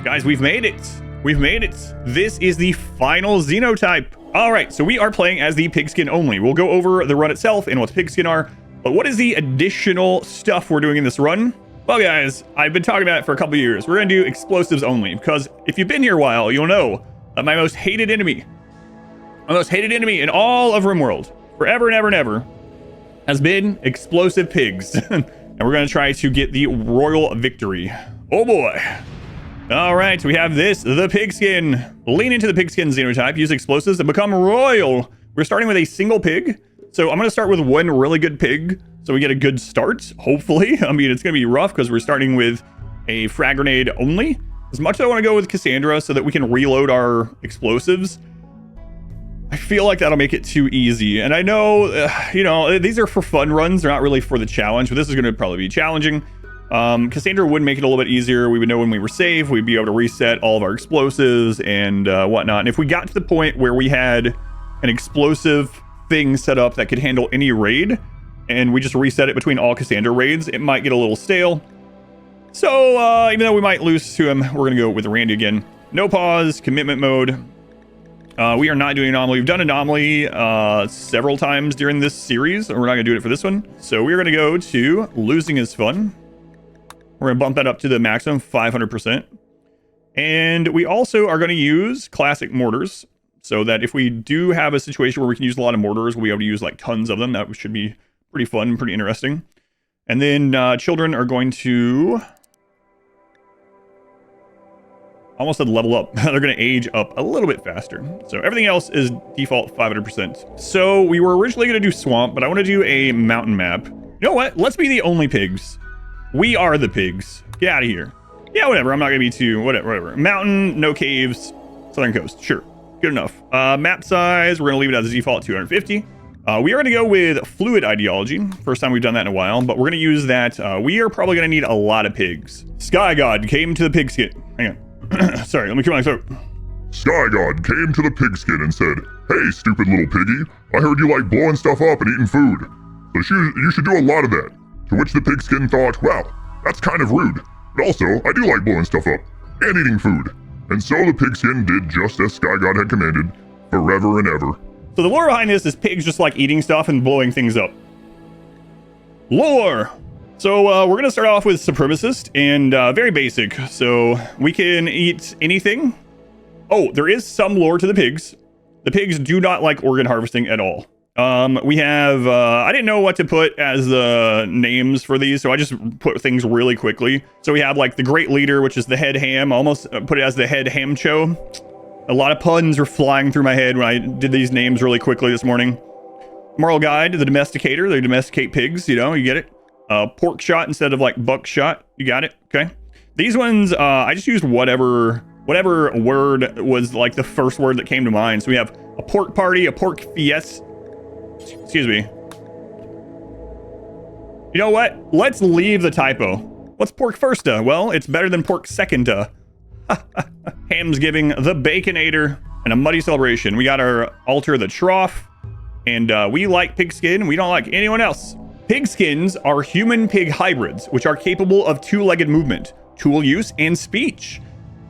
Guys, we've made it. We've made it. This is the final Xenotype. All right, so we are playing as the Pigskin only. We'll go over the run itself and what Pigskin are, but what is the additional stuff we're doing in this run? Well, guys, I've been talking about it for a couple of years. We're going to do explosives only, because if you've been here a while, you'll know that my most hated enemy in all of RimWorld, forever and ever and ever, has been explosive pigs. And we're going to try to get the royal victory. Oh boy. All right, we have this, the Pigskin. Lean into the Pigskin Xenotype, use explosives and become royal. We're starting with a single pig. So I'm going to start with one really good pig so we get a good start, hopefully. I mean, it's going to be rough because we're starting with a frag grenade only. As much as I want to go with Cassandra so that we can reload our explosives, I feel like that'll make it too easy. And I know, you know, these are for fun runs. They're not really for the challenge, but this is going to probably be challenging. Cassandra would make it a little bit easier. We would know when we were safe. We'd be able to reset all of our explosives and whatnot. And if we got to the point where we had an explosive thing set up that could handle any raid, and we just reset it between all Cassandra raids, it might get a little stale. So even though we might lose to him, we're going to go with Randy again. No pause, commitment mode. We are not doing anomaly. We've done anomaly several times during this series, and we're not going to do it for this one. So we're going to go to losing is fun. We're going to bump that up to the maximum, 500%. And we also are going to use classic mortars, so that if we do have a situation where we can use a lot of mortars, we'll be able to use like tons of them. That should be pretty fun, pretty interesting. And then children are going to... almost said level up. They're going to age up a little bit faster. So everything else is default 500%. So we were originally going to do swamp, but I want to do a mountain map. You know what? Let's be the only pigs. We are the pigs. Get out of here. Yeah, whatever. I'm not going to be too... whatever. Mountain, no caves, southern coast. Sure. Good enough. Map size, we're going to leave it as default 250. We are going to go with fluid ideology. First time we've done that in a while, but we're going to use that. We are probably going to need a lot of pigs. Sky God came to the pigskin. Hang on. Sorry, let me clear my throat. Sky God came to the pigskin and said, "Hey, stupid little piggy, I heard you like blowing stuff up and eating food. So you should do a lot of that." To which the pigskin thought, "Wow, that's kind of rude. But also, I do like blowing stuff up and eating food." And so the pigskin did just as Sky God had commanded, forever and ever. So the lore behind this is pigs just like eating stuff and blowing things up. Lore! So we're going to start off with supremacist and very basic. So we can eat anything. Oh, there is some lore to the pigs. The pigs do not like organ harvesting at all. We have, I didn't know what to put as the names for these, so I just put things really quickly. So we have like the Great Leader, which is the head ham. I almost put it as the head hamcho. A lot of puns were flying through my head when I did these names really quickly this morning. Moral Guide, the domesticator. They domesticate pigs, you know, you get it. Pork shot instead of like buckshot. You got it. Okay. These ones, I just used whatever word was like the first word that came to mind. So we have a pork party, a pork fiesta. Excuse me. You know what? Let's leave the typo. What's pork firsta? Well, it's better than pork secondta. Hamsgiving, the Baconator, and a muddy celebration. We got our altar, the trough, and we like pigskin. We don't like anyone else. Pigskins are human pig hybrids, which are capable of two-legged movement, tool use, and speech,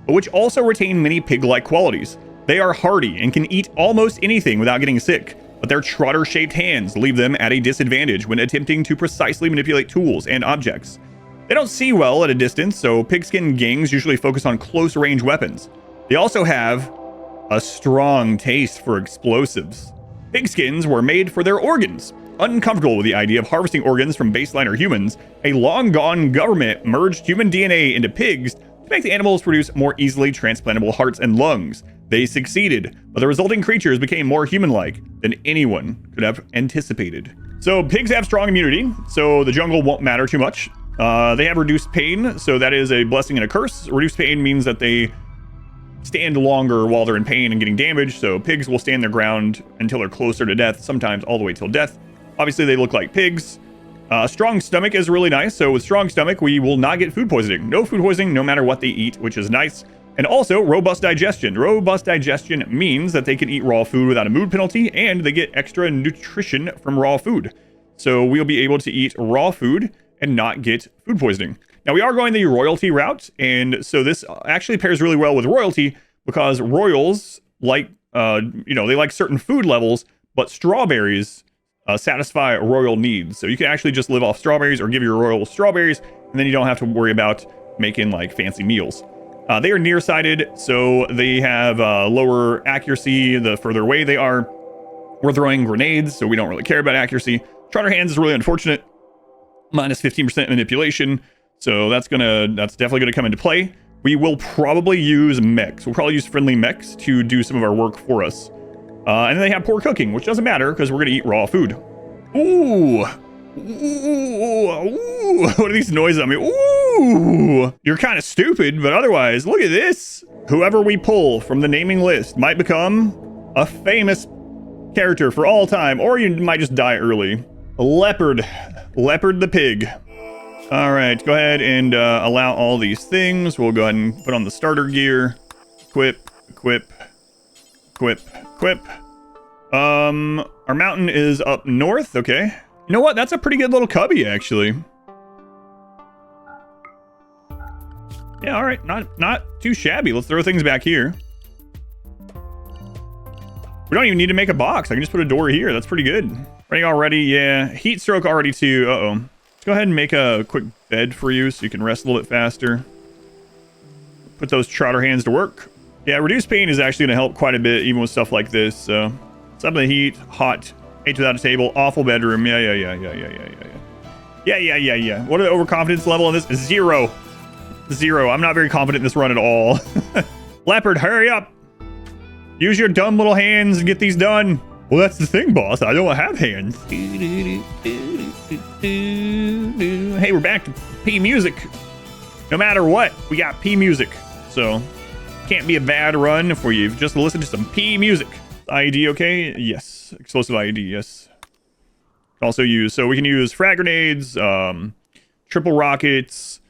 but which also retain many pig-like qualities. They are hardy and can eat almost anything without getting sick, but their trotter-shaped hands leave them at a disadvantage when attempting to precisely manipulate tools and objects. They don't see well at a distance, so pigskin gangs usually focus on close-range weapons. They also have a strong taste for explosives. Pigskins were made for their organs. Uncomfortable with the idea of harvesting organs from baseliner humans, a long-gone government merged human DNA into pigs to make the animals produce more easily transplantable hearts and lungs. They succeeded, but the resulting creatures became more human-like than anyone could have anticipated. So pigs have strong immunity, so the jungle won't matter too much. They have reduced pain, so that is a blessing and a curse. Reduced pain means that they stand longer while they're in pain and getting damaged, so pigs will stand their ground until they're closer to death, sometimes all the way till death. Obviously, they look like pigs. Strong stomach is really nice, so with strong stomach, we will not get food poisoning. No food poisoning, no matter what they eat, which is nice. And also, robust digestion. Robust digestion means that they can eat raw food without a mood penalty, and they get extra nutrition from raw food. So we'll be able to eat raw food and not get food poisoning. Now, we are going the royalty route, and so this actually pairs really well with royalty because royals like, they like certain food levels, but strawberries satisfy royal needs. So you can actually just live off strawberries or give your royal strawberries, and then you don't have to worry about making like fancy meals. They are nearsighted, so they have lower accuracy the further away they are. We're throwing grenades, so we don't really care about accuracy. Charter hands is really unfortunate. Minus 15% manipulation. So that's definitely gonna come into play. We will probably use mechs. We'll probably use friendly mechs to do some of our work for us. And then they have poor cooking, which doesn't matter because we're gonna eat raw food. Ooh. Ooh. What are these noises? I mean, ooh. You're kind of stupid, but otherwise, look at this. Whoever we pull from the naming list might become a famous character for all time, or you might just die early. Leopard the pig. All right, go ahead and allow all these things. We'll go ahead and put on the starter gear. Equip. Our mountain is up north. Okay. You know what? That's a pretty good little cubby, actually. Yeah, all right. Not too shabby. Let's throw things back here. We don't even need to make a box. I can just put a door here. That's pretty good. Running already. Yeah. Heat stroke already too. Uh-oh. Let's go ahead and make a quick bed for you so you can rest a little bit faster. Put those trotter hands to work. Yeah, reduced pain is actually going to help quite a bit, even with stuff like this. So, some of the heat, hot, ate without a table, awful bedroom. Yeah. What are the overconfidence level on this? Zero. I'm not very confident in this run at all. Leopard, hurry up. Use your dumb little hands and get these done. Well, that's the thing, boss. I don't have hands. Hey, we're back to P music. No matter what, we got P music. So, can't be a bad run for you. Just listen to some P music. IED, okay? Yes. Explosive IED, yes. Also use, so we can use frag grenades, triple rockets,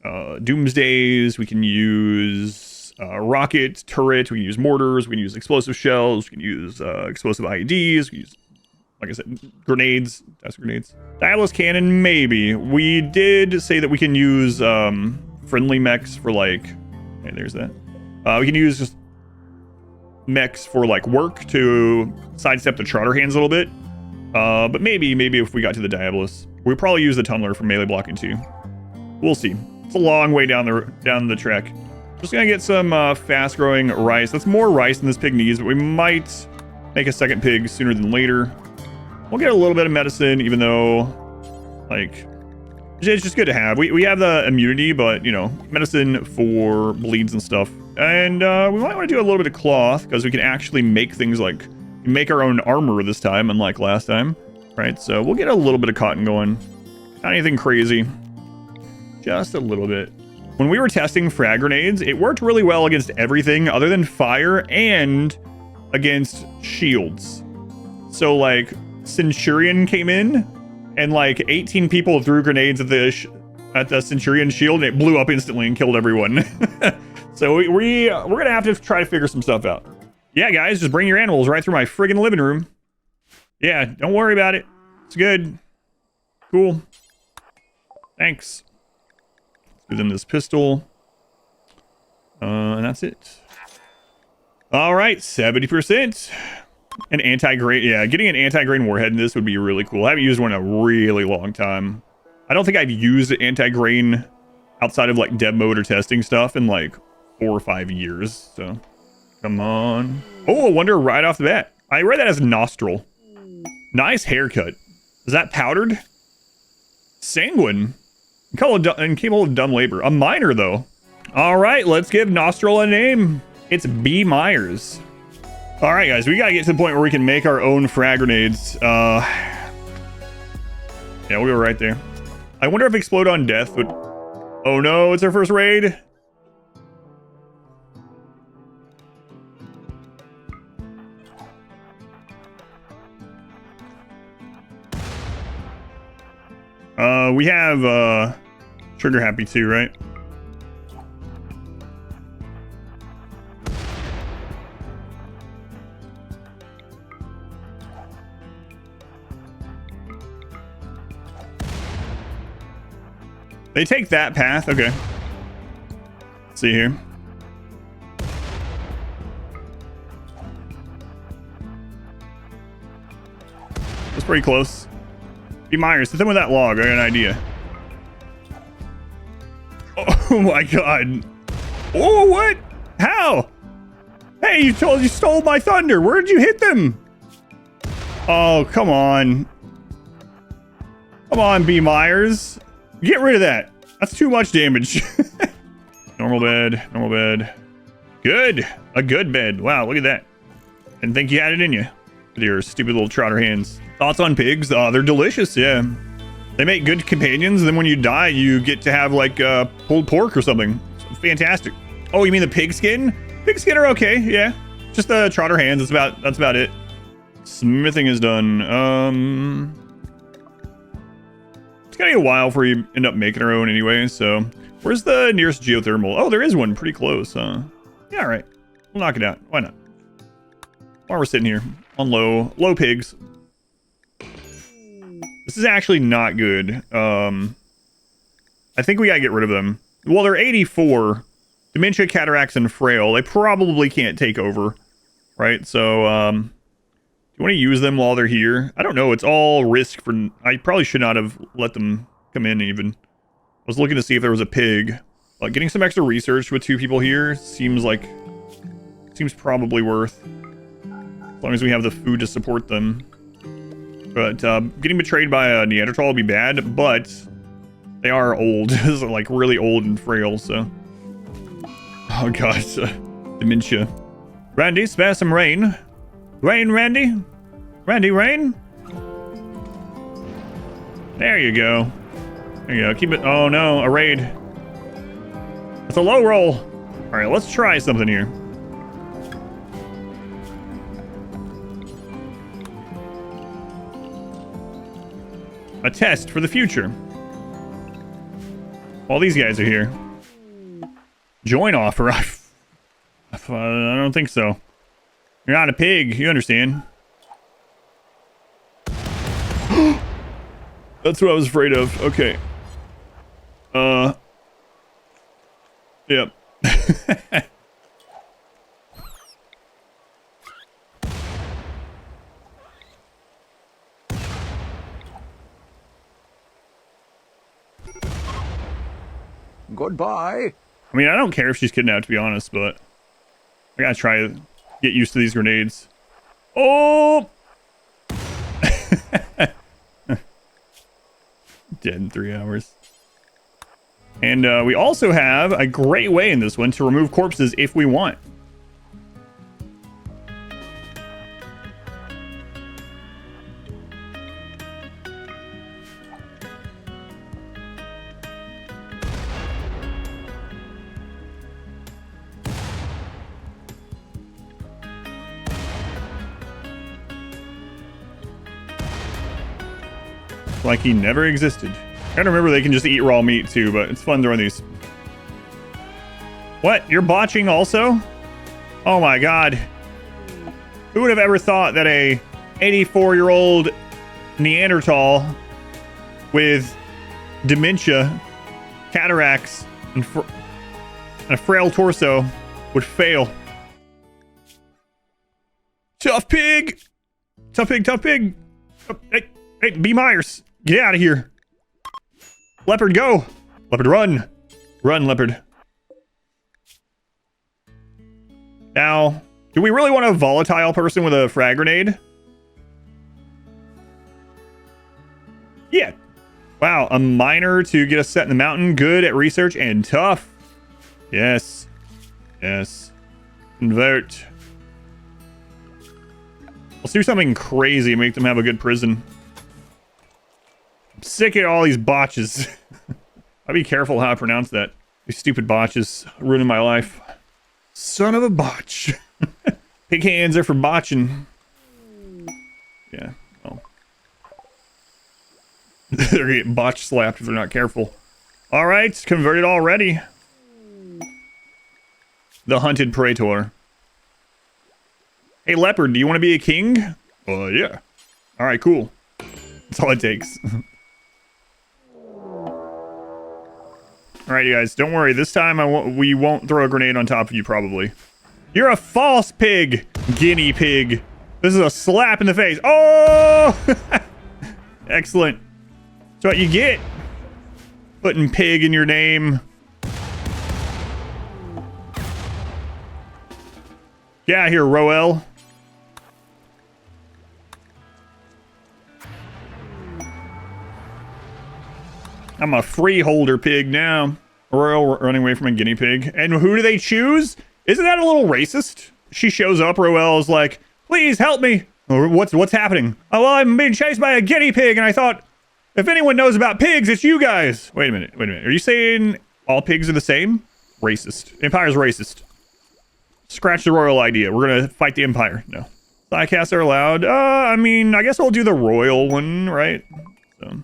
doomsdays. We can use rocket turret. We can use mortars. We can use explosive shells. We can use explosive IEDs. We can use, like I said, grenades. Test grenades. Diabolus cannon, maybe. We did say that we can use friendly mechs for like. Okay, there's that. We can use just mechs for like work to sidestep the trotter hands a little bit. But maybe if we got to the Diabolus, we'll probably use the tunnler for melee blocking too. We'll see. It's a long way down the track. Just gonna get some fast-growing rice. That's more rice than this pig needs, but we might make a second pig sooner than later. We'll get a little bit of medicine, even though, like, it's just good to have. We have the immunity, but, you know, medicine for bleeds and stuff. And we might want to do a little bit of cloth, because we can actually make things like, make our own armor this time, unlike last time. Right, so we'll get a little bit of cotton going. Not anything crazy. Just a little bit. When we were testing frag grenades, it worked really well against everything other than fire and against shields. So, like, Centurion came in, and like 18 people threw grenades at the Centurion shield, and it blew up instantly and killed everyone. So we're gonna have to try to figure some stuff out. Yeah, guys, just bring your animals right through my friggin' living room. Yeah, don't worry about it. It's good. Cool. Thanks. Give them this pistol. And that's it. All right, 70%. An anti-grain. Yeah, getting an anti-grain warhead in this would be really cool. I haven't used one in a really long time. I don't think I've used anti-grain outside of like dev mode or testing stuff in like 4 or 5 years. So, come on. Oh, a wonder right off the bat. I read that as nostril. Nice haircut. Is that powdered? Sanguine. Incapable of dumb labor. A miner, though. All right, let's give Nostril a name. It's B. Myers. All right, guys, we got to get to the point where we can make our own frag grenades. Yeah, we'll go right there. I wonder if Explode on Death would... Oh, no, it's our first raid. We have, Trigger Happy too, right? I They take that path. Okay. Let's see here. That's pretty close. B. Myers, hit them with that log. I got an idea. Oh my god. Oh, what? How? Hey, you stole my thunder. Where did you hit them? Oh, come on. Come on, B. Myers. Get rid of that. That's too much damage. Normal bed. Normal bed. Good. A good bed. Wow, look at that. Didn't think you had it in you. With your stupid little trotter hands. Thoughts on pigs? They're delicious, yeah. They make good companions, and then when you die, you get to have, like, pulled pork or something. It's fantastic. Oh, you mean the pigskin? Pigskin are okay, yeah. Just the trotter hands, that's about it. Smithing is done. It's gonna be a while before you end up making our own anyway, so. Where's the nearest geothermal? Oh, there is one pretty close, huh? Yeah, all right. We'll knock it out. Why not? While we're sitting here on low pigs. This is actually not good. I think we gotta get rid of them. Well, they're 84. Dementia, cataracts, and frail. They probably can't take over, right? So, do you want to use them while they're here? I don't know. It's all risk for... I probably should not have let them come in even. I was looking to see if there was a pig. Getting some extra research with 2 people here seems probably worth. As long as we have the food to support them. But getting betrayed by a Neanderthal would be bad, but they are old. Like really old and frail, so... Oh god, dementia. Randy, spare some rain. Rain, Randy? Randy, rain? There you go. There you go. Keep it... Oh no, a raid. It's a low roll. Alright, let's try something here. A test for the future. All these guys are here. Join offer. I don't think so. You're not a pig. You understand. That's what I was afraid of. Okay. Yep. Goodbye. I mean, I don't care if she's kidnapped, to be honest, but I gotta try to get used to these grenades. Oh! Dead in 3 hours. And we also have a great way in this one to remove corpses if we want. Like he never existed. I gotta remember they can just eat raw meat too, but it's fun throwing these. What? You're botching also? Oh my god. Who would have ever thought that a 84-year-old Neanderthal with dementia, cataracts, and a frail torso would fail? Tough pig! Tough pig, tough pig! Oh, hey, B. Myers! Get out of here! Leopard, go! Leopard, run! Run, leopard. Now, do we really want a volatile person with a frag grenade? Yeah. Wow, a miner to get us set in the mountain. Good at research and tough. Yes. Yes. Convert. Let's do something crazy and make them have a good prison. I'm sick of all these botches. I'll be careful how I pronounce that. These stupid botches ruining my life. Son of a botch. Pig hands are for botching. Yeah. Oh. They're getting botch slapped if they're not careful. Alright, converted already. The hunted praetor. Hey, leopard, do you want to be a king? Yeah. Alright, cool. That's all it takes. All right, you guys, don't worry. This time we won't throw a grenade on top of you, probably. You're a false pig, guinea pig. This is a slap in the face. Oh! Excellent. That's what you get. Putting pig in your name. Get out of here, Roel. I'm a freeholder pig now. Royal running away from a guinea pig. And who do they choose? Isn't that a little racist? She shows up, Roel is like, please help me. Or what's happening? Oh, well, I'm being chased by a guinea pig, and I thought, if anyone knows about pigs, it's you guys. Wait a minute. Are you saying all pigs are the same? Racist. Empire's racist. Scratch the royal idea. We're gonna fight the Empire. No. Psycasts are allowed. I mean, I guess we'll do the royal one, right? So.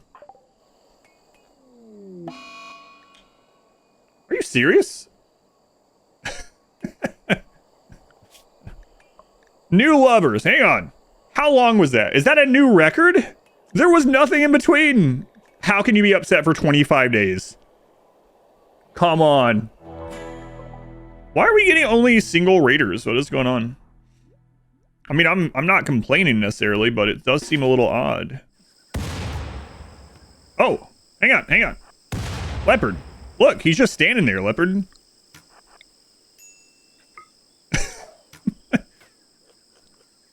Are you serious? New lovers. Hang on. How long was that? Is that a new record? There was nothing in between. How can you be upset for 25 days? Come on. Why are we getting only single raiders? What is going on? I mean, I'm not complaining necessarily, but it does seem a little odd. Oh, hang on. Leopard. Look, he's just standing there, Leopard.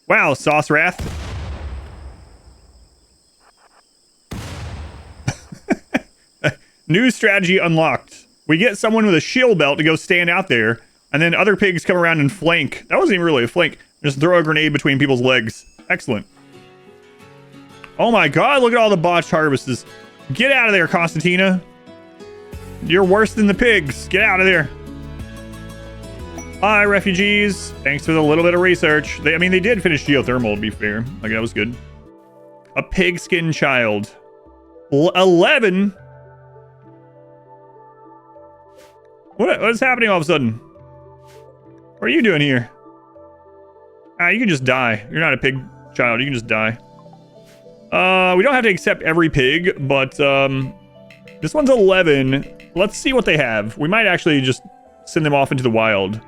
Wow, Sauce Wrath. New strategy unlocked. We get someone with a shield belt to go stand out there, and then other pigs come around and flank. That wasn't even really a flank. Just throw a grenade between people's legs. Excellent. Oh my god, look at all the botched harvests. Get out of there, Constantina. You're worse than the pigs. Get out of there. Hi, refugees. Thanks for the little bit of research. They did finish geothermal, to be fair. Like, that was good. A pigskin child. 11? What is happening all of a sudden? What are you doing here? You can just die. You're not a pig child. You can just die. We don't have to accept every pig, but this one's 11. Let's see what they have. We might actually just send them off into the wild.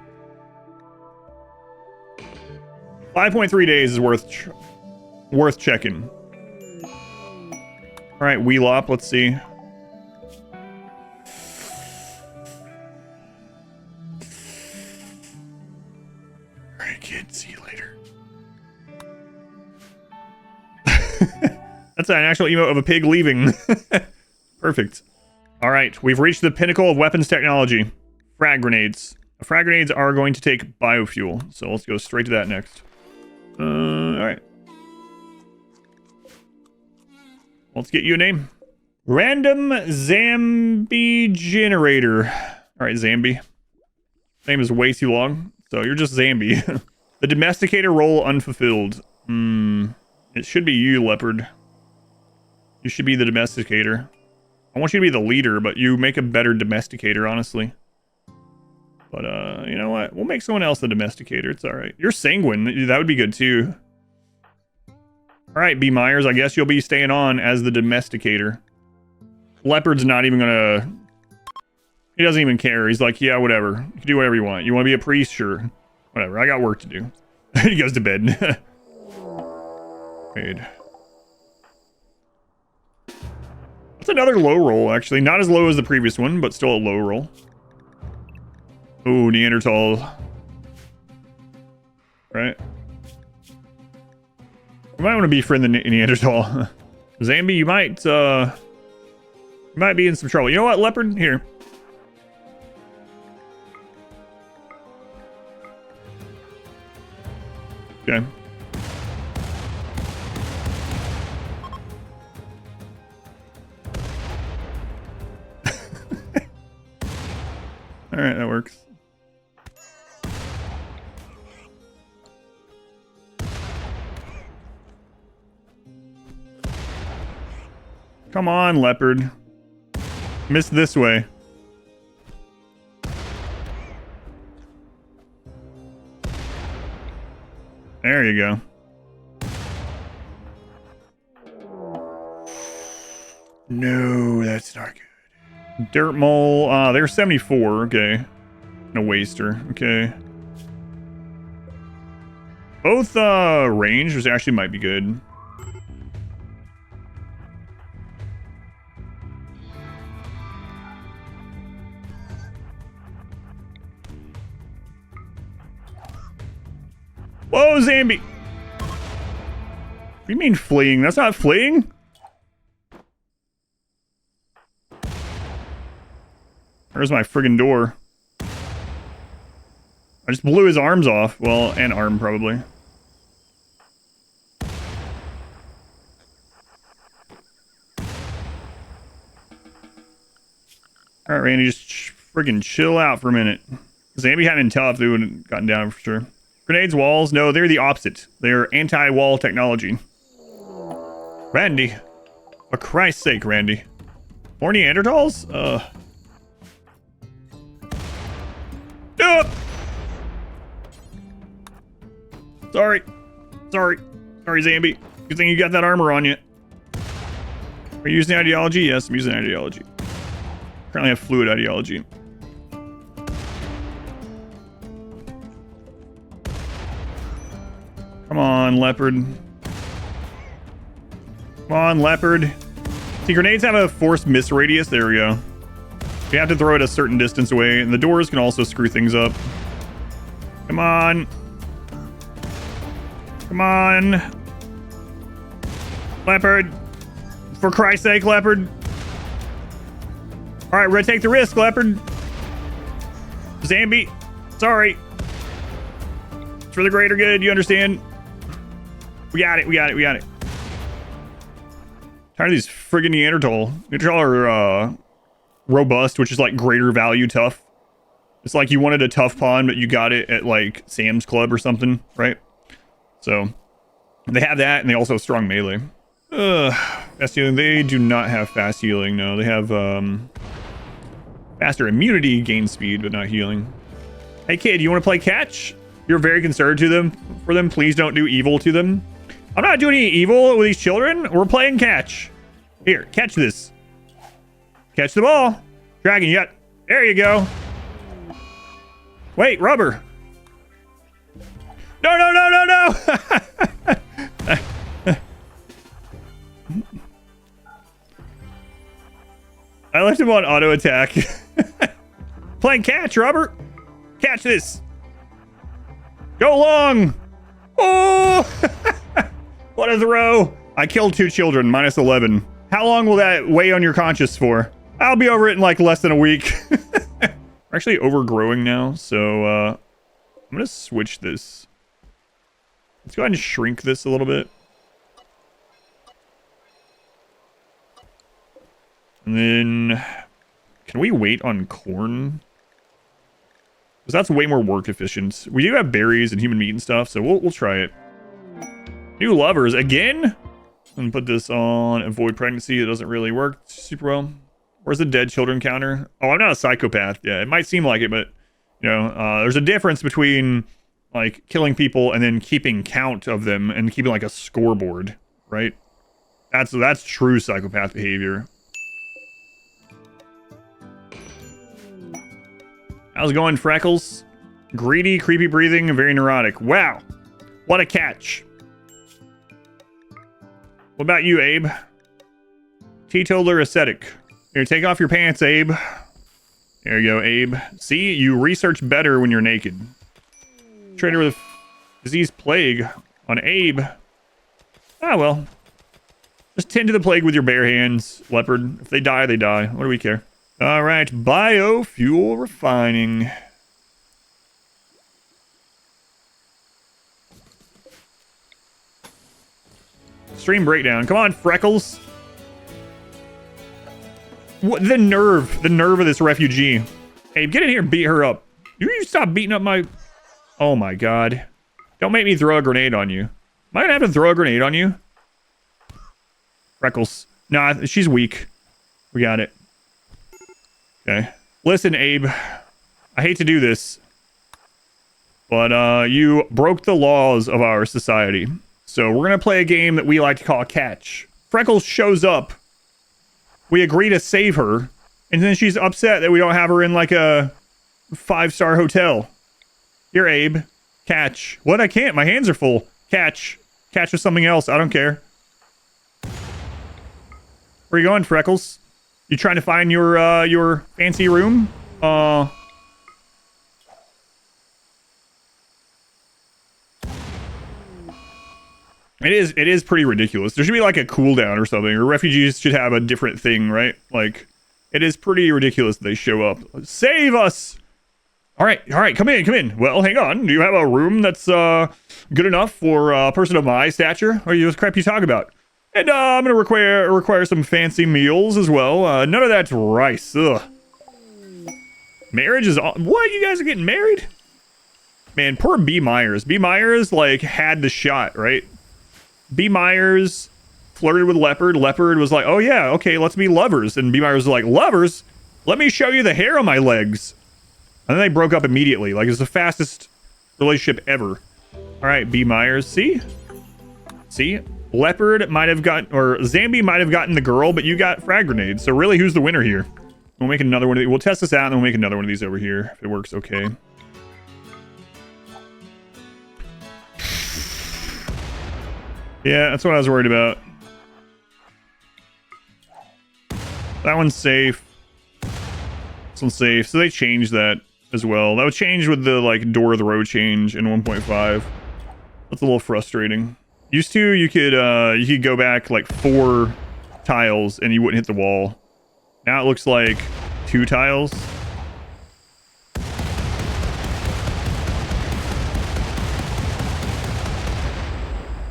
5.3 days is worth checking. All right, Wheelop. Let's see. All right, kid. See you later. That's an actual emote of a pig leaving. Perfect. All right, we've reached the pinnacle of weapons technology. Frag grenades. Frag grenades are going to take biofuel, so let's go straight to that next. All right. Let's get you a name. Random Zambi Generator. All right, Zambi. Name is way too long, so you're just Zambi. The domesticator role unfulfilled. It should be you, Leopard. You should be the domesticator. I want you to be the leader, but you make a better domesticator, honestly. But, you know what? We'll make someone else the domesticator. It's all right. You're sanguine. That would be good, too. All right, B. Myers. I guess you'll be staying on as the domesticator. Leopard's not even gonna... He doesn't even care. He's like, yeah, whatever. You can do whatever you want. You want to be a priest? Sure. Whatever. I got work to do. He goes to bed. Wait. That's another low roll, actually. Not as low as the previous one, but still a low roll. Ooh, Neanderthal. Right. You might want to befriend the Neanderthal. Zambi, you might be in some trouble. You know what, Leopard? Here. Okay. All right, that works. Come on, Leopard. Miss this way. There you go. No, that's not good. Dirt mole. They're 74. Okay. No waster. Okay. Both rangers actually might be good. Whoa, Zambi! What do you mean fleeing? That's not fleeing? Where's my friggin' door? I just blew his arms off. Well, and arm, probably. Alright, Randy, just friggin' chill out for a minute. Zambi had been tough, they would have gotten down for sure. Grenades, walls? No, they're the opposite. They're anti-wall technology. Randy. For Christ's sake, Randy. More Neanderthals? Sorry. Sorry, Zambi. Good thing you got that armor on you. Are you using ideology? Yes, I'm using ideology. Currently have fluid ideology. Come on, leopard. Come on, leopard. See, grenades have a forced miss radius. There we go. You have to throw it a certain distance away, and the doors can also screw things up. Come on. Come on. Leopard. For Christ's sake, leopard. All right, we're gonna take the risk, leopard. Zambi. Sorry. It's for the greater good, you understand? We got it. Tired of these friggin' Neanderthal. Neanderthal are robust, which is like greater value tough. It's like you wanted a tough pawn, but you got it at like Sam's Club or something, right? So they have that, and they also have strong melee. Fast healing. They do not have fast healing. No, they have faster immunity, gain speed, but not healing. Hey kid, you want to play catch? You're very concerned for them. Please don't do evil to them. I'm not doing any evil with these children. We're playing catch. Here, catch this. Catch the ball. Dragon, you got... There you go. Wait, rubber. No. I left him on auto attack. Playing catch, Robert. Catch this. Go long. Oh! What a throw. I killed 2 children, minus 11. How long will that weigh on your conscience for? I'll be over it in like less than a week. We're actually overgrowing now, so I'm gonna switch this. Let's go ahead and shrink this a little bit. And then, can we wait on corn? Because that's way more work efficient. We do have berries and human meat and stuff, so we'll try it. New lovers again. I'm gonna put this on avoid pregnancy. It doesn't really work super well. Where's the dead children counter? Oh, I'm not a psychopath. Yeah, it might seem like it, but you know, there's a difference between like killing people and then keeping count of them and keeping like a scoreboard, right? That's true psychopath behavior. How's it going, Freckles? Greedy, creepy breathing, and very neurotic. Wow. What a catch. What about you, Abe? Teetotaler ascetic. Here, take off your pants, Abe. There you go, Abe. See, you research better when you're naked. Trader with disease plague on Abe. Ah, well. Just tend to the plague with your bare hands, leopard. If they die, they die. What do we care? All right, biofuel refining. Stream breakdown. Come on, Freckles. What the nerve of this refugee. Hey, get in here and beat her up. You stop beating up my... Oh my god. Don't make me throw a grenade on you. Am I gonna have to throw a grenade on you? Freckles. Nah, she's weak. We got it. Okay. Listen, Abe. I hate to do this. But you broke the laws of our society. So we're gonna play a game that we like to call catch. Freckles shows up. We agree to save her. And then she's upset that we don't have her in like a 5-star hotel. Here, Abe. Catch. What? I can't. My hands are full. Catch. Catch with something else. I don't care. Where you going, Freckles? You trying to find your fancy room? It is pretty ridiculous. There should be like a cooldown or something, or refugees should have a different thing, right? Like, it is pretty ridiculous that they show up. Save us! All right, come in. Well, hang on. Do you have a room that's good enough for a person of my stature? Or you crap you talk about? And I'm gonna require some fancy meals as well. None of that's rice. Ugh. Marriage is on. What? You guys are getting married? Man, poor B. Myers. B. Myers like had the shot, right? B. Myers flirted with Leopard. Leopard was like, oh yeah, okay, let's be lovers. And B. Myers was like, lovers? Let me show you the hair on my legs. And then they broke up immediately. Like, it's the fastest relationship ever. All right, B. Myers. See? Leopard might have gotten, or Zambi might have gotten the girl, but you got frag grenades. So really, who's the winner here? We'll make another one of these. We'll test this out, and then we'll make another one of these over here if it works okay. Yeah, that's what I was worried about. That one's safe. This one's safe. So they changed that as well. That would change with the like door of the road change in 1.5. That's a little frustrating. Used to you could go back like 4 tiles and you wouldn't hit the wall. Now it looks like 2 tiles.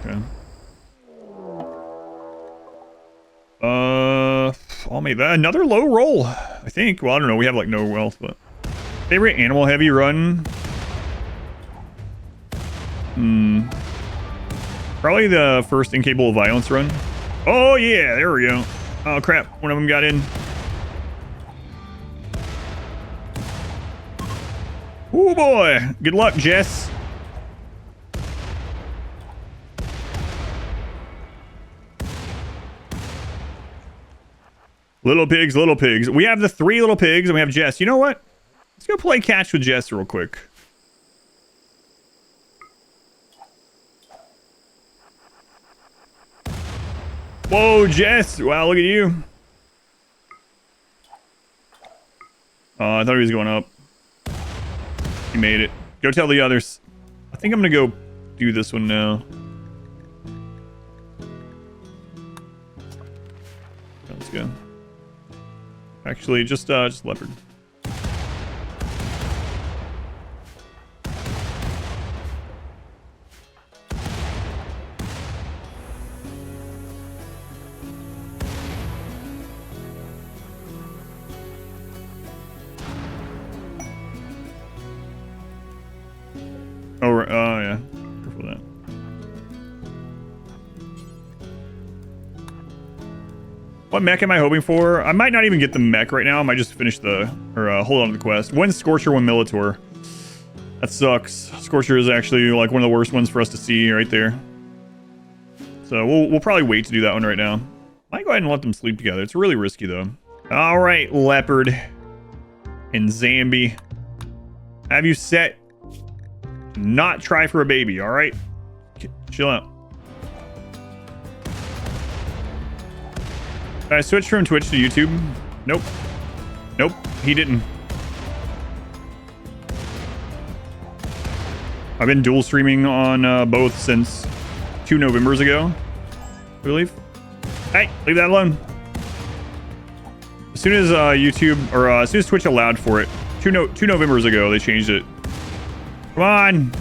Okay. I'll make that another low roll, I think. Well, I don't know. We have like no wealth, but favorite animal heavy run. Probably the first Incapable of Violence run. Oh yeah, there we go. Oh crap, one of them got in. Oh boy, good luck, Jess. Little pigs, little pigs. We have the 3 little pigs and we have Jess. You know what? Let's go play catch with Jess real quick. Whoa, Jess. Wow, look at you. Oh, I thought he was going up. He made it. Go tell the others. I think I'm going to go do this one now. Let's go. Actually, just leopard. Oh, yeah. Careful with that. What mech am I hoping for? I might not even get the mech right now. I might just finish hold on to the quest. One Scorcher, one Militor. That sucks. Scorcher is actually like one of the worst ones for us to see right there. So we'll probably wait to do that one right now. Might go ahead and let them sleep together. It's really risky though. All right, Leopard and Zambi. Have you set? Not try for a baby, all right? Chill out. Did I switch from Twitch to YouTube? Nope. Nope, he didn't. I've been dual streaming on both since 2 Novembers ago, I believe. Hey, leave that alone. As soon as YouTube, or as soon as Twitch allowed for it, 2 Novembers ago, they changed it. Come on.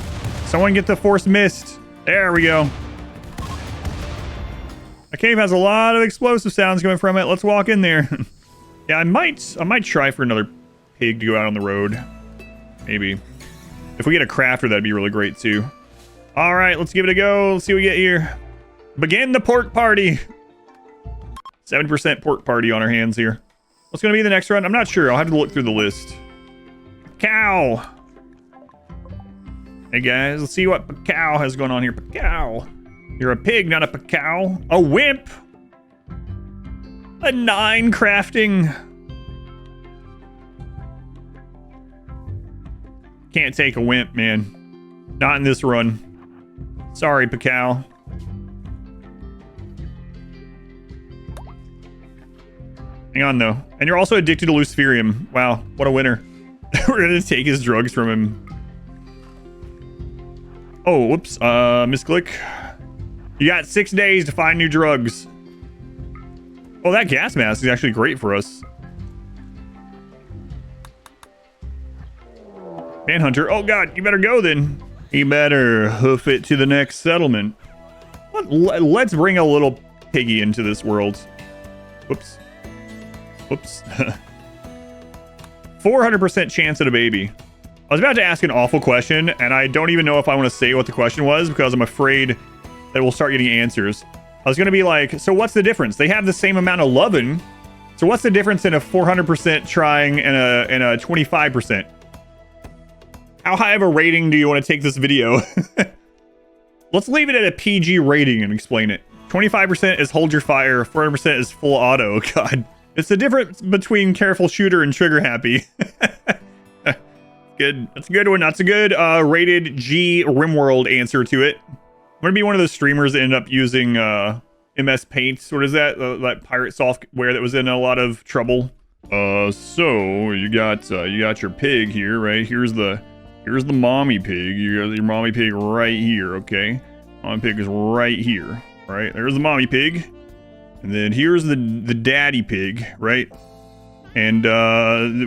Someone get the Force Mist. There we go. A cave has a lot of explosive sounds coming from it. Let's walk in there. Yeah, I might try for another pig to go out on the road. Maybe. If we get a crafter, that'd be really great too. All right, let's give it a go. Let's see what we get here. Begin the pork party. 7% pork party on our hands here. What's going to be the next run? I'm not sure. I'll have to look through the list. Cow. Hey guys, let's see what Pacow has going on here. Pacow. You're a pig, not a Pacow. A wimp. A 9 crafting. Can't take a wimp, man. Not in this run. Sorry, Pakal. Hang on, though. And you're also addicted to Luciferium. Wow, what a winner. We're gonna take his drugs from him. Oh, whoops. Misclick. You got 6 days to find new drugs. Oh, that gas mask is actually great for us. Manhunter. Oh, God. You better go, then. You better hoof it to the next settlement. Let's bring a little piggy into this world. Whoops. Whoops. 400% chance at a baby. I was about to ask an awful question, and I don't even know if I want to say what the question was because I'm afraid that we'll start getting answers. I was going to be like, so what's the difference? They have the same amount of loving. So what's the difference in a 400% trying and a 25%? How high of a rating do you want to take this video? Let's leave it at a PG rating and explain it. 25% is hold your fire. 400% is full auto. God. It's the difference between careful shooter and trigger happy. Good. That's a good one. That's a good rated G RimWorld answer to it. I'm gonna be one of those streamers that end up using MS Paint. What is that? That pirate software that was in a lot of trouble. So you got your pig here, right? Here's the mommy pig. You got your mommy pig right here, okay? Mommy pig is right here, right? There's the mommy pig, and then here's the daddy pig, right? And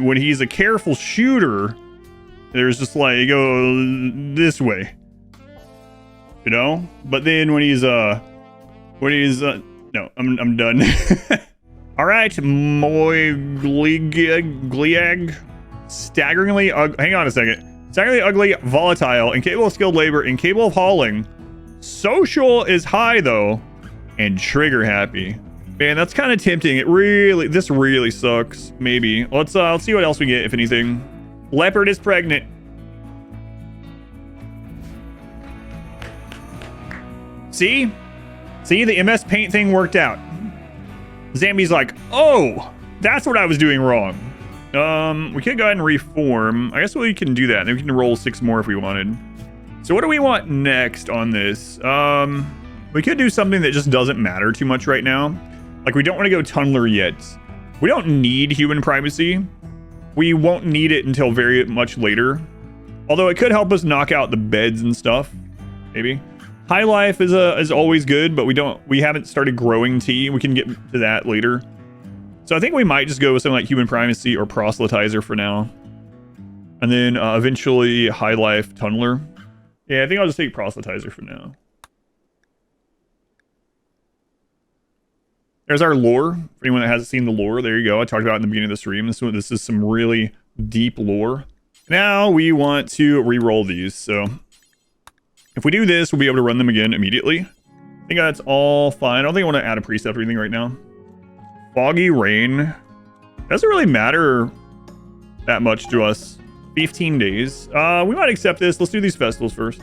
when he's a careful shooter, there's just like you go this way. You know, but then when he's no, I'm done. All right, Moigliag, staggeringly hang on a second. Staggeringly ugly, volatile, incapable of skilled labor, incapable of hauling. Social is high though, and trigger happy. Man, that's kind of tempting. This really sucks. Maybe let's see what else we get if anything. Leopard is pregnant. See, the MS Paint thing worked out. Zambi's like, oh, that's what I was doing wrong. We could go ahead and reform. I guess we can do that. Then we can roll 6 more if we wanted. So what do we want next on this? We could do something that just doesn't matter too much right now. Like we don't want to go tunneler yet. We don't need human primacy. We won't need it until very much later. Although it could help us knock out the beds and stuff. Maybe. High life is always good, but we haven't started growing tea. We can get to that later. So I think we might just go with something like human primacy or proselytizer for now. And then eventually high life tunneler. Yeah, I think I'll just take proselytizer for now. There's our lore. For anyone that hasn't seen the lore, there you go. I talked about it in the beginning of the stream. This is some really deep lore. Now we want to re-roll these, so if we do this, we'll be able to run them again immediately. I think that's all fine. I don't think I want to add a precept or anything right now. Foggy rain. Doesn't really matter that much to us. 15 days. We might accept this. Let's do these festivals first.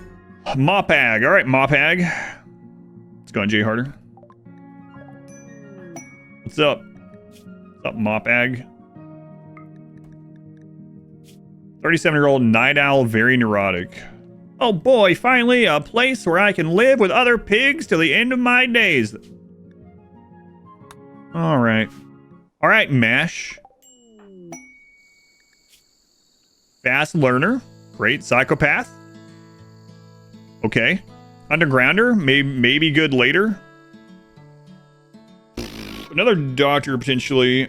Mopag. All right, Mopag. Let's go on Jay Harder. What's up? What's up, Mopag? 37-year-old night owl, very neurotic. Oh boy, finally a place where I can live with other pigs till the end of my days. All right, Mash. Fast learner, great. Psychopath. Okay, undergrounder, maybe good later. Another doctor potentially.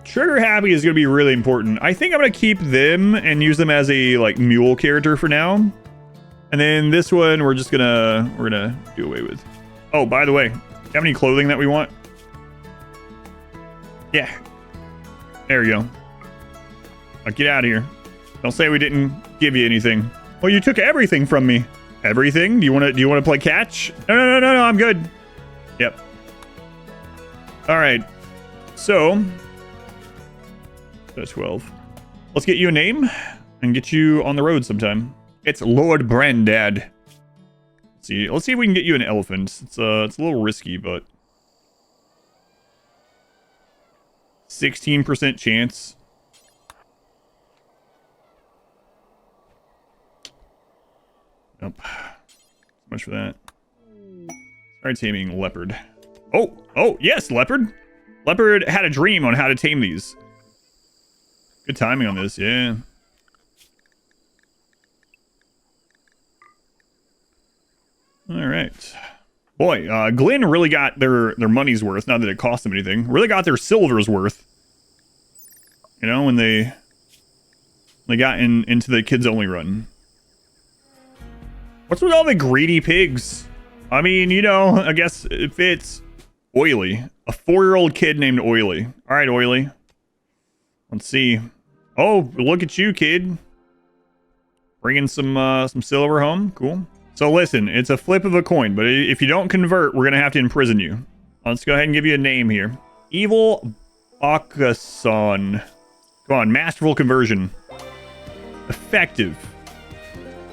Trigger happy is going to be really important. I think I'm going to keep them and use them as a like mule character for now. And then this one we're gonna do away with. Oh, by the way, do you have any clothing that we want? Yeah. There we go. Now get out of here. Don't say we didn't give you anything. Well, you took everything from me. Everything? Do you want to play catch? No, I'm good. Yep. All right. So 12. Let's get you a name and get you on the road sometime. It's Lord Brandad. Let's see if we can get you an elephant. It's a little risky, but 16% chance. Nope. So much for that. Try taming leopard. Oh, yes, leopard. Leopard had a dream on how to tame these. Good timing on this, yeah. All right. Boy, Glenn really got their money's worth. Not that it cost them anything. Really got their silver's worth. You know, when they got into the kids only run. What's with all the greedy pigs? I mean, you know, I guess it fits. Oily. A 4-year-old kid named Oily. All right, Oily. Let's see. Oh, look at you, kid. Bringing some silver home. Cool. So listen, it's a flip of a coin, but if you don't convert, we're going to have to imprison you. Let's go ahead and give you a name here. Evil Bakasan. Go on, masterful conversion. Effective.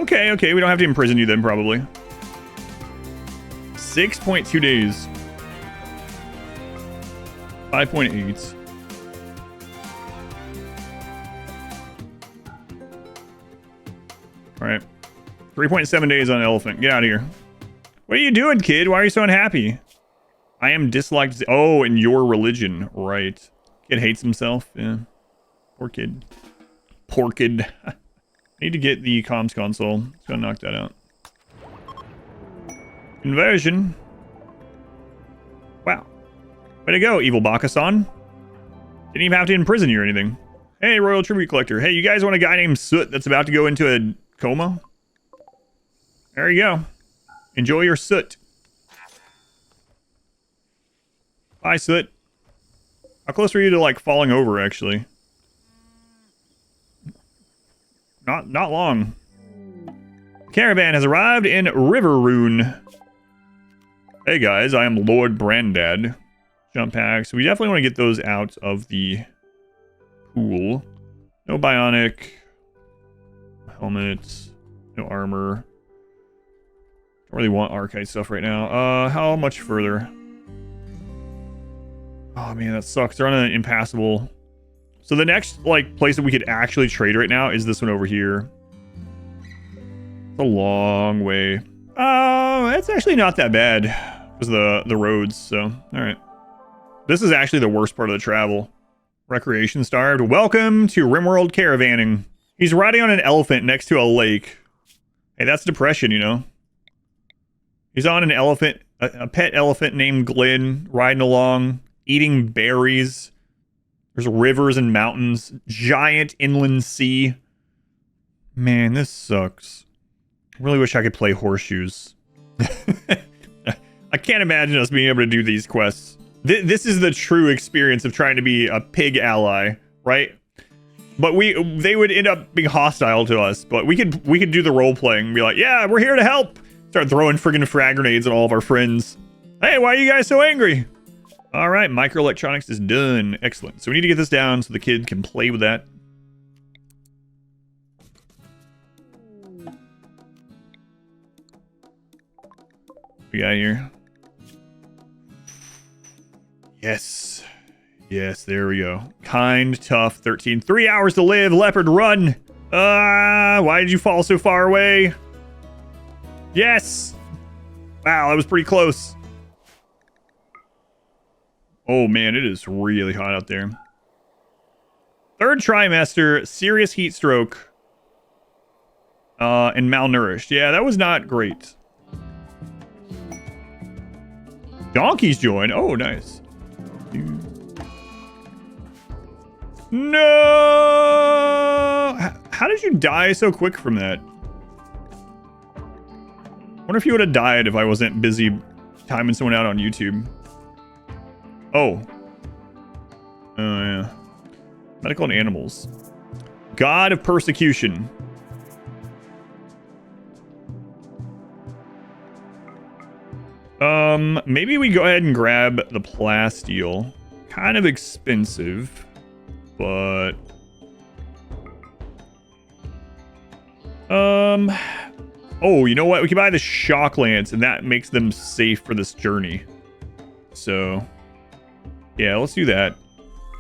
Okay, we don't have to imprison you then, probably. 6.2 days. 5.8. All right. 3.7 days on elephant. Get out of here. What are you doing, kid? Why are you so unhappy? I am disliked. Oh, in your religion. Right. Kid hates himself. Yeah. Poor kid. Poor kid. Need to get the comms console. Let's go knock that out. Conversion. Wow. Way to go, Evil Bakasan. Didn't even have to imprison you or anything. Hey, Royal Tribute Collector. Hey, you guys want a guy named Soot that's about to go into a coma? There you go. Enjoy your Soot. Bye, Soot. How close were you to, like, falling over, actually? Not long. Caravan has arrived in Riverrune. Hey, guys. I am Lord Brandad. Jump packs. We definitely want to get those out of the pool. No bionic. Helmets. No armor. Don't really want archive stuff right now. How much further? Oh man, that sucks. They're on an impassable. So the next like place that we could actually trade right now is this one over here. It's a long way. It's actually not that bad. Because the roads, so all right. This is actually the worst part of the travel. Recreation starved. Welcome to RimWorld caravanning. He's riding on an elephant next to a lake. Hey, that's depression, you know. He's on an elephant, a pet elephant named Glenn, riding along, eating berries. There's rivers and mountains, giant inland sea. Man, this sucks. I really wish I could play horseshoes. I can't imagine us being able to do these quests. This is the true experience of trying to be a pig ally, right? But they would end up being hostile to us. But we could do the role playing and be like, yeah, we're here to help. Start throwing friggin' frag grenades at all of our friends. Hey, why are you guys so angry? All right, microelectronics is done. Excellent. So we need to get this down so the kid can play with that. We got here. Yes. Yes, there we go. Kind, tough, 13. 3 hours to live. Leopard, run. Why did you fall so far away? Yes. Wow, that was pretty close. Oh, man, it is really hot out there. Third trimester, serious heat stroke. And malnourished. Yeah, that was not great. Donkeys join. Oh, nice. No! How did you die so quick from that? I wonder if you would have died if I wasn't busy timing someone out on YouTube. Oh. Oh, yeah. Medical and animals. God of persecution. Maybe we go ahead and grab the plasteel. Kind of expensive, but... Oh, you know what? We can buy the shock lance, and that makes them safe for this journey. So, yeah, let's do that.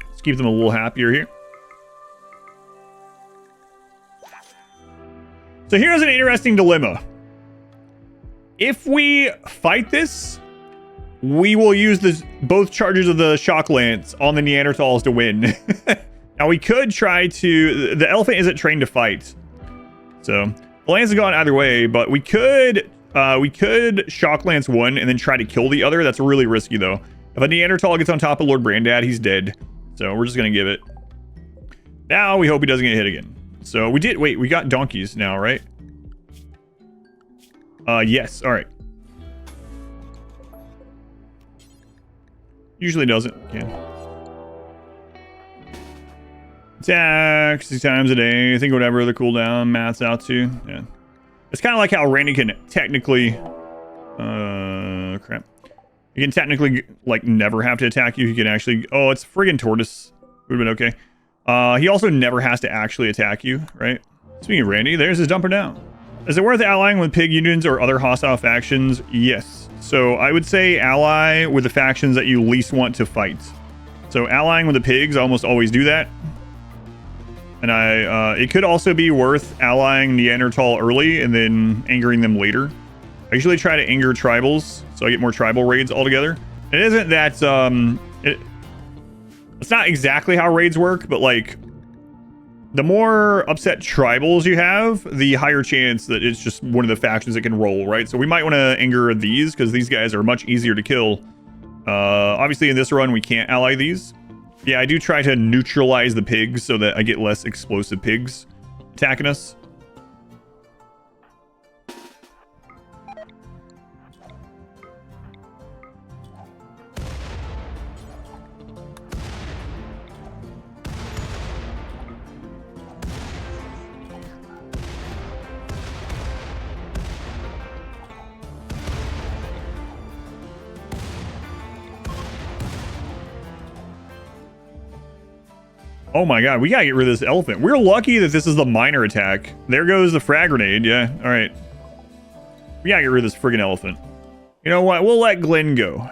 Let's keep them a little happier here. So here's an interesting dilemma. If we fight this, we will use both charges of the shock lance on the Neanderthals to win. Now we could try to... The elephant isn't trained to fight. So the lance has gone either way, but we could shock lance one and then try to kill the other. That's really risky though. If a Neanderthal gets on top of Lord Brandad, he's dead. So we're just going to give it. Now we hope he doesn't get hit again. So we did... Wait, we got donkeys now, right? Yes. All right. Usually doesn't. Can. Attack 6 times a day. I think whatever the cooldown maths out to. Yeah. It's kind of like how Randy can technically... crap. You can technically, like, never have to attack you. He can actually... Oh, it's friggin' tortoise. Would have been okay. He also never has to actually attack you, right? Speaking of Randy, there's his dumper down. Is it worth allying with pig unions or other hostile factions? Yes. So I would say ally with the factions that you least want to fight. So allying with the pigs, I almost always do that. And it could also be worth allying Neanderthal early and then angering them later. I usually try to anger tribals, so I get more tribal raids altogether. It isn't that, it's not exactly how raids work, but like, the more upset tribals you have, the higher chance that it's just one of the factions that can roll, right? So we might want to anger these, because these guys are much easier to kill. Obviously in this run, we can't ally these. Yeah, I do try to neutralize the pigs so that I get less explosive pigs attacking us. Oh my god, we gotta get rid of this elephant. We're lucky that this is the minor attack. There goes the frag grenade, yeah. Alright. We gotta get rid of this friggin' elephant. You know what? We'll let Glenn go.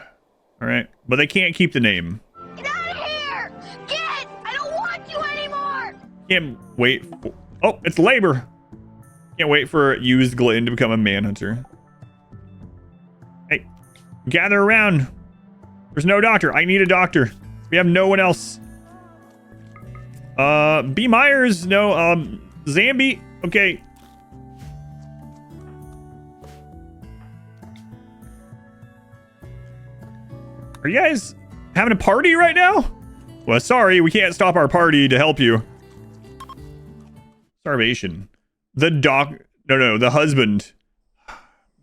Alright. But they can't keep the name. Get out of here! Get! I don't want you anymore! Can't wait. Oh, it's labor. Can't wait for used Glenn to become a manhunter. Hey, gather around. There's no doctor. I need a doctor. We have no one else. B. Myers, no, Zambi, okay. Are you guys having a party right now? Well, sorry, we can't stop our party to help you. Starvation. The the husband.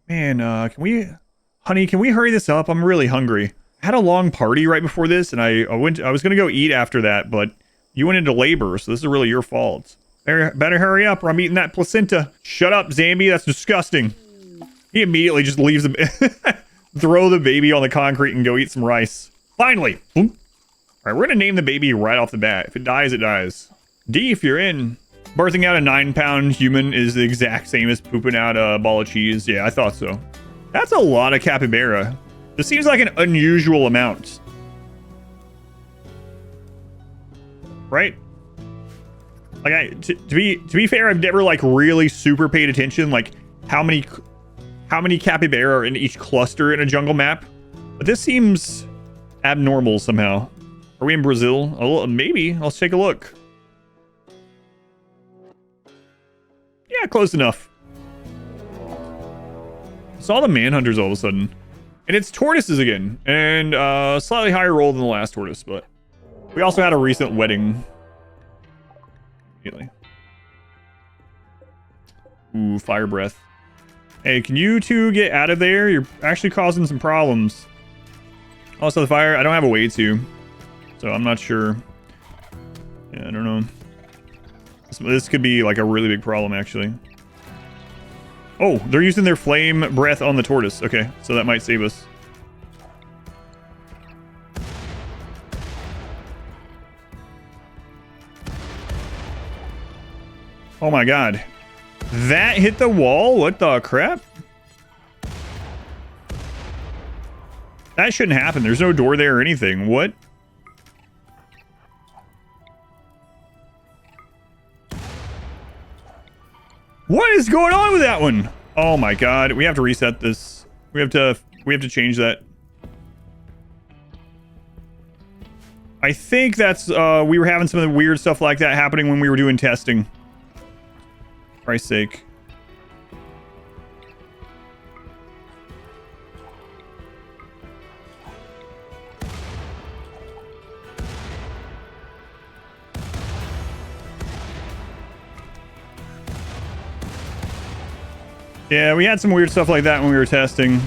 Man, honey, can we hurry this up? I'm really hungry. I had a long party right before this, and I was gonna go eat after that, but you went into labor, so this is really your fault. Better hurry up or I'm eating that placenta. Shut up, Zambi. That's disgusting. He immediately just leaves him. Throw the baby on the concrete and go eat some rice. Finally. All right, we're going to name the baby right off the bat. If it dies, it dies. D, if you're in. Birthing out a 9-pound human is the exact same as pooping out a ball of cheese. Yeah, I thought so. That's a lot of capybara. This seems like an unusual amount. Right? Like to be fair, I've never like really super paid attention like how many capybara are in each cluster in a jungle map. But this seems abnormal somehow. Are we in Brazil? Oh, maybe. Let's take a look. Yeah, close enough. Saw the manhunters all of a sudden. And it's tortoises again. And slightly higher roll than the last tortoise, but we also had a recent wedding. Immediately. Ooh, fire breath. Hey, can you two get out of there? You're actually causing some problems. Also, the fire, I don't have a way to. So I'm not sure. Yeah, I don't know. This could be like a really big problem, actually. Oh, they're using their flame breath on the tortoise. Okay, so that might save us. Oh my god. That hit the wall? What the crap? That shouldn't happen. There's no door there or anything. What? What is going on with that one? Oh my god, we have to reset this. We have to change that. I think that's we were having some of the weird stuff like that happening when we were doing testing. For Christ's sake. Yeah, we had some weird stuff like that when we were testing.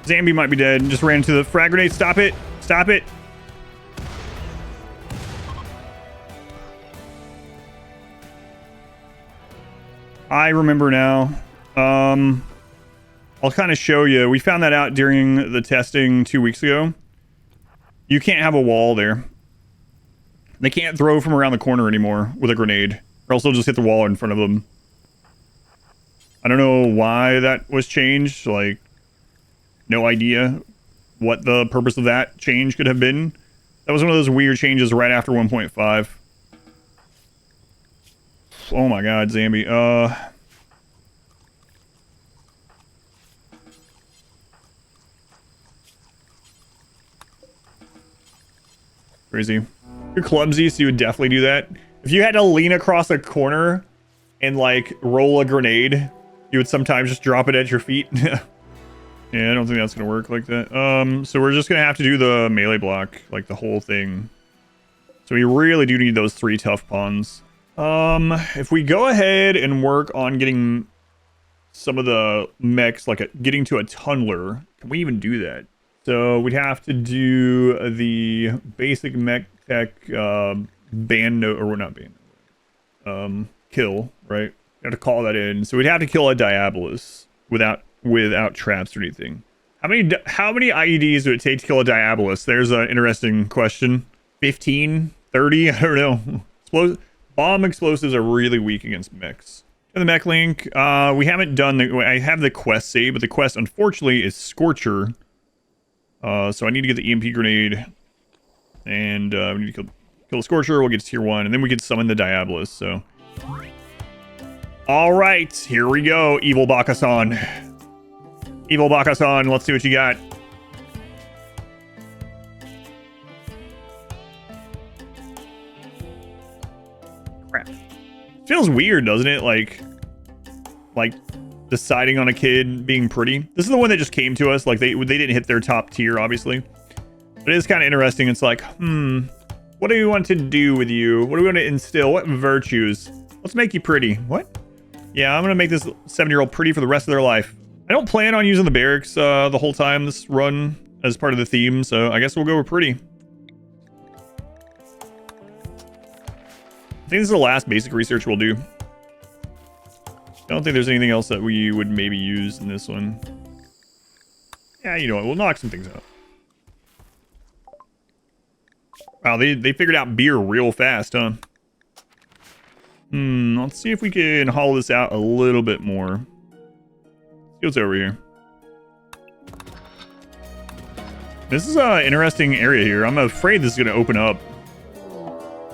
Zambi might be dead. Just ran into the frag grenade. Stop it. Stop it. I remember now. I'll kind of show you. We found that out during the testing 2 weeks ago. You can't have a wall there. They can't throw from around the corner anymore with a grenade, or else they'll just hit the wall in front of them. I don't know why that was changed. Like, no idea what the purpose of that change could have been. That was one of those weird changes right after 1.5. Oh my god, Zambi. Crazy. You're clumsy, so you would definitely do that. If you had to lean across a corner and, like, roll a grenade, you would sometimes just drop it at your feet. Yeah, I don't think that's gonna work like that. So we're just gonna have to do the melee block, like the whole thing. So we really do need those 3 tough pawns. If we go ahead and work on getting some of the mechs, like getting to a tunneler, can we even do that? So we'd have to do the basic mech tech band, or not band, kill, right? We have to call that in. So we'd have to kill a Diabolus without traps or anything. How many IEDs would it take to kill a Diabolus? There's an interesting question. 15, 30, I don't know. Bomb explosives are really weak against mechs. And the mech link, we haven't done I have the quest saved, but the quest unfortunately is Scorcher. So I need to get the EMP grenade, and we need to kill the Scorcher. We'll get to tier 1, and then we can summon the Diabolus. So, all right, here we go, Evil Bakasan. Evil Bakasan, let's see what you got. Crap. Feels weird, doesn't it? Like deciding on a kid being pretty. This is the one that just came to us. Like they didn't hit their top tier, obviously. But it is kind of interesting. It's like, what do we want to do with you? What do we want to instill? What virtues? Let's make you pretty. What? Yeah, I'm gonna make this 7-year-old pretty for the rest of their life. I don't plan on using the barracks the whole time this run as part of the theme, so I guess we'll go with pretty. I think this is the last basic research we'll do. I don't think there's anything else that we would maybe use in this one. Yeah, you know what? We'll knock some things out. Wow, they figured out beer real fast, huh? Let's see if we can hollow this out a little bit more. See what's over here. This is an interesting area here. I'm afraid this is going to open up.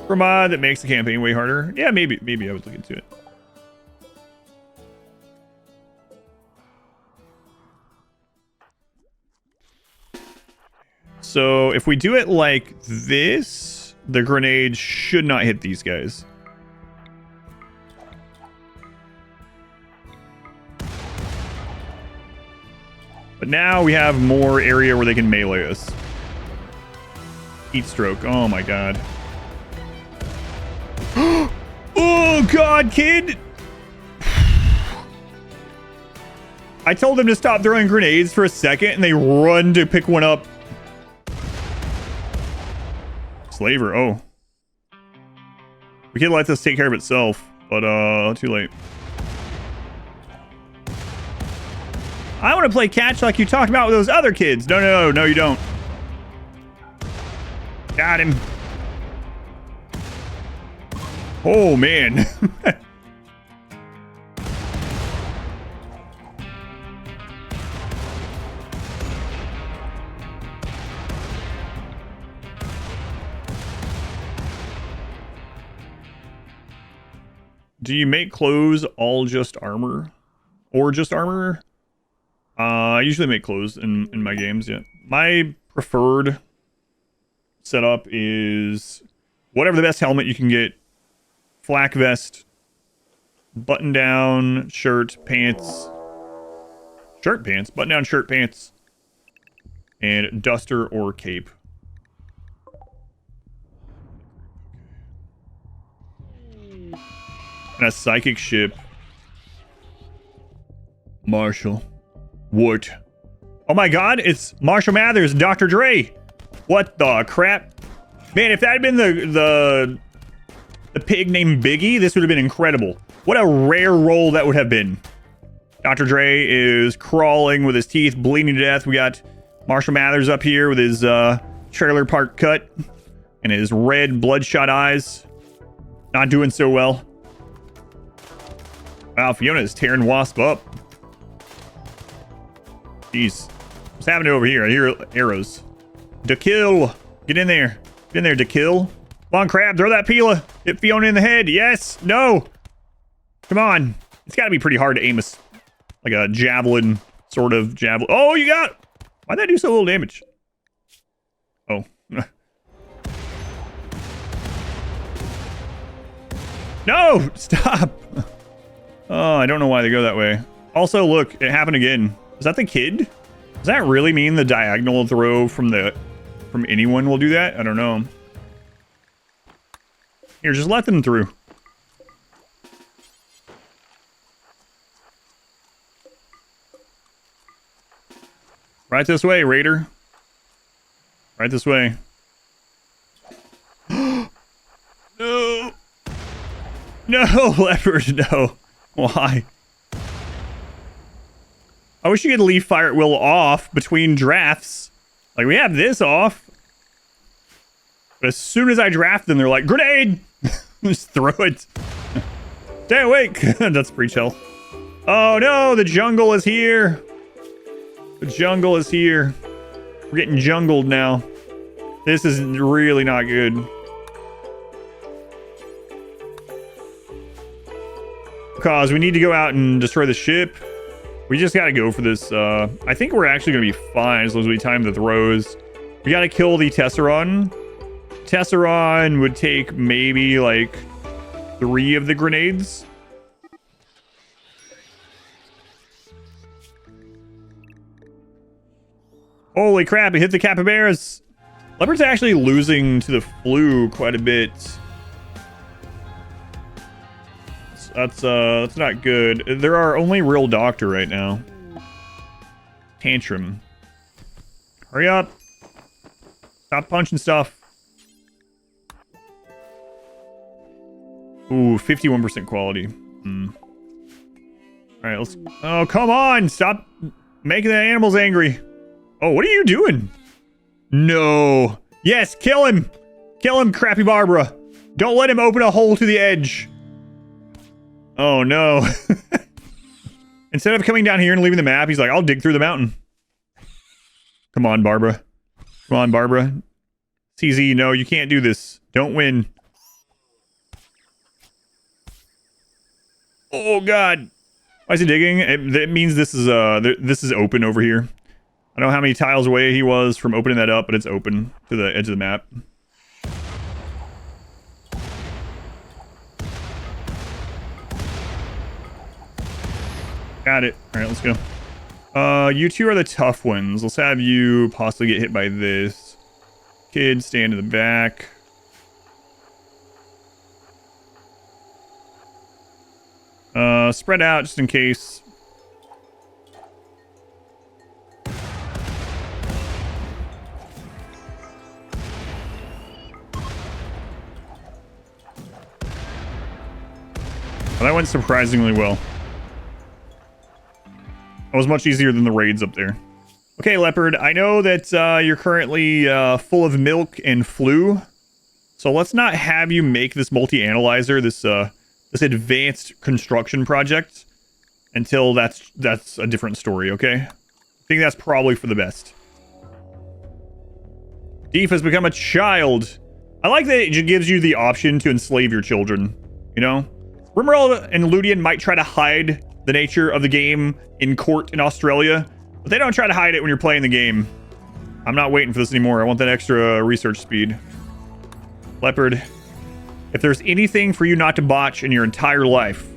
For a mod that makes the campaign way harder. Yeah, maybe I would look into it. So if we do it like this, the grenade should not hit these guys. But now we have more area where they can melee us. Heat stroke. Oh my god. Oh god, kid! I told them to stop throwing grenades for a second and they run to pick one up. Slaver, oh. We can let this take care of itself, but too late. I want to play catch like you talked about with those other kids. No, you don't. Got him. Oh, man. Do you make clothes all just armor? or just armor. I usually make clothes in my games, yeah. My preferred setup is whatever the best helmet you can get. Flak vest, button down, shirt, pants. Shirt pants, button down shirt pants. And duster or cape. And a psychic ship. Marshall. Wart. Oh my god, it's Marshall Mathers, Dr. Dre. What the crap? Man, if that had been the pig named Biggie, this would have been incredible. What a rare role that would have been. Dr. Dre is crawling with his teeth, bleeding to death. We got Marshall Mathers up here with his trailer park cut and his red bloodshot eyes. Not doing so well. Wow, Fiona is tearing Wasp up. Jeez. What's happening over here? I hear arrows. To kill. Get in there. Get in there, to kill. Come on, Crab. Throw that Pila. Hit Fiona in the head. Yes. No. Come on. It's got to be pretty hard to aim like a javelin, sort of javelin. Oh, you got... Why'd that do so little damage? Oh. No! Stop! Oh, I don't know why they go that way. Also, look, it happened again. Is that the kid? Does that really mean the diagonal throw from anyone will do that? I don't know. Here, just let them through. Right this way, Raider. Right this way. No! No, Leopard, no. Why? I wish you could leave fire at will off between drafts. Like, we have this off. But as soon as I draft them, they're like, grenade! Just throw it. Stay awake! That's breach health. Oh no, the jungle is here. The jungle is here. We're getting jungled now. This is really not good. Because we need to go out and destroy the ship. We just gotta go for this. I think we're actually gonna be fine as long as we time the throws. We gotta kill the Tesseron. Tesseron would take maybe like 3 of the grenades. Holy crap, it hit the capybaras. Leopard's actually losing to the flu quite a bit. That's not good. There are only real doctor right now. Tantrum. Hurry up. Stop punching stuff. Ooh, 51% quality. Alright, let's... Oh, come on! Stop making the animals angry. Oh, what are you doing? No. Yes, kill him! Kill him, Crappy Barbara. Don't let him open a hole to the edge. Oh, no. Instead of coming down here and leaving the map, he's like, I'll dig through the mountain. Come on, Barbara. Come on, Barbara. CZ, no, you can't do this. Don't win. Oh, God. Why is he digging? It means this is open over here. I don't know how many tiles away he was from opening that up, but it's open to the edge of the map. Got it. All right, let's go. You two are the tough ones. Let's have you possibly get hit by this. Kid, stand in the back. Spread out just in case. Well, that went surprisingly well. That was much easier than the raids up there. Okay, Leopard, I know that you're currently full of milk and flu. So let's not have you make this multi-analyzer, this advanced construction project, until that's a different story, okay? I think that's probably for the best. Deef has become a child. I like that it gives you the option to enslave your children, you know? RimWorld and Ludian might try to hide the nature of the game in court in Australia, but they don't try to hide it when you're playing the game. I'm not waiting for this anymore. I want that extra research speed. Leopard, if there's anything for you not to botch in your entire life,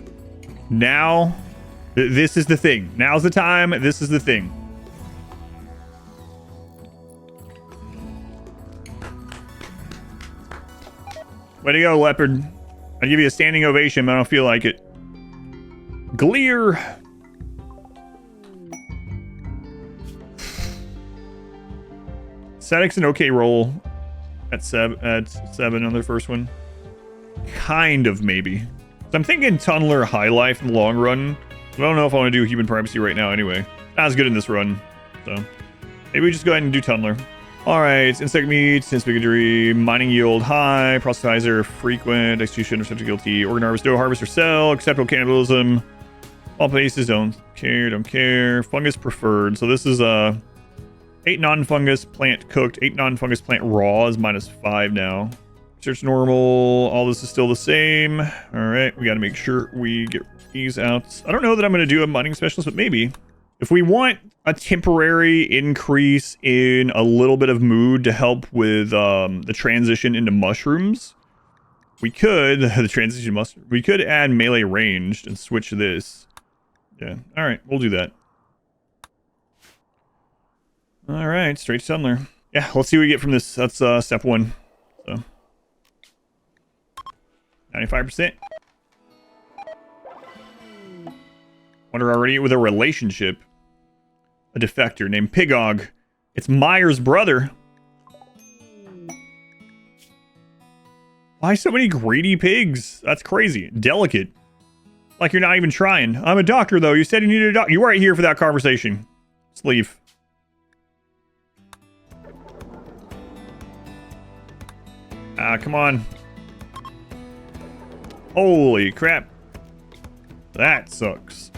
now, this is the thing. Now's the time. This is the thing. Way to go, Leopard. I'd give you a standing ovation, but I don't feel like it. Gleer. Static's an okay roll at 7 on the first one. Kind of, maybe. So I'm thinking Tunneler High Life in the long run. I don't know if I want to do Human Primacy right now anyway. Not as good in this run. So maybe we just go ahead and do Tunneler. Alright, insect meat, insect bigotry, mining yield high, proselytizer frequent, execution, guilty, organ harvest, dough harvest or sell, acceptable cannibalism, all places, don't care, fungus preferred. So this is 8 non-fungus plant cooked, 8 non-fungus plant raw is -5 now. Search normal, all this is still the same. Alright, we gotta make sure we get these out. I don't know that I'm gonna do a mining specialist, but maybe. If we want a temporary increase in a little bit of mood to help with the transition into mushrooms, we could we could add melee ranged and switch this. Yeah, all right, we'll do that. All right, straight to Tunneler. Yeah, let's see what we get from this. That's step 1. So 95%. Wonder already with a relationship. A defector named Pigog. It's Meyer's brother. Why so many greedy pigs? That's crazy. Delicate. Like you're not even trying. I'm a doctor, though. You said you needed a doctor. You weren't here for that conversation. Let's leave. Ah, come on. Holy crap. That sucks.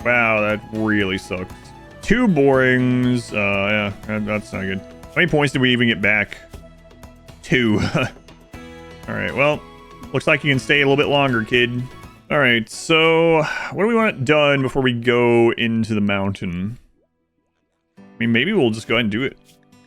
Wow, that really sucks. 2 borings. Yeah, that's not good. How many points did we even get back? 2. Alright, well, looks like you can stay a little bit longer, kid. Alright, so what do we want done before we go into the mountain? I mean, maybe we'll just go ahead and do it.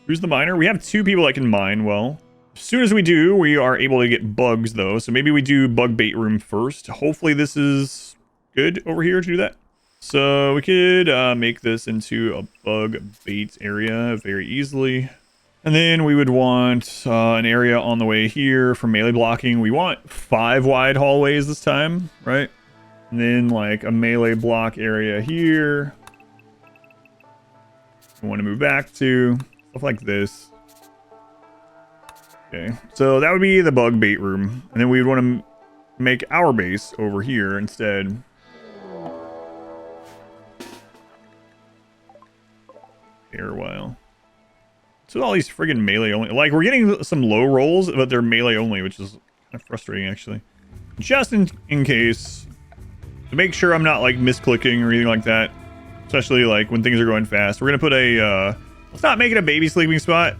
Who's the miner? We have 2 people that can mine. Well, as soon as we do, we are able to get bugs, though. So maybe we do bug bait room first. Hopefully this is good over here to do that. So we could make this into a bug bait area very easily. And then we would want an area on the way here for melee blocking. We want 5 wide hallways this time, right? And then like a melee block area here. I want to move back to stuff like this. Okay, so that would be the bug bait room. And then we would want to make our base over here instead. Here a while. So all these friggin' melee only, like we're getting some low rolls, but they're melee only, which is frustrating actually. Just in case, to make sure I'm not like misclicking or anything like that, especially like when things are going fast. We're gonna put a let's not make it a baby sleeping spot,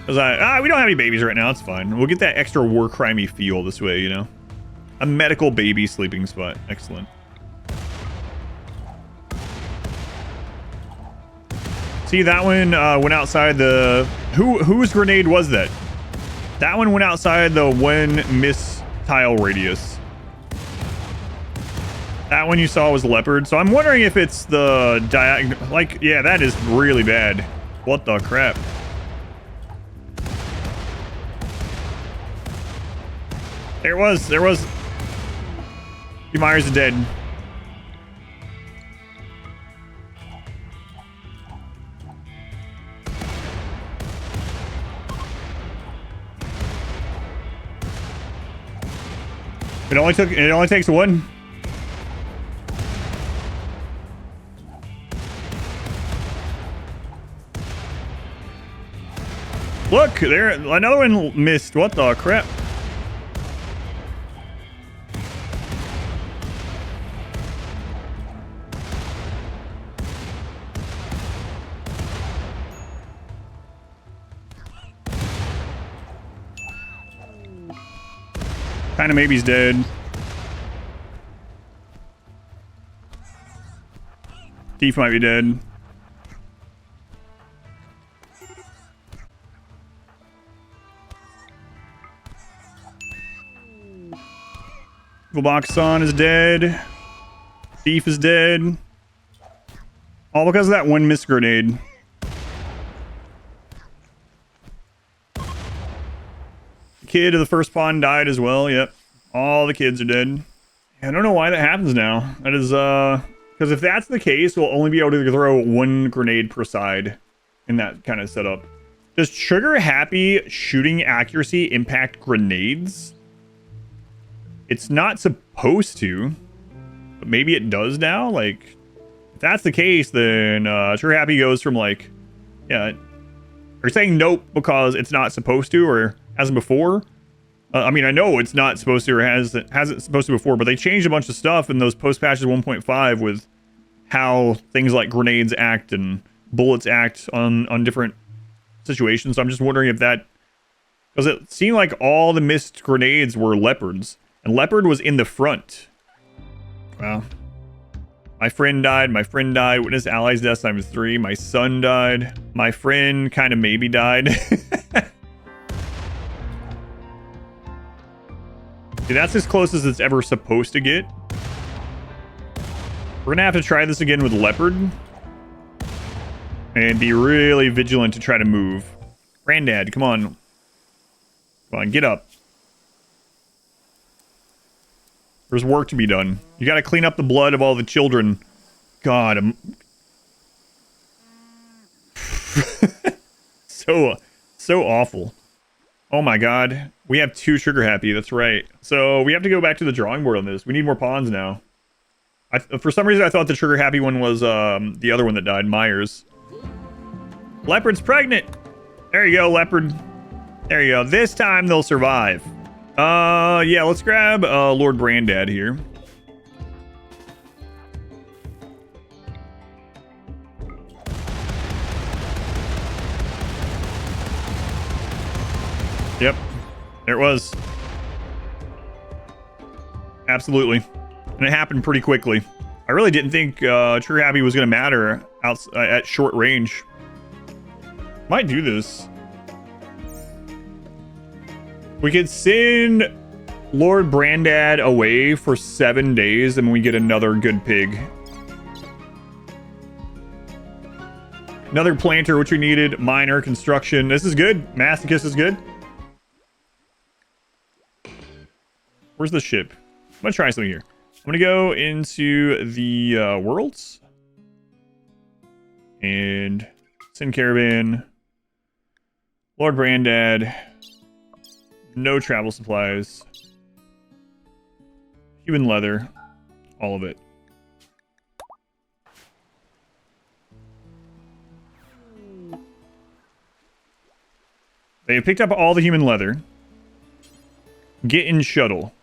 because we don't have any babies right now. It's fine. We'll get that extra war crimey feel this way, you know. A medical baby sleeping spot. Excellent. See, that one went outside the... Whose grenade was that? That one went outside the 1 miss tile radius. That one you saw was leopard. So I'm wondering if it's the diagonal... Like, yeah, that is really bad. What the crap? There it was. There was... Myers is dead. It only takes 1. Look, there, another one missed. What the crap? Kind of maybe's dead. Thief might be dead. Boxon is dead. Thief is dead. All because of that one missed grenade. The kid of the first pawn died as well. Yep. All the kids are dead. I don't know why that happens now. That is, because if that's the case, we'll only be able to throw one grenade per side in that kind of setup. Does trigger happy shooting accuracy impact grenades? It's not supposed to, but maybe it does now. Like, if that's the case, then trigger happy goes from like, yeah, are you saying nope because it's not supposed to or hasn't before? I mean, I know it's not supposed to or hasn't supposed to before, but they changed a bunch of stuff in those post patches 1.5 with how things like grenades act and bullets act on different situations. So I'm just wondering if that, because it seemed like all the missed grenades were leopards. And Leopard was in the front. Wow. My friend died. My friend died. Witness allies death times 3. My son died. My friend kind of maybe died. See, that's as close as it's ever supposed to get. We're gonna have to try this again with Leopard. And be really vigilant to try to move. Granddad, come on. Come on, get up. There's work to be done. You gotta clean up the blood of all the children. God, so awful. Oh my god. We have 2 trigger happy, that's right. So we have to go back to the drawing board on this. We need more pawns now. For some reason I thought the trigger happy one was the other one that died, Myers. Leopard's pregnant! There you go, Leopard. There you go. This time they'll survive. Yeah, let's grab Lord Brandad here. Yep, there it was. Absolutely. And it happened pretty quickly. I really didn't think Trigger Happy was going to matter at short range. Might do this. We could send Lord Brandad away for 7 days and we get another good pig. Another planter, which we needed. Miner, construction. This is good. Masochist is good. Where's the ship? I'm gonna try something here. I'm gonna go into the worlds. And send caravan. Lord Brandad. No travel supplies. Human leather. All of it. They have picked up all the human leather. Get in shuttle.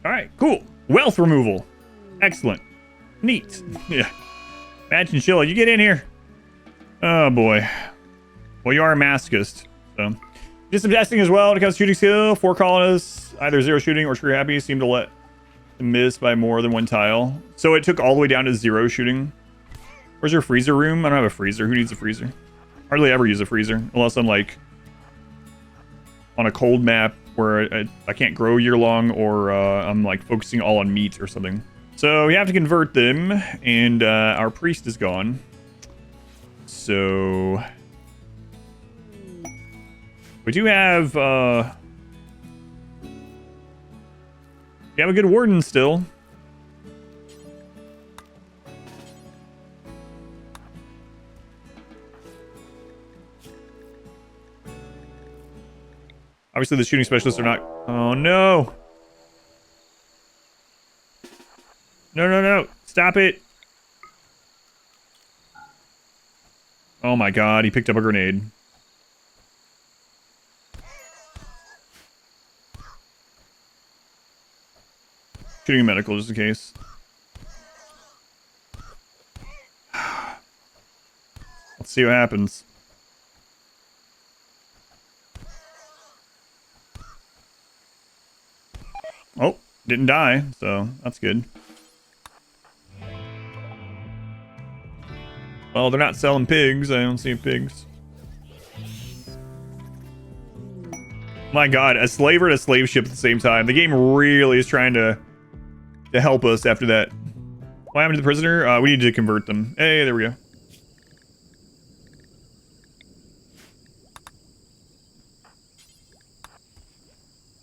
Alright, cool. Wealth removal. Excellent. Neat. Yeah. Imagine Sheila, you get in here. Oh boy. Well, you are a masochist. So. Did some testing as well when it comes to shooting skill. 4 colonists, either 0 shooting or trigger happy, seem to let them miss by more than 1 tile. So it took all the way down to 0 shooting. Where's your freezer room? I don't have a freezer. Who needs a freezer? Hardly ever use a freezer. Unless I'm like on a cold map where I can't grow year long, or I'm like focusing all on meat or something. So we have to convert them, and our priest is gone. So we do have we have a good warden still. Obviously, the shooting specialists are not... Oh, no. No, no, no. Stop it. Oh, my God. He picked up a grenade. Shooting a medical, just in case. Let's see what happens. Oh, didn't die, so that's good. Well, they're not selling pigs. I don't see pigs. My God, a slaver and a slave ship at the same time. The game really is trying to help us after that. What happened to the prisoner? We need to convert them. Hey, there we go.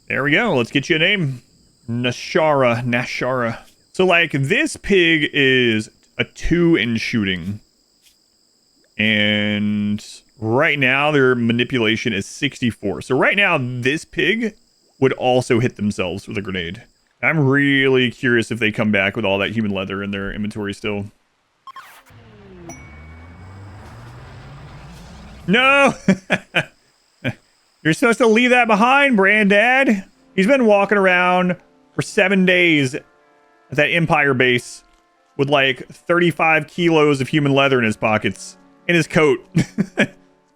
There we go. Let's get you a name. Nashara. So, like, this pig is a 2 in shooting. And right now, their manipulation is 64. So right now, this pig would also hit themselves with a grenade. I'm really curious if they come back with all that human leather in their inventory still. No! You're supposed to leave that behind, Brandad. He's been walking around for 7 days at that Empire base with like 35 kilos of human leather in his pockets, in his coat.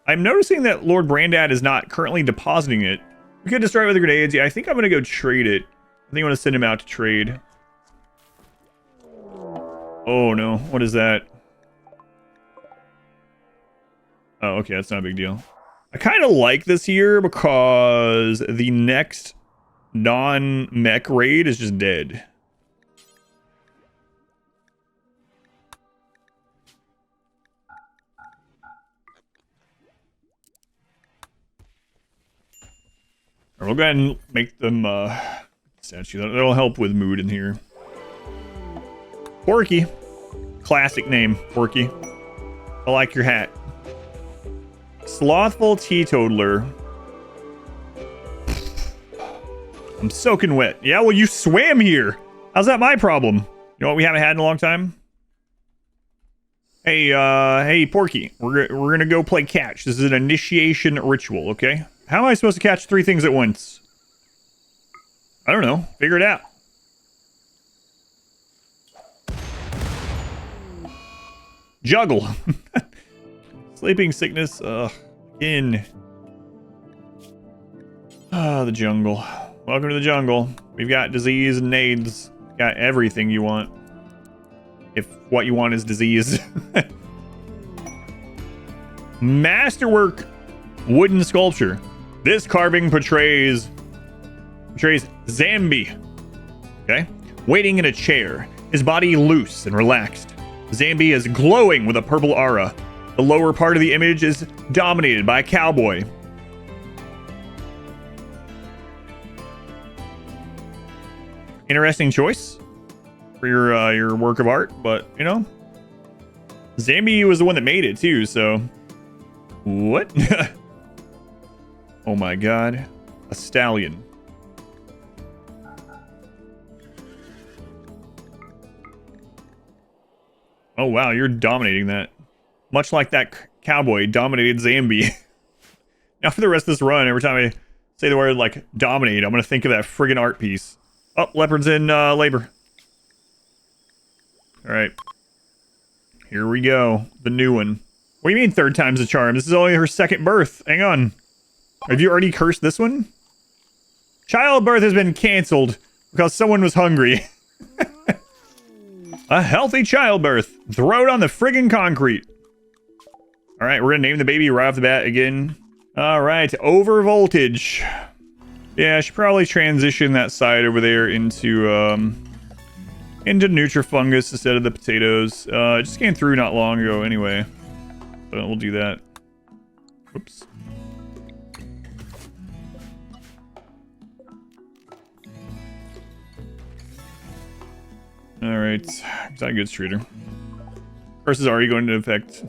I'm noticing that Lord Brandad is not currently depositing it. We could destroy it with the grenades. Yeah, I think I'm going to go trade it. I think I'm going to send him out to trade. Oh no, what is that? Oh, okay, that's not a big deal. I kind of like this here because the next non-mech raid is just dead. We'll go ahead and make them statue. That'll help with mood in here. Porky. Classic name, Porky. I like your hat. Slothful teetotaler. I'm soaking wet. Yeah, well, you swam here. How's that my problem? You know what we haven't had in a long time? Hey, Porky. We're gonna go play catch. This is an initiation ritual, okay? How am I supposed to catch 3 things at once? I don't know. Figure it out. Juggle. Sleeping sickness. Again. Ah, the jungle. Welcome to the jungle. We've got disease and AIDS. Got everything you want. If what you want is disease. Masterwork wooden sculpture. This carving portrays Zambi. Okay? Waiting in a chair. His body loose and relaxed. Zambi is glowing with a purple aura. The lower part of the image is dominated by a cowboy. Interesting choice for your work of art, but you know, Zambi was the one that made it too, so what? Oh my God, a stallion. Oh wow, you're dominating that. Much like that cowboy dominated Zambi. Now for the rest of this run, every time I say the word like dominate, I'm gonna think of that friggin' art piece. Oh, leopard's in labor. Alright. Here we go. The new one. What do you mean 3rd time's a charm? This is only her 2nd birth. Hang on. Have you already cursed this one? Childbirth has been canceled because someone was hungry. A healthy childbirth. Throw it on the friggin' concrete. Alright, we're gonna name the baby right off the bat again. Alright, over voltage. Yeah, I should probably transition that side over there into Nutrifungus instead of the potatoes. It just came through not long ago anyway. So we'll do that. Whoops. Alright. Got goods trader. Curse is already going into effect.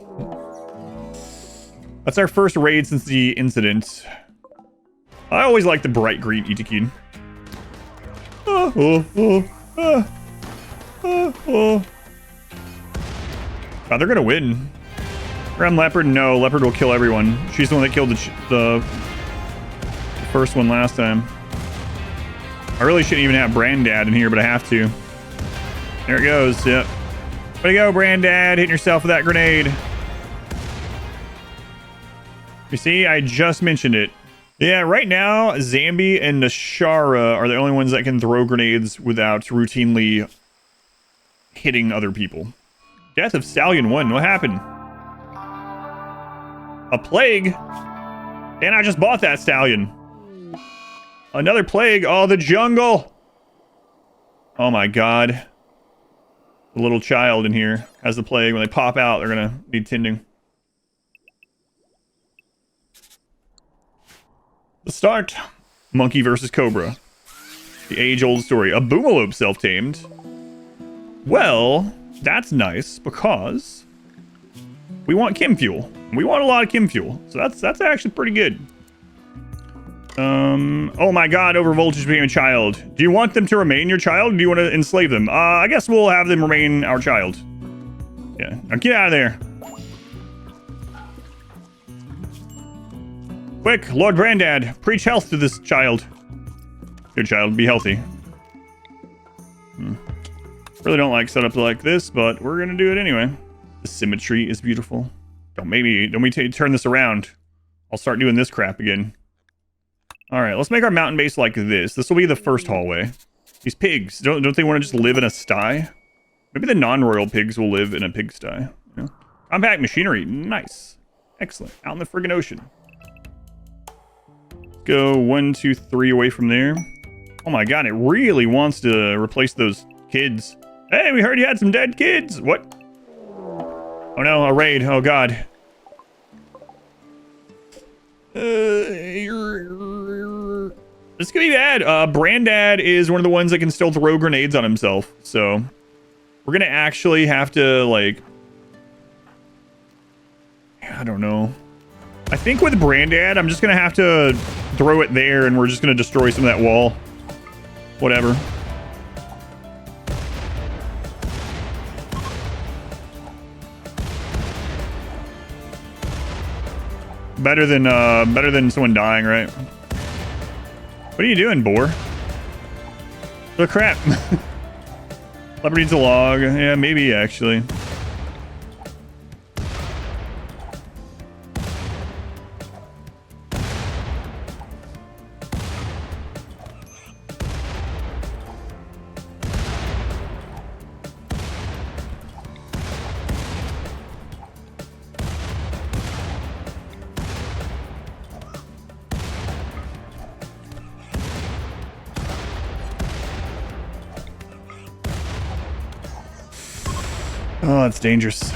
That's our first raid since the incident. I always like the bright green Itakeen. God, they're gonna win. Ram Leopard? No, Leopard will kill everyone. She's the one that killed the first one last time. I really shouldn't even have Brandad in here, but I have to. There it goes, yep. Way to go, Brandad, hitting yourself with that grenade. You see, I just mentioned it. Yeah, right now, Zambi and Nashara are the only ones that can throw grenades without routinely hitting other people. Death of Stallion 1. What happened? A plague? And I just bought that stallion. Another plague. Oh, the jungle. Oh my god. The little child in here has the plague. When they pop out, they're gonna need tending. The start. Monkey versus Cobra. The age-old story. A Boomalope self-tamed. Well, that's nice because we want chem fuel. We want a lot of chem fuel. So that's actually pretty good. Oh my god, overvoltage became a child. Do you want them to remain your child or do you want to enslave them? I guess we'll have them remain our child. Yeah, now get out of there. Quick, Lord Grandad, preach health to this child. Good child, be healthy. Really don't like setups like this, but we're gonna do it anyway. The symmetry is beautiful. Don't we turn this around. I'll start doing this crap again. Alright, let's make our mountain base like this. This will be the first hallway. These pigs, don't they want to just live in a sty? Maybe the non-royal pigs will live in a pigsty. You know? Compact machinery, nice. Excellent, out in the friggin' ocean. Go 1, 2, 3 away from there. Oh my god, it really wants to replace those kids. Hey, we heard you had some dead kids. What? Oh no, a raid. Oh god. This could be bad. Brandad is one of the ones that can still throw grenades on himself. So we're gonna actually have to, like, I don't know. I think with Brandad, I'm just gonna have to throw it there and we're just gonna destroy some of that wall. Whatever. Better than someone dying, right? What are you doing, boar? Oh crap. Leopard needs a log. Yeah, maybe actually. Oh, that's dangerous.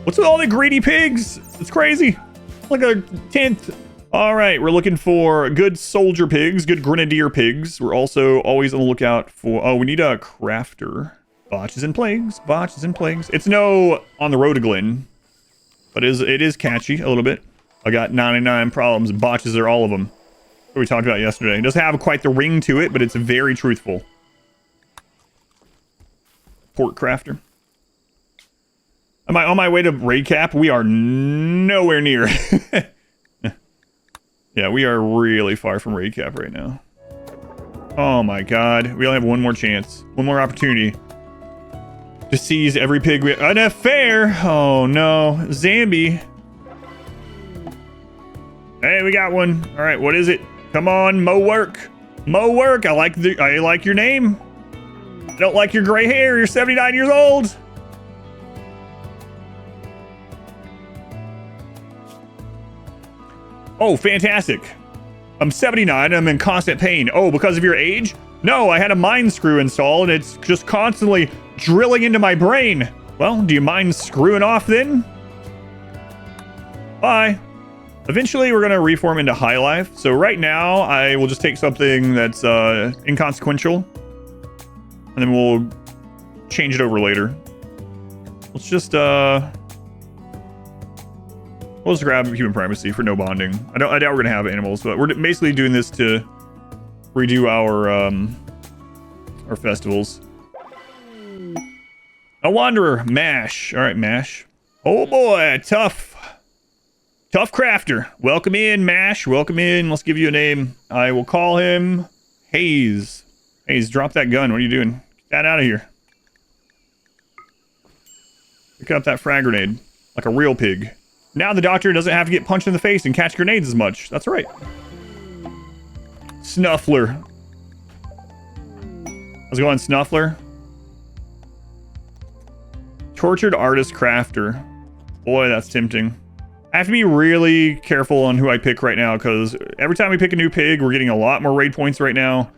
What's with all the greedy pigs? It's crazy. Like a 10th. All right, we're looking for good soldier pigs, good grenadier pigs. We're also always on the lookout for... Oh, we need a crafter. Botches and plagues. Botches and plagues. It's no On the Road to Glen, but it is catchy a little bit. I got 99 problems. Botches are all of them. We talked about yesterday. It doesn't have quite the ring to it, but it's very truthful. Port crafter. Am I on my way to raid cap? We are nowhere near. Yeah, we are really far from raid cap right now. Oh my god. We only have one more chance. One more opportunity to seize every pig we... An affair! Oh no. Zambi. Hey, we got one. Alright, what is it? Come on, Mo Work. Mo Work. I like your name. I don't like your gray hair. You're 79 years old. Oh, fantastic. I'm 79. I'm in constant pain. Oh, because of your age? No, I had a mind screw installed and it's just constantly drilling into my brain. Well, do you mind screwing off then? Bye. Eventually, we're going to reform into High Life. So right now, I will just take something that's inconsequential. And then we'll change it over later. Let's just, we'll just grab human primacy for no bonding. I doubt we're going to have animals, but we're basically doing this to redo our festivals. A Wanderer, Mash. All right, Mash. Oh boy, tough crafter. Welcome in, Mash. Welcome in. Let's give you a name. I will call him Hayes. Hayes, drop that gun. What are you doing? Get that out of here. Pick up that frag grenade. Like a real pig. Now the doctor doesn't have to get punched in the face and catch grenades as much. That's right. Snuffler. How's it going, Snuffler? Tortured artist crafter. Boy, that's tempting. I have to be really careful on who I pick right now, because every time we pick a new pig, we're getting a lot more raid points right now.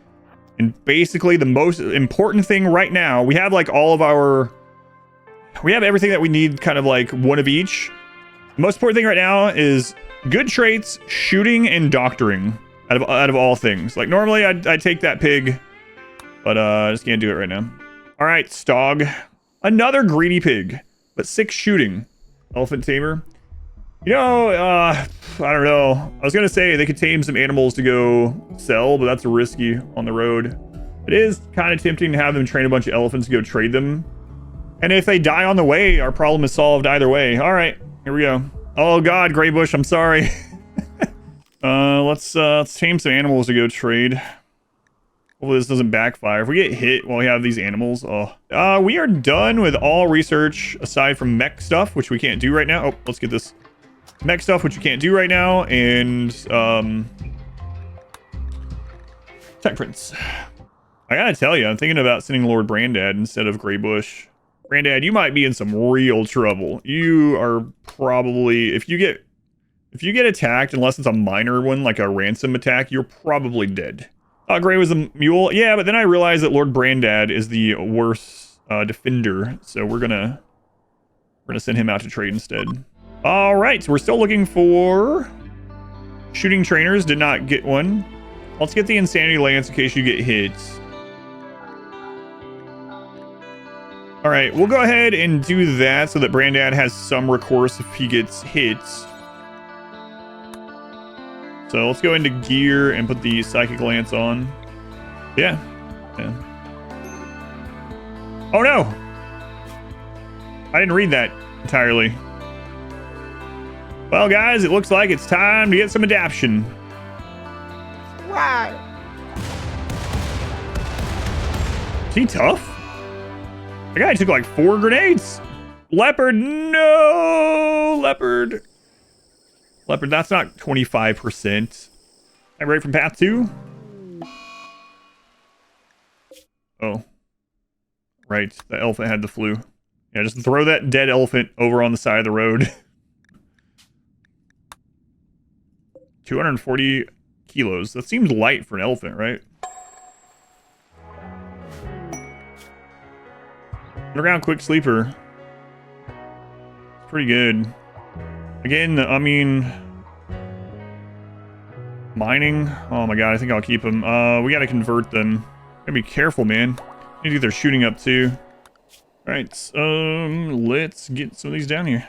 And basically the most important thing right now, we have like all of our... We have everything that we need, kind of like one of each. The most important thing right now is good traits, shooting, and doctoring. Out of all things. Like normally I'd take that pig, but I just can't do it right now. All right, Stog. Another greedy pig, but 6 shooting. Elephant tamer. You know, I don't know. I was gonna say they could tame some animals to go sell, but that's risky on the road. It is kind of tempting to have them train a bunch of elephants to go trade them. And if they die on the way, our problem is solved either way. All right, here we go. Oh God, Gray Bush, I'm sorry. Let's tame some animals to go trade. Hopefully this doesn't backfire. If we get hit while we have these animals, we are done with all research aside from mech stuff, which we can't do right now. Oh, let's get this mech stuff, which we can't do right now, and tech prints. I gotta tell you, I'm thinking about sending Lord Brandad instead of Gray Bush. Brandad, you might be in some real trouble. You are probably, if you get attacked, unless it's a minor one, like a ransom attack, you're probably dead. Gray was a mule. Yeah, but then I realized that Lord Brandad is the worst defender, so we're gonna send him out to trade instead. All right, so we're still looking for shooting trainers. Did not get one. Let's get the Insanity Lance in case you get hit. All right, we'll go ahead and do that so that Brandad has some recourse if he gets hit. So let's go into gear and put the Psychic Lance on. Yeah. Oh no! I didn't read that entirely. Well, guys, it looks like it's time to get some adaption. Right. Is he tough? The guy took like 4 grenades. Leopard, no! Leopard, that's not 25%. I'm right from path 2. Oh. Right, the elephant had the flu. Yeah, just throw that dead elephant over on the side of the road. 240 kilos. That seems light for an elephant, right? Underground quick sleeper. It's pretty good. Again, I mean... Mining? Oh my god, I think I'll keep them. We gotta convert them. Gotta be careful, man. Need to get their shooting up too. Alright, let's get some of these down here.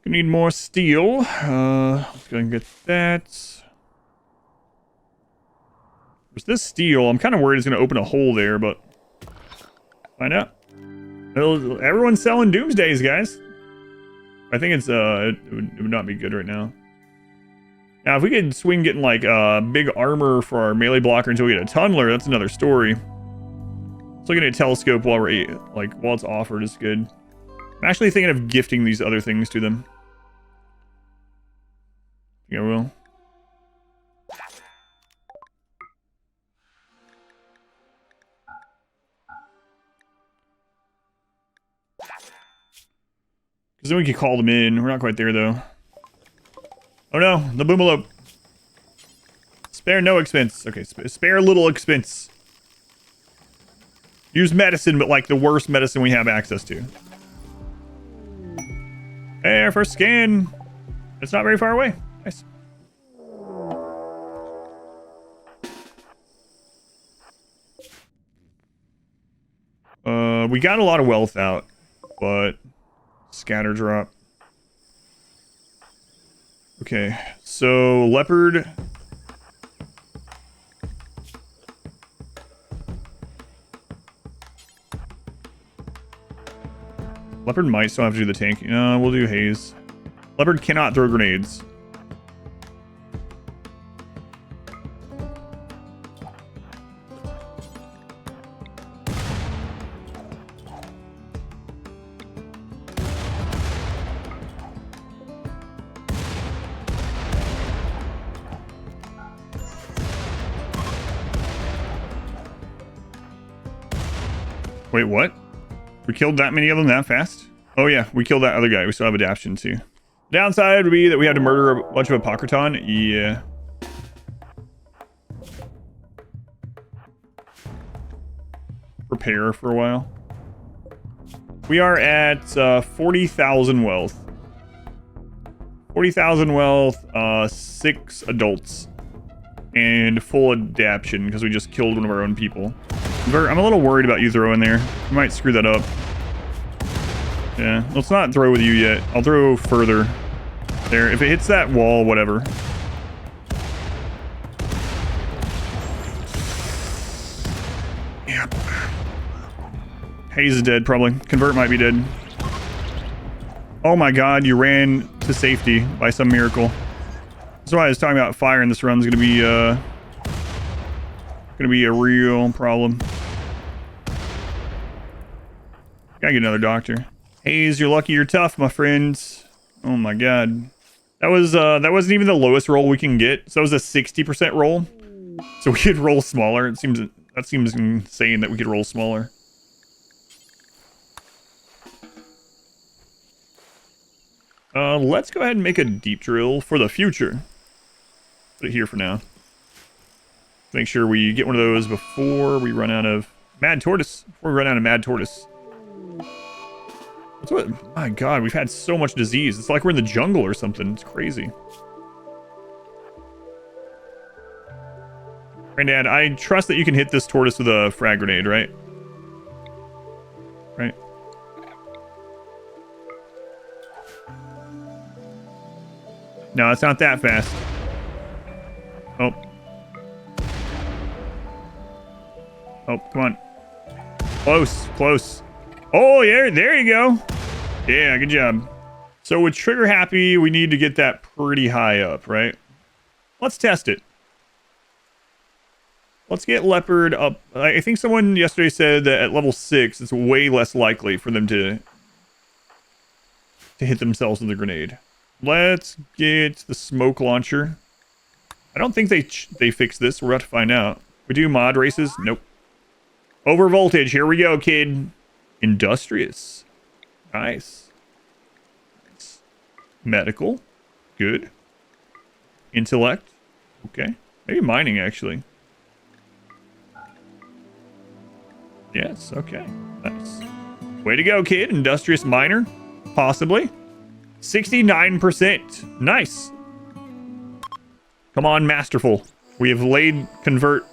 We need more steel. Let's go and get that. There's this steel. I'm kind of worried it's going to open a hole there, but find out. Everyone's selling Doomsdays, guys. I think it's it would not be good right now. Now, if we could swing getting like big armor for our melee blocker until we get a tunneler, that's another story. Let's look at a telescope while we're while it's offered is good. I'm actually thinking of gifting these other things to them. I think I will. Because then we could call them in. We're not quite there, though. Oh no, the boomalope. Spare no expense. Okay, spare little expense. Use medicine, but like the worst medicine we have access to. Hey, our first scan. It's not very far away. Nice. We got a lot of wealth out, but scatter drop. Okay, so leopard. Leopard might still have to do the tank. No, we'll do haze. Leopard cannot throw grenades. Wait, what? We killed that many of them that fast? Oh yeah, we killed that other guy. We still have adaption too. Downside would be that we had to murder a bunch of Apocryton. Yeah. Prepare for a while. We are at 40,000 wealth. 40,000 wealth, 6 adults. And full adaption because we just killed one of our own people. I'm a little worried about you throwing there. You might screw that up. Yeah, let's not throw with you yet. I'll throw further there. If it hits that wall, whatever. Yep. Hayes is dead, probably. Convert might be dead. Oh my god, you ran to safety by some miracle. That's why I was talking about fire in this run's gonna be a real problem. Gotta get another doctor. Hayes, you're lucky you're tough, my friends. Oh my god. That wasn't even the lowest roll we can get. So that was a 60% roll. So we could roll smaller. That seems insane that we could roll smaller. Let's go ahead and make a deep drill for the future. Put it here for now. Make sure we get one of those before we run out of Mad Tortoise. That's what, my god, we've had so much disease. It's like we're in the jungle or something. It's crazy. Granddad, I trust that you can hit this tortoise with a frag grenade, right? Right. No, it's not that fast. Oh. Oh, come on. Close. Oh, yeah, there you go. Yeah, good job. So with trigger happy, we need to get that pretty high up, right? Let's test it. Let's get leopard up. I think someone yesterday said that at level 6, it's way less likely for them to hit themselves with a grenade. Let's get the smoke launcher. I don't think they fixed this. We're about to find out. We do mod races? Nope. Over voltage. Here we go, kid. Industrious. Nice. Medical. Good. Intellect. Okay. Maybe mining, actually. Yes, okay. Nice. Way to go, kid. Industrious miner. Possibly. 69%. Nice. Come on, masterful. We have laid convert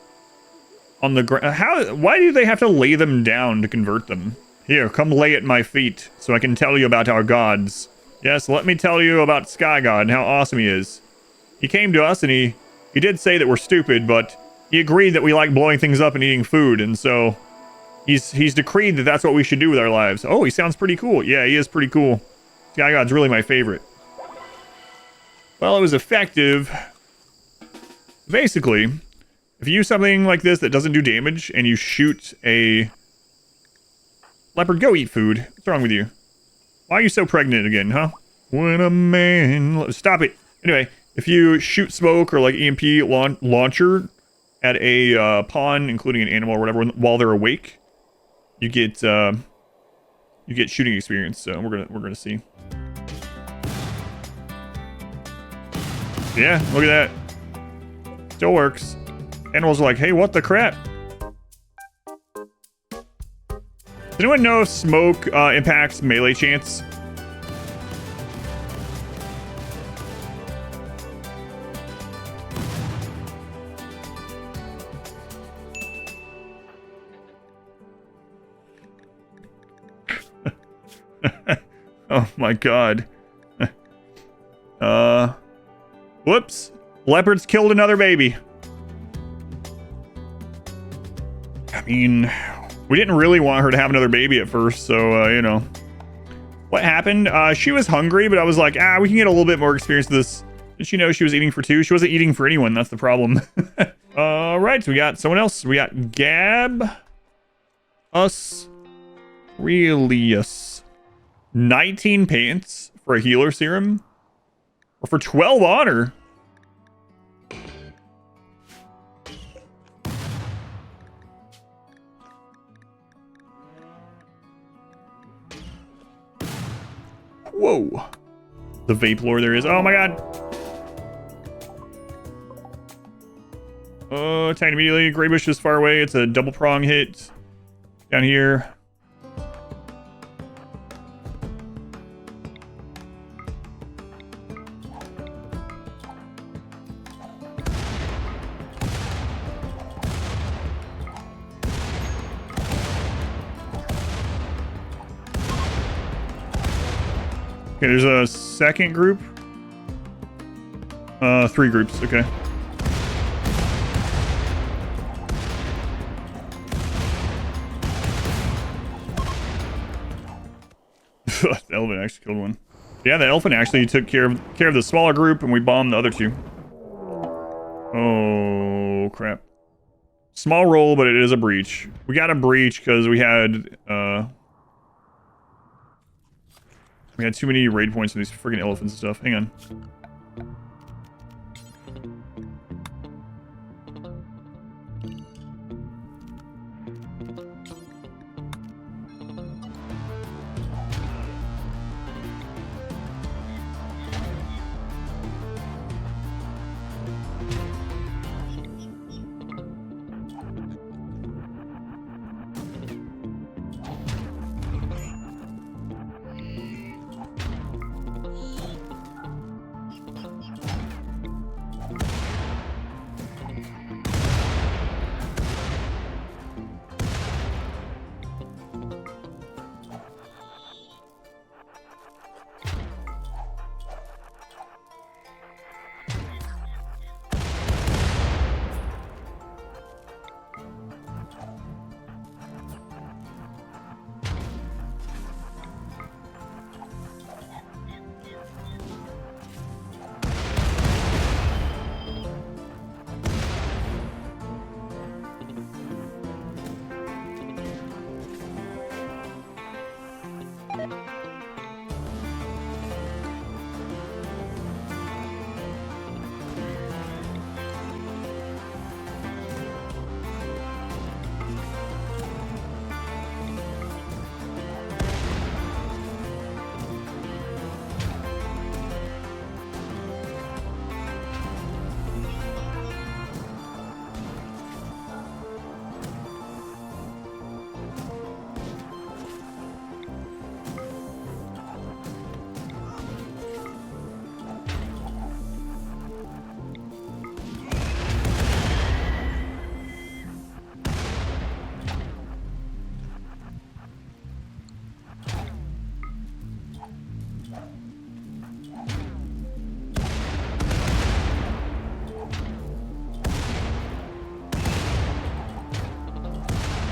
on the ground. Why do they have to lay them down to convert them? Here, come lay at my feet so I can tell you about our gods. Yes, let me tell you about Sky God and how awesome he is. He came to us and he did say that we're stupid, but he agreed that we like blowing things up and eating food, and so he's decreed that that's what we should do with our lives. Oh, he sounds pretty cool. Yeah, he is pretty cool. Sky God's really my favorite. Well, it was effective. Basically, if you use something like this that doesn't do damage and you shoot a leopard, go eat food. What's wrong with you? Why are you so pregnant again, huh? When a man... Stop it. Anyway, if you shoot smoke or like EMP launcher at a pawn, including an animal or whatever, while they're awake, you get shooting experience. So we're gonna see. Yeah, look at that. Still works. Animals are like, hey, what the crap? Does anyone know if smoke impacts melee chance? Oh my god. Whoops. Leopards killed another baby. I mean, we didn't really want her to have another baby at first, so, you know. What happened? She was hungry, but I was like, we can get a little bit more experience with this. Did she know she was eating for 2? She wasn't eating for anyone, that's the problem. Alright, so we got someone else. We got Gab. Relius. 19 pants for a healer serum? Or for 12 honor? Whoa. The vape lore there is. Oh my god. Attacked immediately. Gray bush is far away. It's a double prong hit. Down here. Okay, there's a second group. 3 groups, okay. The elephant actually killed one. Yeah, the elephant actually took care of the smaller group, and we bombed the other 2. Oh, crap. Small roll, but it is a breach. We got a breach because we had too many raid points for these freaking elephants and stuff. Hang on.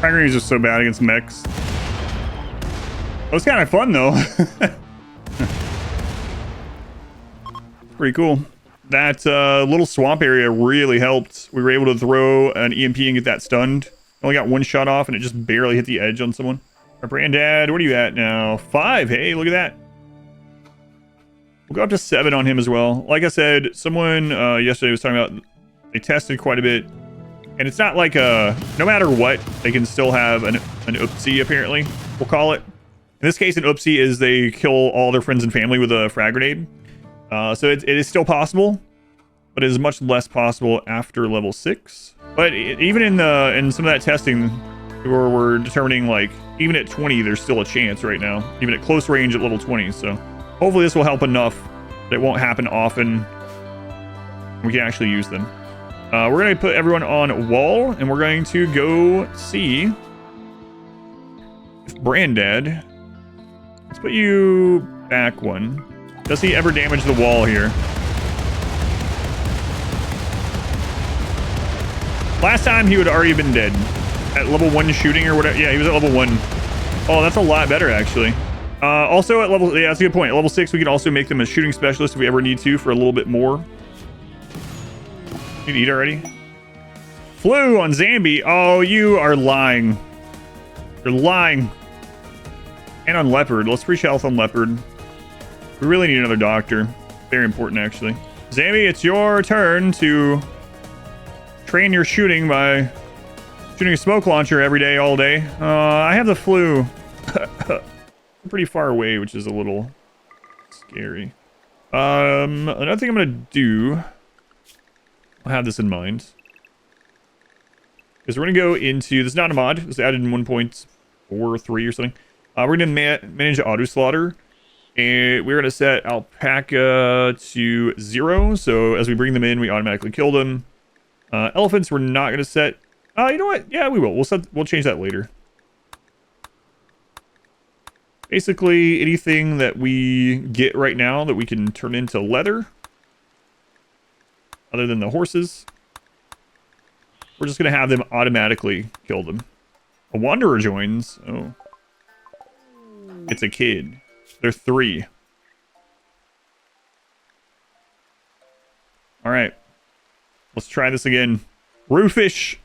Primary is just so bad against mechs. It was kind of fun though. Pretty cool. That little swamp area really helped. We were able to throw an EMP and get that stunned. Only got 1 shot off and it just barely hit the edge on someone. Our granddad, what are you at now? 5. Hey, look at that. We'll go up to 7 on him as well. Like I said, someone yesterday was talking about they tested quite a bit. And it's not like no matter what, they can still have an oopsie, apparently, we'll call it. In this case, an oopsie is they kill all their friends and family with a frag grenade. So it is still possible, but it is much less possible after level 6. But even in some of that testing, where we're determining, like, even at 20, there's still a chance right now, even at close range at level 20. So hopefully this will help enough that it won't happen often. We can actually use them. We're going to put everyone on wall, and we're going to go see if Brandad... Let's put you back 1. Does he ever damage the wall here? Last time he would have already been dead. At level 1 shooting or whatever. Yeah, he was at level 1. Oh, that's a lot better, actually. Also at level... Yeah, that's a good point. At level 6, we can also make them a shooting specialist if we ever need to for a little bit more. You eat already? Flu on Zambi. Oh, you are lying. You're lying. And on Leopard. Let's reach health on Leopard. We really need another doctor. Very important, actually. Zambi, it's your turn to train your shooting by shooting a smoke launcher every day, all day. I have the flu. I'm pretty far away, which is a little Scary. Another thing I'm gonna do, I'll have this in mind, is we're gonna go into, this is not a mod, it's added in 1.43 or something. We're gonna manage auto slaughter, and we're gonna set alpaca to 0, so as we bring them in, we automatically kill them. Elephants, we're not gonna set. You know what? Yeah, we will. We'll change that later. Basically, anything that we get right now that we can turn into leather, other than the horses, we're just going to have them automatically kill them. A wanderer joins. Oh. It's a kid. They're 3. All right. Let's try this again. Roofish.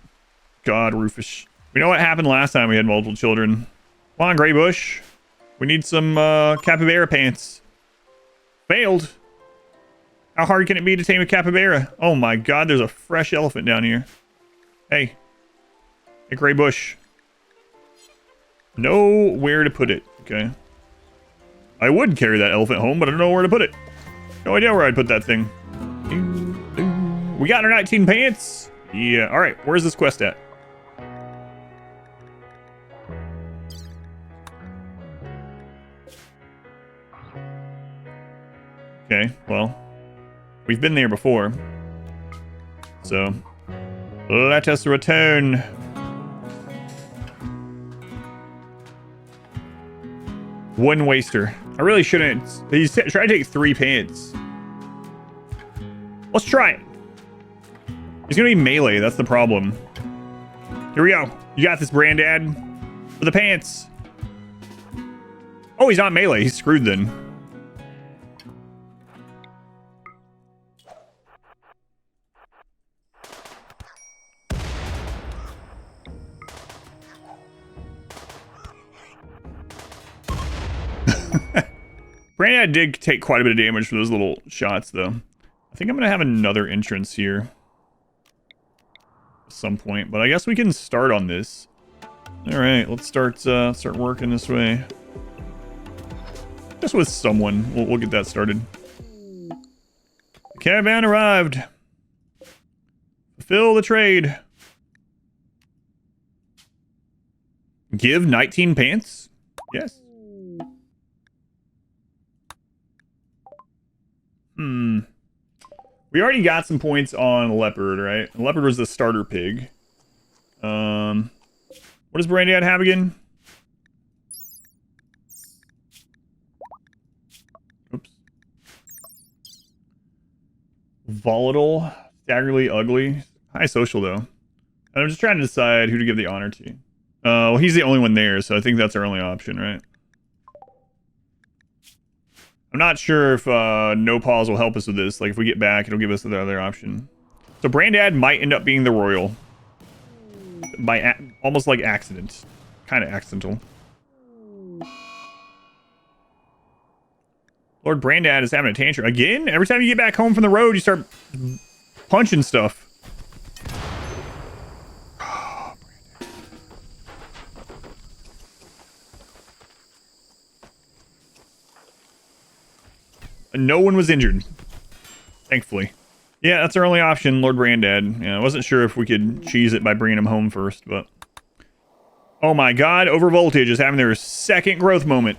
God, Roofish. We know what happened last time we had multiple children. Come on, Gray Bush. We need some capybara pants. Failed. How hard can it be to tame a capybara? Oh my god, there's a fresh elephant down here. Hey. Hey, Gray Bush. Know where to put it. Okay. I would carry that elephant home, but I don't know where to put it. No idea where I'd put that thing. We got our 19 pants. Yeah. All right. Where's this quest at? Okay, well, we've been there before, so let us return. One waster. I really shouldn't. He's trying to take 3 pants. Let's try it. He's gonna be melee. That's the problem. Here we go. You got this, Brandad. For the pants. Oh, he's not melee. He's screwed then. Brandad did take quite a bit of damage for those little shots, though. I think I'm going to have another entrance here at some point, but I guess we can start on this. All right, let's start working this way. Just with someone. We'll get that started. The caravan arrived. Fulfill the trade. Give 19 pants? Yes. We already got some points on Leopard, right? Leopard was the starter pig. What does Brandad have again? Oops. Volatile, staggeringly ugly. High social, though. I'm just trying to decide who to give the honor to. Well, he's the only one there, so I think that's our only option, right? I'm not sure if no pause will help us with this. Like, if we get back, it'll give us the other option. So Brandad might end up being the royal. By almost like accident. Kind of accidental. Lord Brandad is having a tantrum. Again? Every time you get back home from the road, you start punching stuff. No one was injured, thankfully. Yeah, that's our only option, Lord Brandad. Yeah, I wasn't sure if we could cheese it by bringing him home first, but... Oh my god, Overvoltage is having their second growth moment.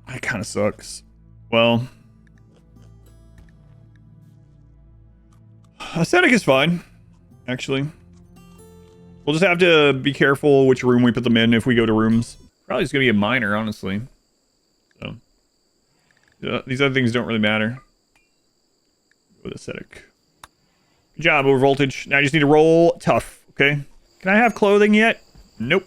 That kind of sucks. Well... Aesthetic is fine, actually. We'll just have to be careful which room we put them in if we go to rooms. Probably just gonna be a minor, honestly. So these other things don't really matter. With aesthetic. Good job, Overvoltage. Now I just need to roll tough, okay? Can I have clothing yet? Nope.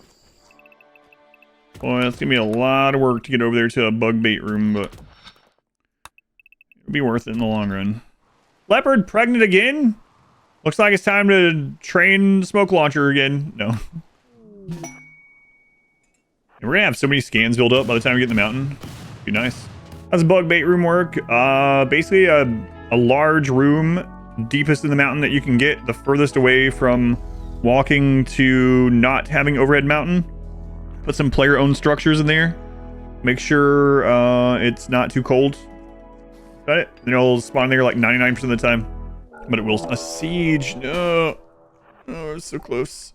Boy, that's gonna be a lot of work to get over there to a bug bait room, but it'll be worth it in the long run. Leopard pregnant again? Looks like it's time to train the smoke launcher again. No. And we're gonna have so many scans build up by the time we get in the mountain. Be nice. How's a bug bait room work? Basically a large room, deepest in the mountain that you can get, the furthest away from walking to not having overhead mountain. Put some player-owned structures in there. Make sure it's not too cold. Got it? And it'll spawn there like 99% of the time. But it will. A siege. No. Oh, it's so close.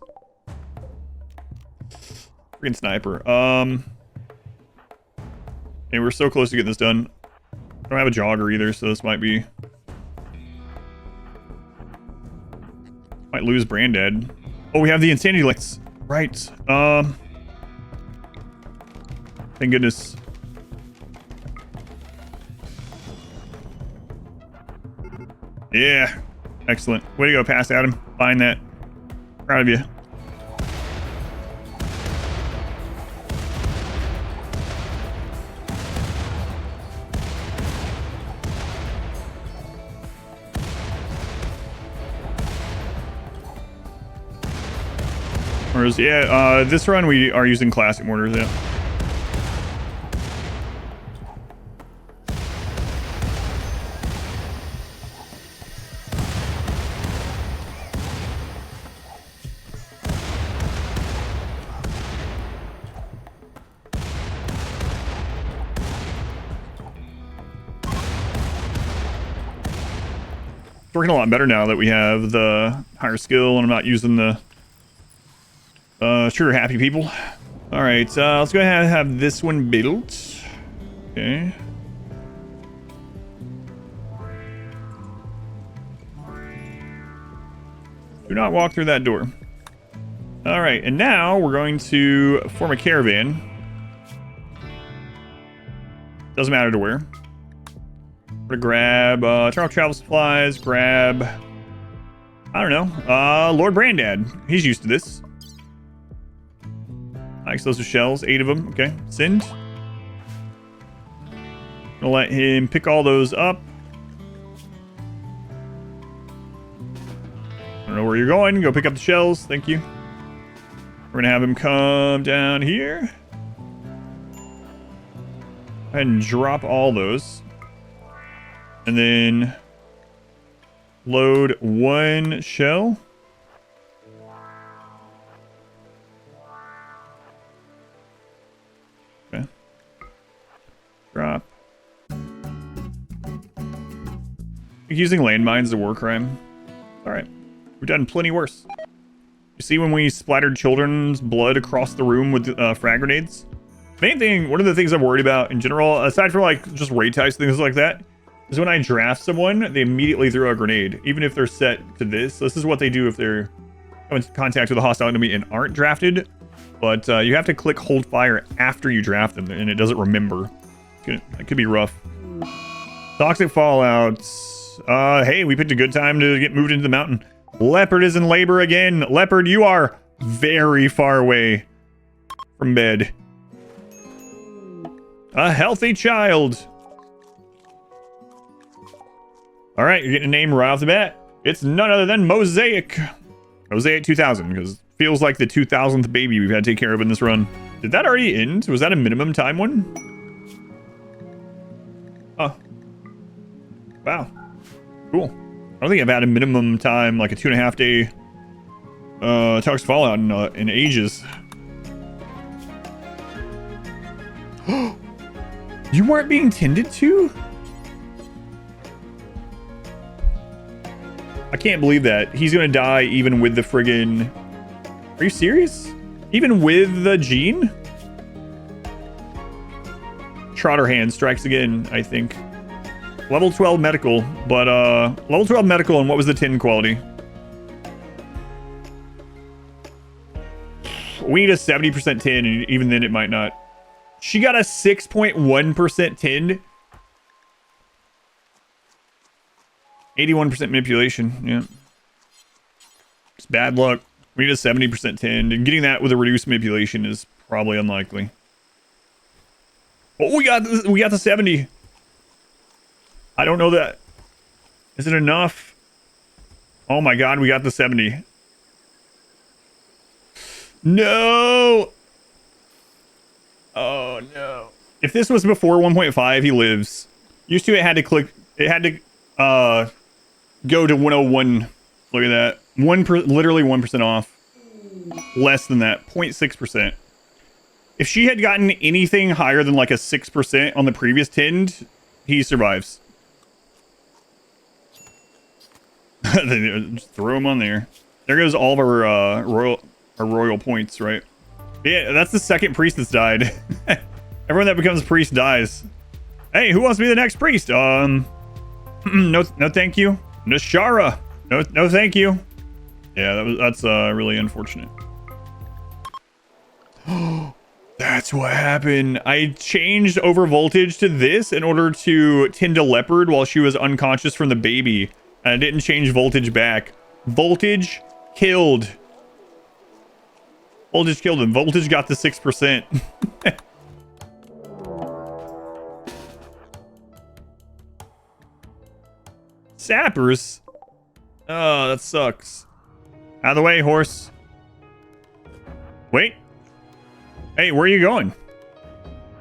Freaking sniper. Okay, we're so close to getting this done. I don't have a jogger either, so this might be... Might lose Brandad. Oh, we have the insanity lights. Right. Thank goodness. Yeah. Excellent. Way to go, Pass Adam. Find that. Proud of you. Mortars, yeah, this run we are using classic mortars, yeah. It's working a lot better now that we have the higher skill and I'm not using the trigger happy people. All right, let's go ahead and have this one built. Okay. Do not walk through that door. All right, and now we're going to form a caravan. Doesn't matter to where. We're gonna grab turn off travel supplies, grab, I don't know, Lord Brandad. He's used to this. Explosive shells, 8 of them. Okay, send. Gonna let him pick all those up. I don't know where you're going. Go pick up the shells. Thank you. We're gonna have him come down here. Go ahead and drop all those. And then load 1 shell. Okay. Drop. Using landmines is a war crime. Alright. We've done plenty worse. You see when we splattered children's blood across the room with frag grenades? Main thing, one of the things I'm worried about in general, aside from like just raid types, things like that, is when I draft someone, they immediately throw a grenade, even if they're set to this. This is what they do if they're in contact with a hostile enemy and aren't drafted. But you have to click hold fire after you draft them, and it doesn't remember. It could be rough. Toxic fallouts. Hey, we picked a good time to get moved into the mountain. Leopard is in labor again. Leopard, you are very far away from bed. A healthy child. All right, you're getting a name right off the bat. It's none other than Mosaic. Mosaic 2000, because it feels like the 2000th baby we've had to take care of in this run. Did that already end? Was that a minimum time one? Oh. Wow. Cool. I don't think I've had a minimum time, like a 2.5 day Toxic Fallout in ages. You weren't being tended to? I can't believe that. He's gonna die even with the friggin... Are you serious? Even with the gene? Trotterhand strikes again, I think. Level 12 medical, but level 12 medical, and what was the 10 quality? We need a 70% 10, and even then it might not. She got a 6.1% 10. 81% manipulation, yeah. It's bad luck. We need a 70% 10, and getting that with a reduced manipulation is probably unlikely. Oh, we got the 70. I don't know that. Is it enough? Oh my god, we got the 70. No! Oh no. If this was before 1.5, he lives. Used to, it had to go to 101. Look at that. Literally 1% off. Less than that. 0.6%. If she had gotten anything higher than like a 6% on the previous tinned, he survives. Just throw him on there. There goes all of our royal points, right? Yeah, that's the second priest that's died. Everyone that becomes priest dies. Hey, who wants to be the next priest? No, thank you. Nashara. No, thank you. Yeah, that's really unfortunate. That's what happened. I changed over voltage to this in order to tend a leopard while she was unconscious from the baby, and I didn't change voltage back. Voltage killed. Voltage killed him. Voltage got the 6%. Sappers? Oh, that sucks. Out of the way, horse. Wait. Hey, where are you going?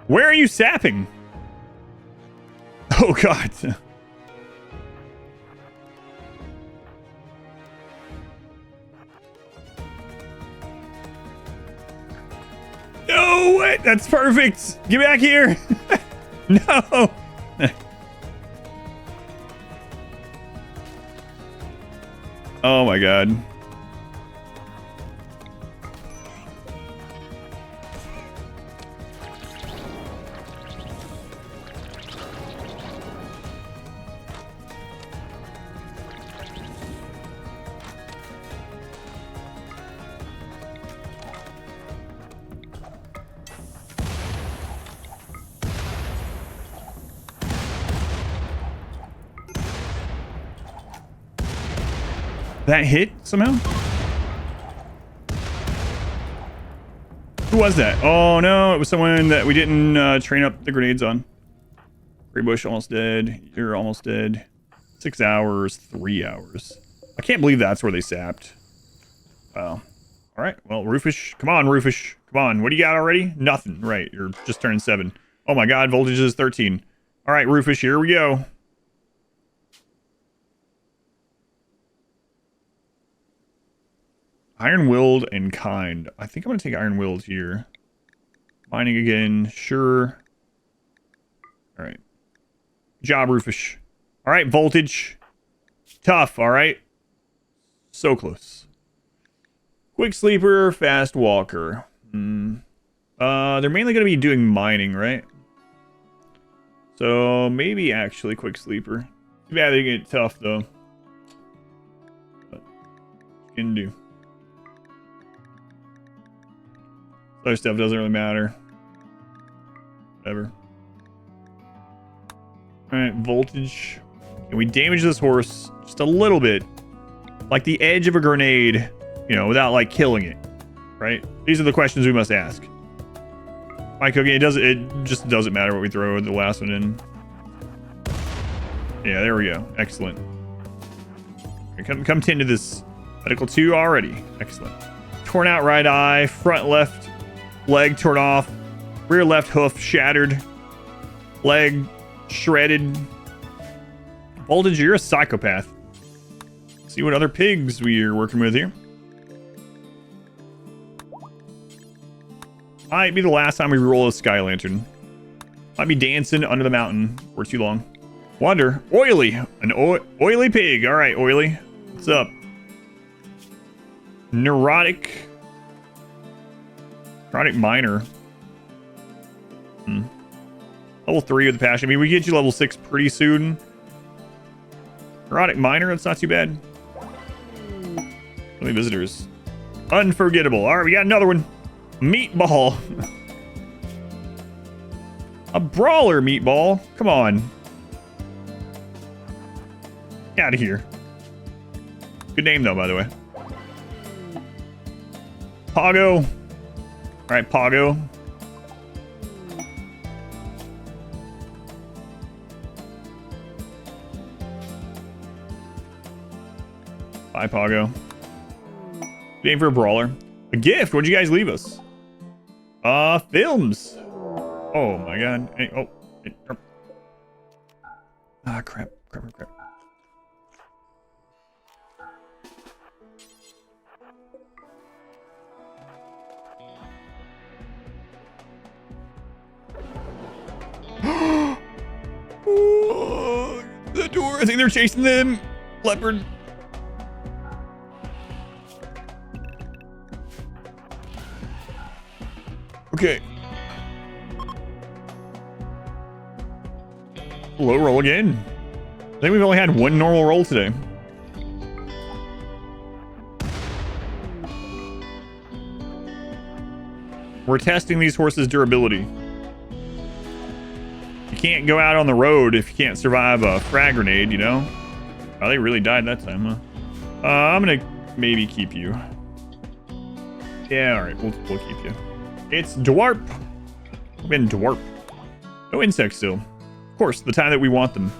Where are you sapping? Oh, God. No, what? That's perfect. Get back here. No. Oh, my God. That hit somehow? Who was that? Oh no, it was someone that we didn't train up the grenades on. Grey Bush almost dead. You're almost dead. 6 hours, 3 hours. I can't believe that's where they sapped. Wow. Alright, well, Roofish. Come on, Roofish. Come on. What do you got already? Nothing. Right, you're just turned 7. Oh my god, voltage is 13. Alright, Roofish, here we go. Iron-willed and kind. I think I'm going to take iron-willed here. Mining again. Sure. Alright. Job, Roofish. Alright, voltage. Tough, alright. So close. Quick sleeper, fast walker. They're mainly going to be doing mining, right? So, maybe actually quick sleeper. Too bad they get tough, though. But, can do. Other stuff doesn't really matter. Whatever. Alright, voltage. Can we damage this horse just a little bit? Like the edge of a grenade, you know, without like killing it. Right? These are the questions we must ask. My cooking, it just doesn't matter what we throw the last one in. Yeah, there we go. Excellent. Come tend to this. Medical 2 already. Excellent. Torn out right eye, front left leg torn off, rear left hoof shattered, leg shredded. Voltage, you're a psychopath. See what other pigs we are working with here. Might be the last time we roll a sky lantern. Might be dancing under the mountain for too long. Wonder, oily, an oily pig. All right, oily, what's up? Neurotic miner. Level 3 with the passion. I mean, we get you level 6 pretty soon. Neurotic miner, that's not too bad. How many visitors? Unforgettable. All right, we got another one. Meatball. A brawler meatball. Come on. Get out of here. Good name, though, by the way. Pogo. All right, Pogo. Bye, Pogo. Name for a brawler. A gift. What'd you guys leave us? Films. Oh my god. Hey, oh. Hey, ah, crap. door. I think they're chasing them. Leopard. Okay. Low roll again. I think we've only had one normal roll today. We're testing these horses' durability. You can't go out on the road if you can't survive a frag grenade, you know? Oh, they really died that time, huh? I'm gonna maybe keep you. Yeah, alright, we'll keep you. It's Dwarp. I've been Dwarp. No insects still. Of course, the time that we want them.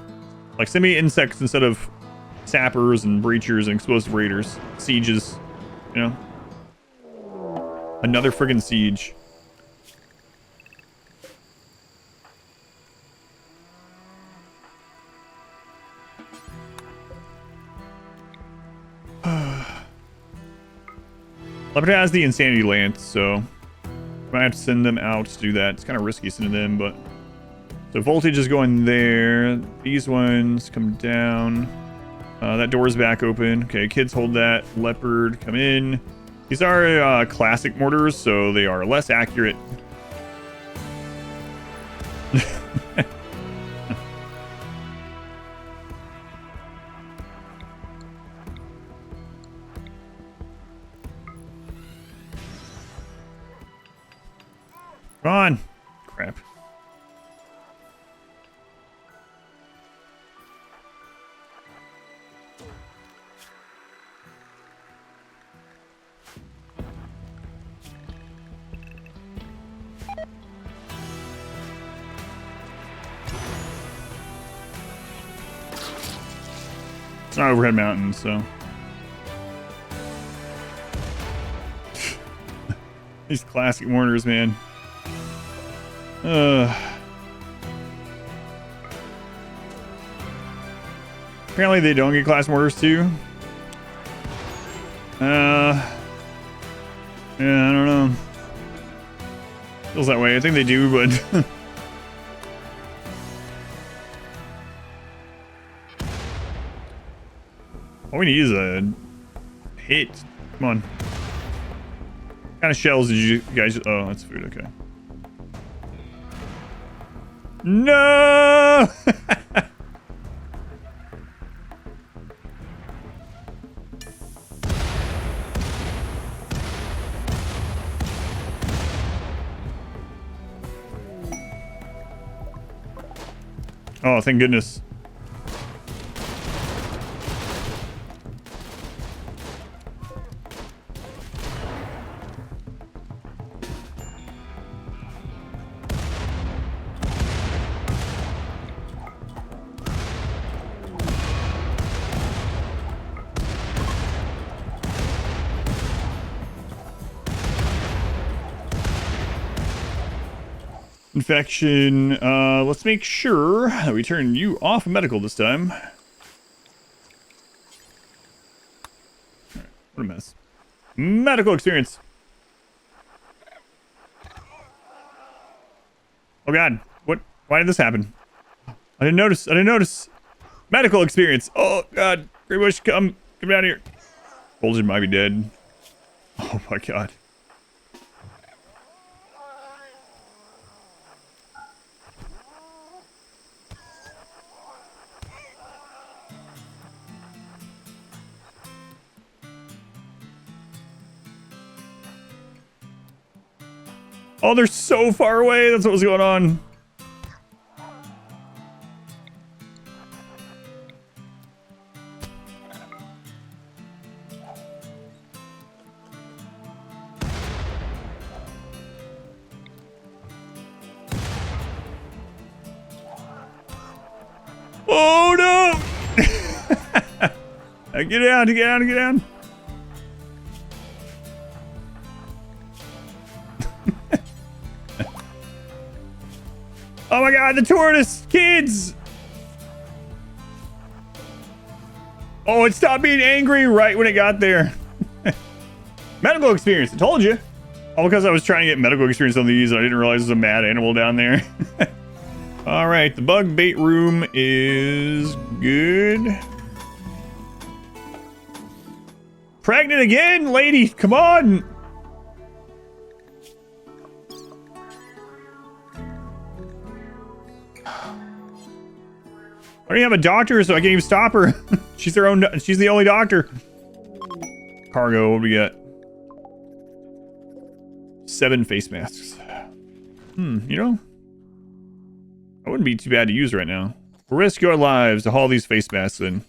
Like, send me insects instead of sappers and breachers and explosive raiders. Sieges, you know? Another friggin' siege. Leopard has the Insanity Lance, so I might have to send them out to do that. It's kind of risky sending them, but... So voltage is going there. These ones come down. That door's back open. Okay, kids hold that. Leopard, come in. These are classic mortars, so they are less accurate. Come on. Crap. It's not overhead mountain, so. These classic mortars, man. Apparently they don't get class mortars too. Yeah, I don't know. Feels that way. I think they do, but all we need is a hit. Come on. What kind of shells did you guys? Oh, that's food. Okay. No! Oh, thank goodness. Infection. Let's make sure that we turn you off medical this time. All right, what a mess. Medical experience. Oh god, what? Why did this happen? I didn't notice. I didn't notice. Medical experience. Oh god, Grey Bush, come down here. Bulgin might be dead. Oh my god. Oh, they're so far away. That's what was going on. Oh no! Get down, get down, get down. Oh my god, the tortoise! Kids! Oh, it stopped being angry right when it got there. Medical experience, I told you. All because I was trying to get medical experience on these and I didn't realize there's a mad animal down there. Alright, the bug bait room is good. Pregnant again, lady. Come on. I don't even have a doctor, so I can't even stop her. She's their own. She's the only doctor. Cargo. What do we get? 7 face masks. You know, that wouldn't be too bad to use right now. Risk your lives to haul these face masks in.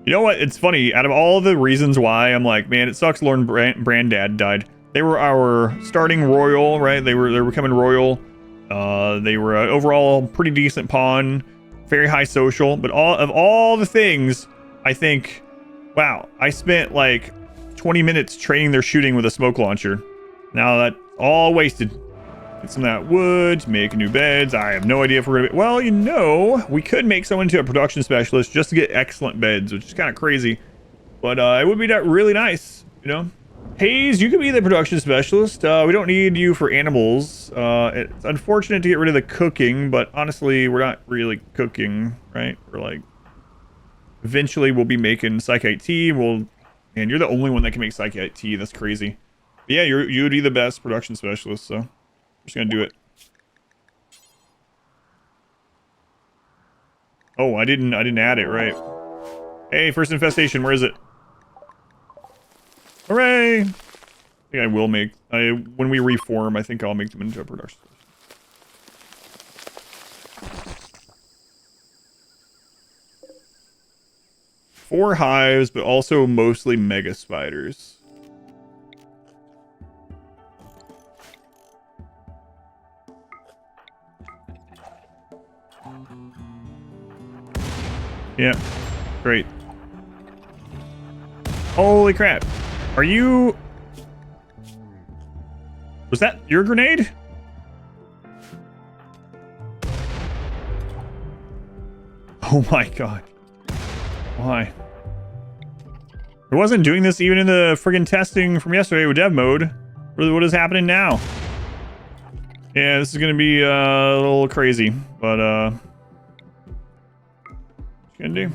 You know what? It's funny. Out of all the reasons why I'm like, man, it sucks Lauren Brandad died. They were our starting royal, right? They were coming royal. They were overall pretty decent pawn, very high social. But all the things, I think, wow, I spent like 20 minutes training their shooting with a smoke launcher. Now that's all wasted. Get some of that wood to make new beds. I have no idea if we're gonna be... Well, you know, we could make someone into a production specialist just to get excellent beds, which is kind of crazy. But it would be really nice, you know? Hayes, you could be the production specialist. We don't need you for animals. It's unfortunate to get rid of the cooking, but honestly, we're not really cooking, right? We're like... Eventually, we'll be making psychite tea. And you're the only one that can make psychite tea. That's crazy. But yeah, you would be the best production specialist, so... Just gonna do it. Oh, I didn't add it, right. Hey, first infestation, where is it? Hooray! I think I will make... when we reform, I think I'll make them into a production. 4 hives, but also mostly mega spiders. Yeah, great. Holy crap. Are you... Was that your grenade? Oh my god. Why? It wasn't doing this even in the friggin' testing from yesterday with dev mode. What is happening now? Yeah, this is gonna be a little crazy, but gonna do.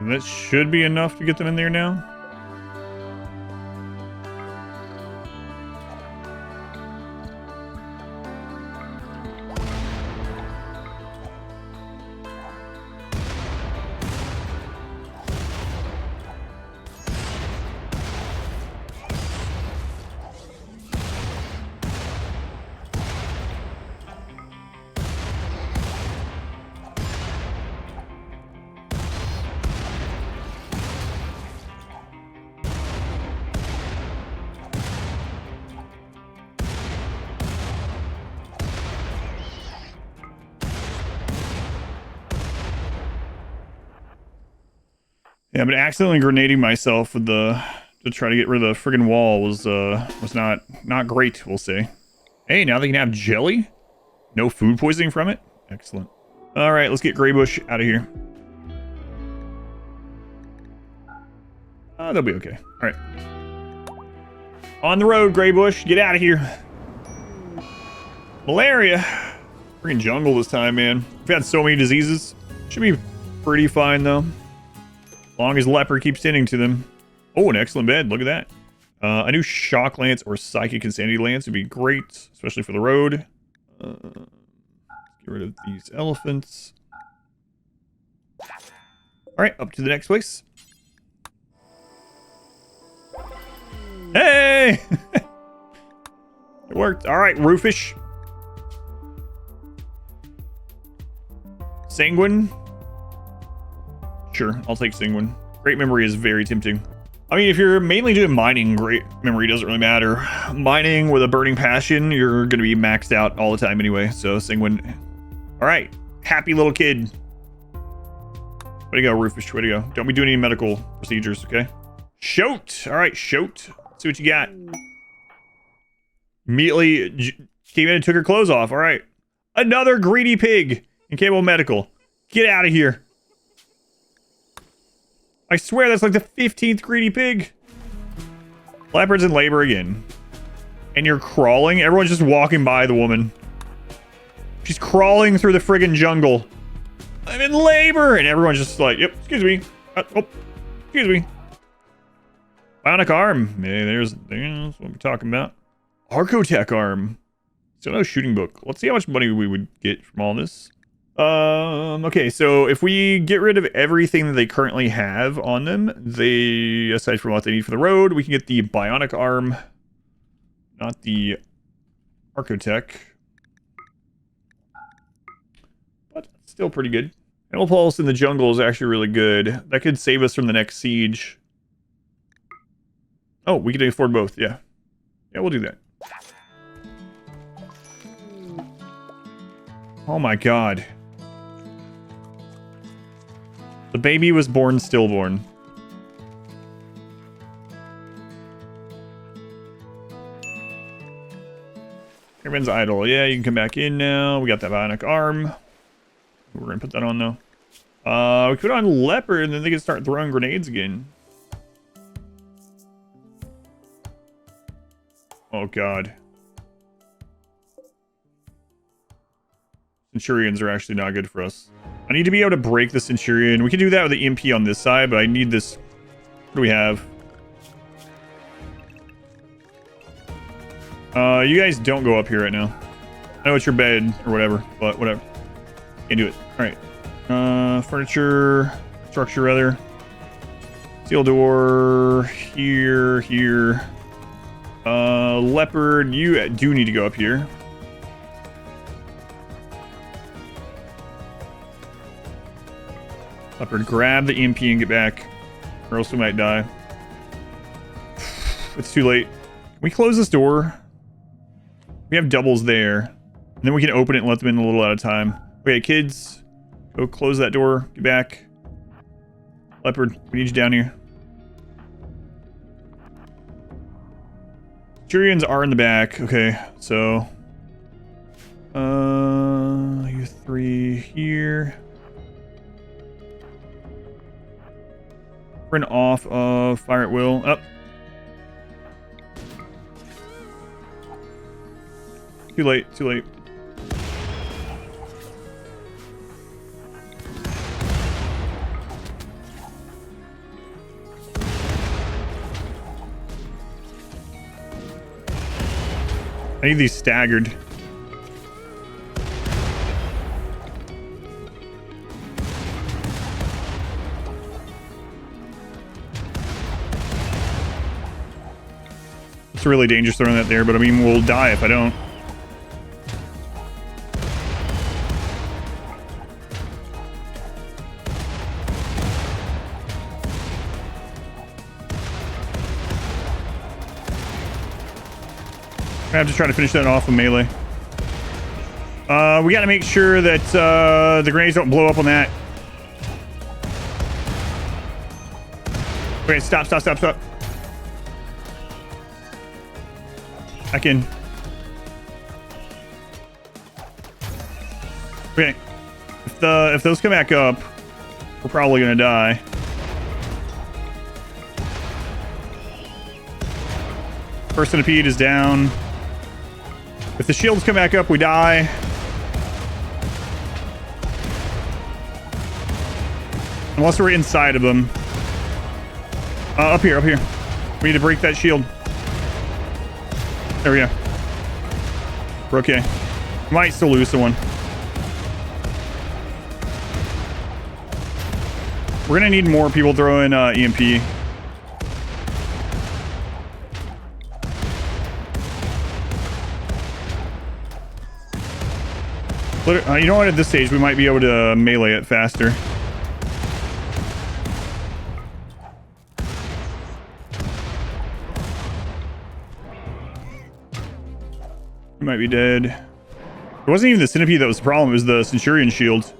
And that should be enough to get them in there now. Yeah, but accidentally grenading myself with to try to get rid of the friggin' wall was not great, we'll say. Hey, now they can have jelly? No food poisoning from it? Excellent. All right, let's get Greybush out of here. They'll be okay. All right. On the road, Greybush. Get out of here. Malaria. Friggin' jungle this time, man. We've had so many diseases. Should be pretty fine, though. As long as leper keeps tending to them. Oh, an excellent bed. Look at that. A new shock lance or psychic insanity lance would be great, especially for the road. Get rid of these elephants. All right, up to the next place. Hey! It worked. All right, Roofish. Sanguine. Sure, I'll take Sanguine. Great memory is very tempting. I mean, if you're mainly doing mining, great memory doesn't really matter. Mining with a burning passion, you're going to be maxed out all the time anyway. So Sanguine. All right, happy little kid. Way to go, Roofish. Way to go. Don't be doing any medical procedures, okay? Shoat. All right, Shoat. Let's see what you got. Immediately came in and took her clothes off. All right. Another greedy pig in Cable Medical. Get out of here. I swear that's like the 15th greedy pig. Leopards in labor again. And you're crawling? Everyone's just walking by the woman. She's crawling through the friggin' jungle. I'm in labor! And everyone's just like, yep, excuse me. Excuse me. Bionic arm. Yeah, there's what we're talking about. Archotech arm. Still no shooting book. Let's see how much money we would get from all this. Okay, so if we get rid of everything that they currently have on them, aside from what they need for the road, we can get the bionic arm, not the Archotech. But still pretty good. Animal Pulse in the jungle is actually really good. That could save us from the next siege. Oh, we can afford both, yeah. Yeah, we'll do that. Oh my god. The baby was born stillborn. Everyone's idle. Yeah, you can come back in now. We got that bionic arm. We're gonna put that on though. We put on leopard and then they can start throwing grenades again. Oh god. Centurions are actually not good for us. I need to be able to break the Centurion. We can do that with the EMP on this side, but I need this. What do we have? You guys don't go up here right now. I know it's your bed or whatever, but whatever. Can't do it. Alright. Furniture. Structure, rather. Steel door. Here. Leopard. You do need to go up here. Leopard, grab the EMP and get back, or else we might die. It's too late. Can we close this door? We have doubles there. And then we can open it and let them in a little at a time. Okay, kids, go close that door. Get back. Leopard, we need you down here. Centurions are in the back. Okay, so... you three here. Print off of fire at will. Up. Too late. I need these staggered. It's really dangerous throwing that there, but I mean, we'll die if I don't. I have to try to finish that off with melee. We gotta make sure that the grenades don't blow up on that. Okay, stop. Back in. Okay. If those come back up, we're probably gonna die. First centipede is down. If the shields come back up, we die. Unless we're inside of them. Up here. We need to break that shield. There we go. We're okay. Might still lose the one. We're gonna need more people throwing EMP. You know what? At this stage, we might be able to melee it faster. He might be dead. It wasn't even the centipede that was the problem. It was the Centurion shield.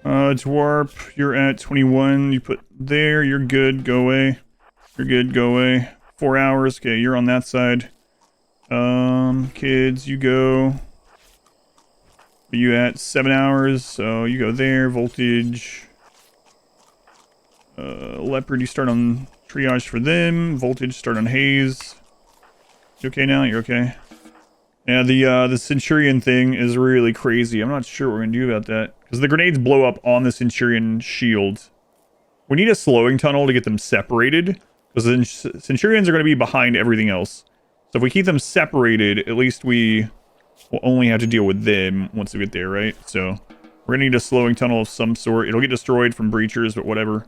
Dwarf, you're at 21. You put there. You're good. Go away. You're good. Go away. 4 hours. Okay, you're on that side. Kids, you go. You at 7 hours, so you go there. Voltage. Leopard, you start on triage for them. Voltage, start on haze. You okay now? You're okay. Yeah, the Centurion thing is really crazy. I'm not sure what we're gonna do about that. Because the grenades blow up on the Centurion shield. We need a slowing tunnel to get them separated. Because the Centurions are going to be behind everything else. So if we keep them separated, at least we will only have to deal with them once we get there, right? So we're going to need a slowing tunnel of some sort. It'll get destroyed from breachers, but whatever.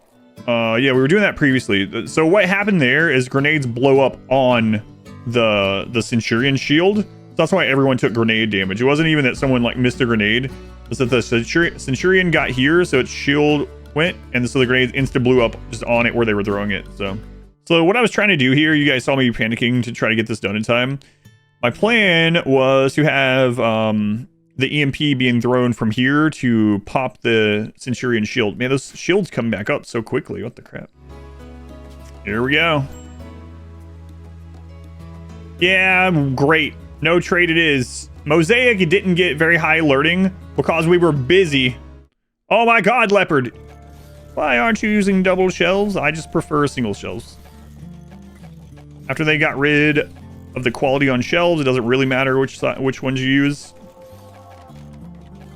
Yeah, we were doing that previously. So what happened there is grenades blow up on the Centurion shield. So that's why everyone took grenade damage. It wasn't even that someone like missed a grenade. It's that the Centurion got here, so its shield went, and so the grenades insta blew up just on it where they were throwing it. So what I was trying to do here, you guys saw me panicking to try to get this done in time. My plan was to have the EMP being thrown from here to pop the Centurion shield. Man, those shields come back up so quickly. What the crap? Here we go. Yeah, great. No trade it is. Mosaic, it didn't get very high alerting because we were busy. Oh my god, Leopard. Why aren't you using double shells? I just prefer single shells. After they got rid of the quality on shells, it doesn't really matter which ones you use.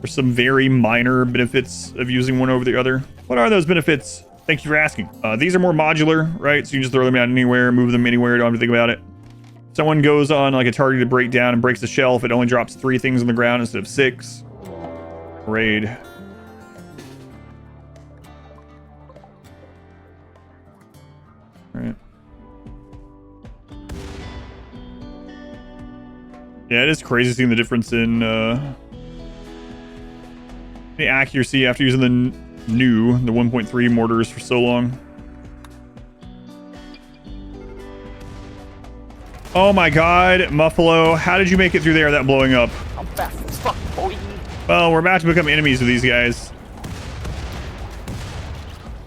There's some very minor benefits of using one over the other. What are those benefits? Thank you for asking. These are more modular, right? So you can just throw them out anywhere, move them anywhere, don't have to think about it. Someone goes on like a targeted breakdown and breaks the shelf, it only drops 3 things on the ground instead of 6. Raid. Right. Yeah, it is crazy seeing the difference in the accuracy after using the 1.3 mortars for so long. Oh my god, Muffalo, how did you make it through there without blowing up? I'm fast as fuck, boy. Well, we're about to become enemies with these guys.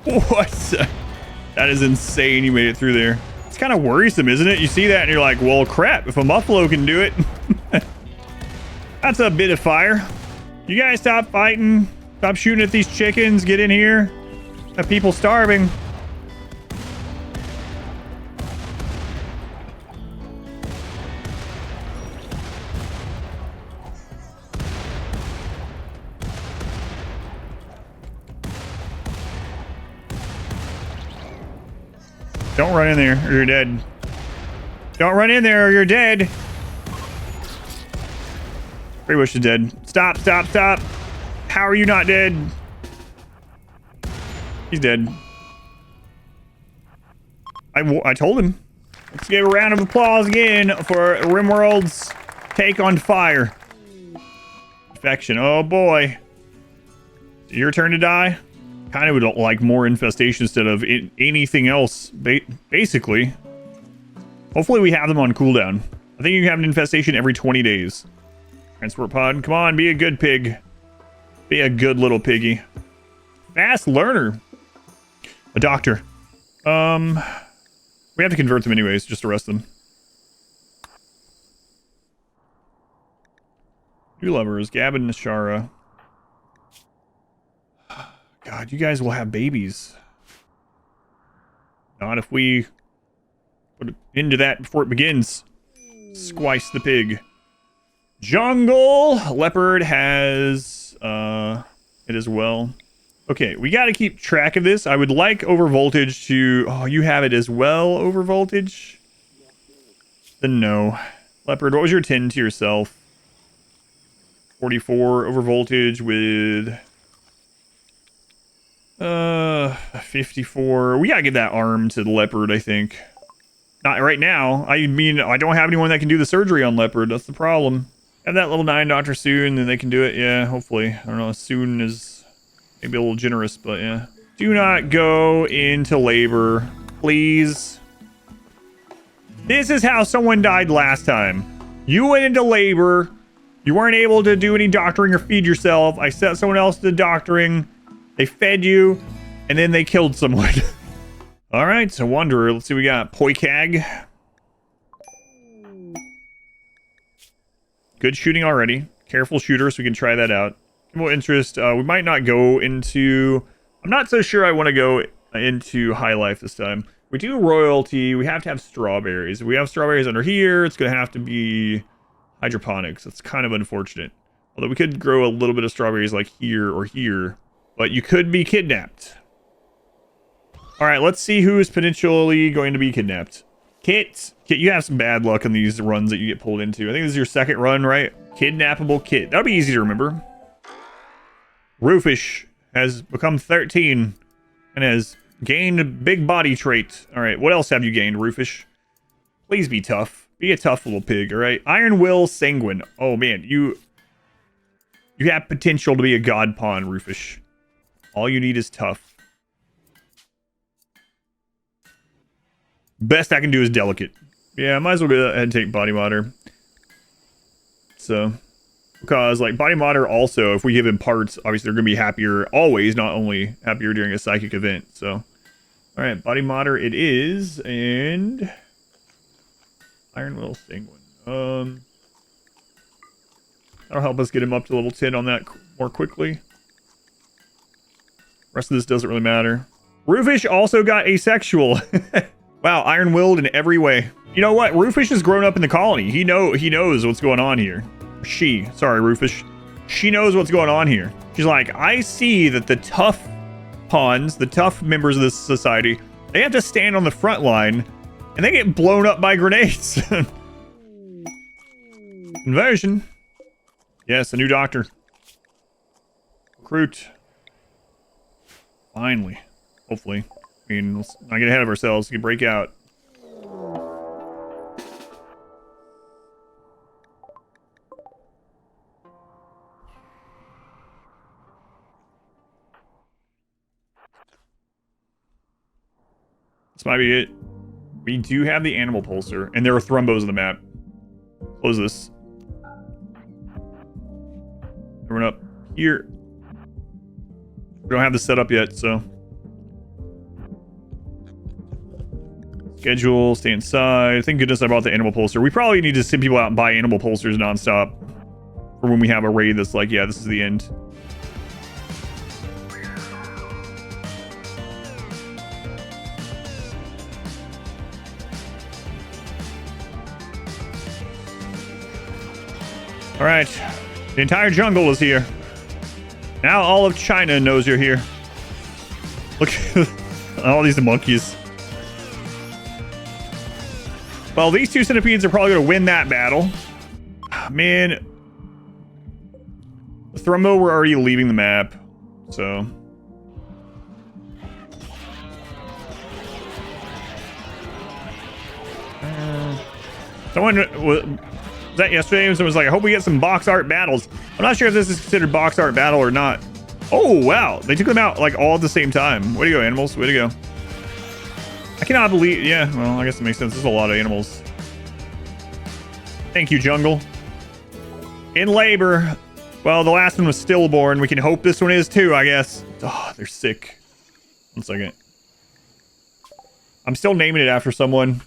What? That is insane you made it through there. It's kind of worrisome, isn't it? You see that and you're like, well, crap, if a Muffalo can do it. That's a bit of fire. You guys stop fighting. Stop shooting at these chickens. Get in here. Have people starving. Don't run in there or you're dead. Don't run in there or you're dead. Pretty much is dead. Stop, stop, stop. How are you not dead? He's dead. I told him. Let's give a round of applause again for RimWorld's take on fire. Infection. Oh boy. Your turn to die? Kind of would like more infestation instead of anything else, basically. Hopefully we have them on cooldown. I think you can have an infestation every 20 days. Transport pod, come on, be a good pig. Be a good little piggy. Fast learner. A doctor. We have to convert them anyways, just arrest them. Two lovers, Gab and Nashara. God, you guys will have babies. Not if we put into that before it begins. Squice the pig. Jungle Leopard has it as well. Okay, we got to keep track of this. I would like overvoltage to... Oh, you have it as well, overvoltage? Then no. Leopard, what was your 10 to yourself? 44 overvoltage with... 54. We gotta give that arm to the Leopard, I think. Not right now. I mean, I don't have anyone that can do the surgery on Leopard. That's the problem. Have that level 9 doctor soon, then they can do it. Yeah, hopefully. I don't know. Soon is maybe a little generous, but yeah. Do not go into labor, please. This is how someone died last time. You went into labor. You weren't able to do any doctoring or feed yourself. I set someone else to doctoring. They fed you, and then they killed someone. All right, so Wanderer. Let's see what we got. Poikag. Good shooting already. Careful shooter, so we can try that out. More interest. We might not go into... I'm not so sure I want to go into High Life this time. We do royalty. We have to have strawberries. If we have strawberries under here, it's going to have to be hydroponics. That's kind of unfortunate. Although we could grow a little bit of strawberries like here or here. But you could be kidnapped. All right, let's see who is potentially going to be kidnapped. Kit, you have some bad luck on these runs that you get pulled into. I think this is your second run, right? Kidnappable Kit. That'll be easy to remember. Roofish has become 13 and has gained a big body trait. All right, what else have you gained, Roofish? Please be tough. Be a tough little pig, all right? Iron Will Sanguine. Oh, man, you have potential to be a god pawn, Roofish. All you need is tough. Best I can do is delicate. Yeah, I might as well go ahead and take body modder. So, because like body modder also, if we give him parts, obviously they're going to be happier always, not only happier during a psychic event. So, all right, body modder it is, and Iron Will Sanguine. That'll help us get him up to level 10 on that more quickly. Rest of this doesn't really matter. Roofish also got asexual. Wow, iron-willed in every way. You know what? Roofish has grown up in the colony. He knows what's going on here. Sorry, Roofish. She knows what's going on here. She's like, I see that the tough pawns, the tough members of this society, they have to stand on the front line, and they get blown up by grenades. Inversion. Yes, a new doctor. Recruit. Finally. Hopefully. I mean, let's not get ahead of ourselves. We can break out. This might be it. We do have the animal pulsar, and there are thrombos on the map. Close this. Run up here. We don't have this set up yet, so... Schedule, stay inside. Thank goodness I bought the animal pulsar. We probably need to send people out and buy animal pulsars nonstop for when we have a raid that's like, yeah, this is the end. All right, the entire jungle is here. Now all of China knows you're here. Look at all these monkeys. Well, these two centipedes are probably going to win that battle. Man. The Thrumbo were already leaving the map. So. Someone was that yesterday? Someone was like, I hope we get some box art battles. I'm not sure if this is considered box art battle or not. Oh, wow. They took them out like all at the same time. Way to go, animals. Way to go. I cannot believe... Yeah, well, I guess it makes sense. There's a lot of animals. Thank you, jungle. In labor. Well, the last one was stillborn. We can hope this one is too, I guess. Oh, they're sick. 1 second. I'm still naming it after someone.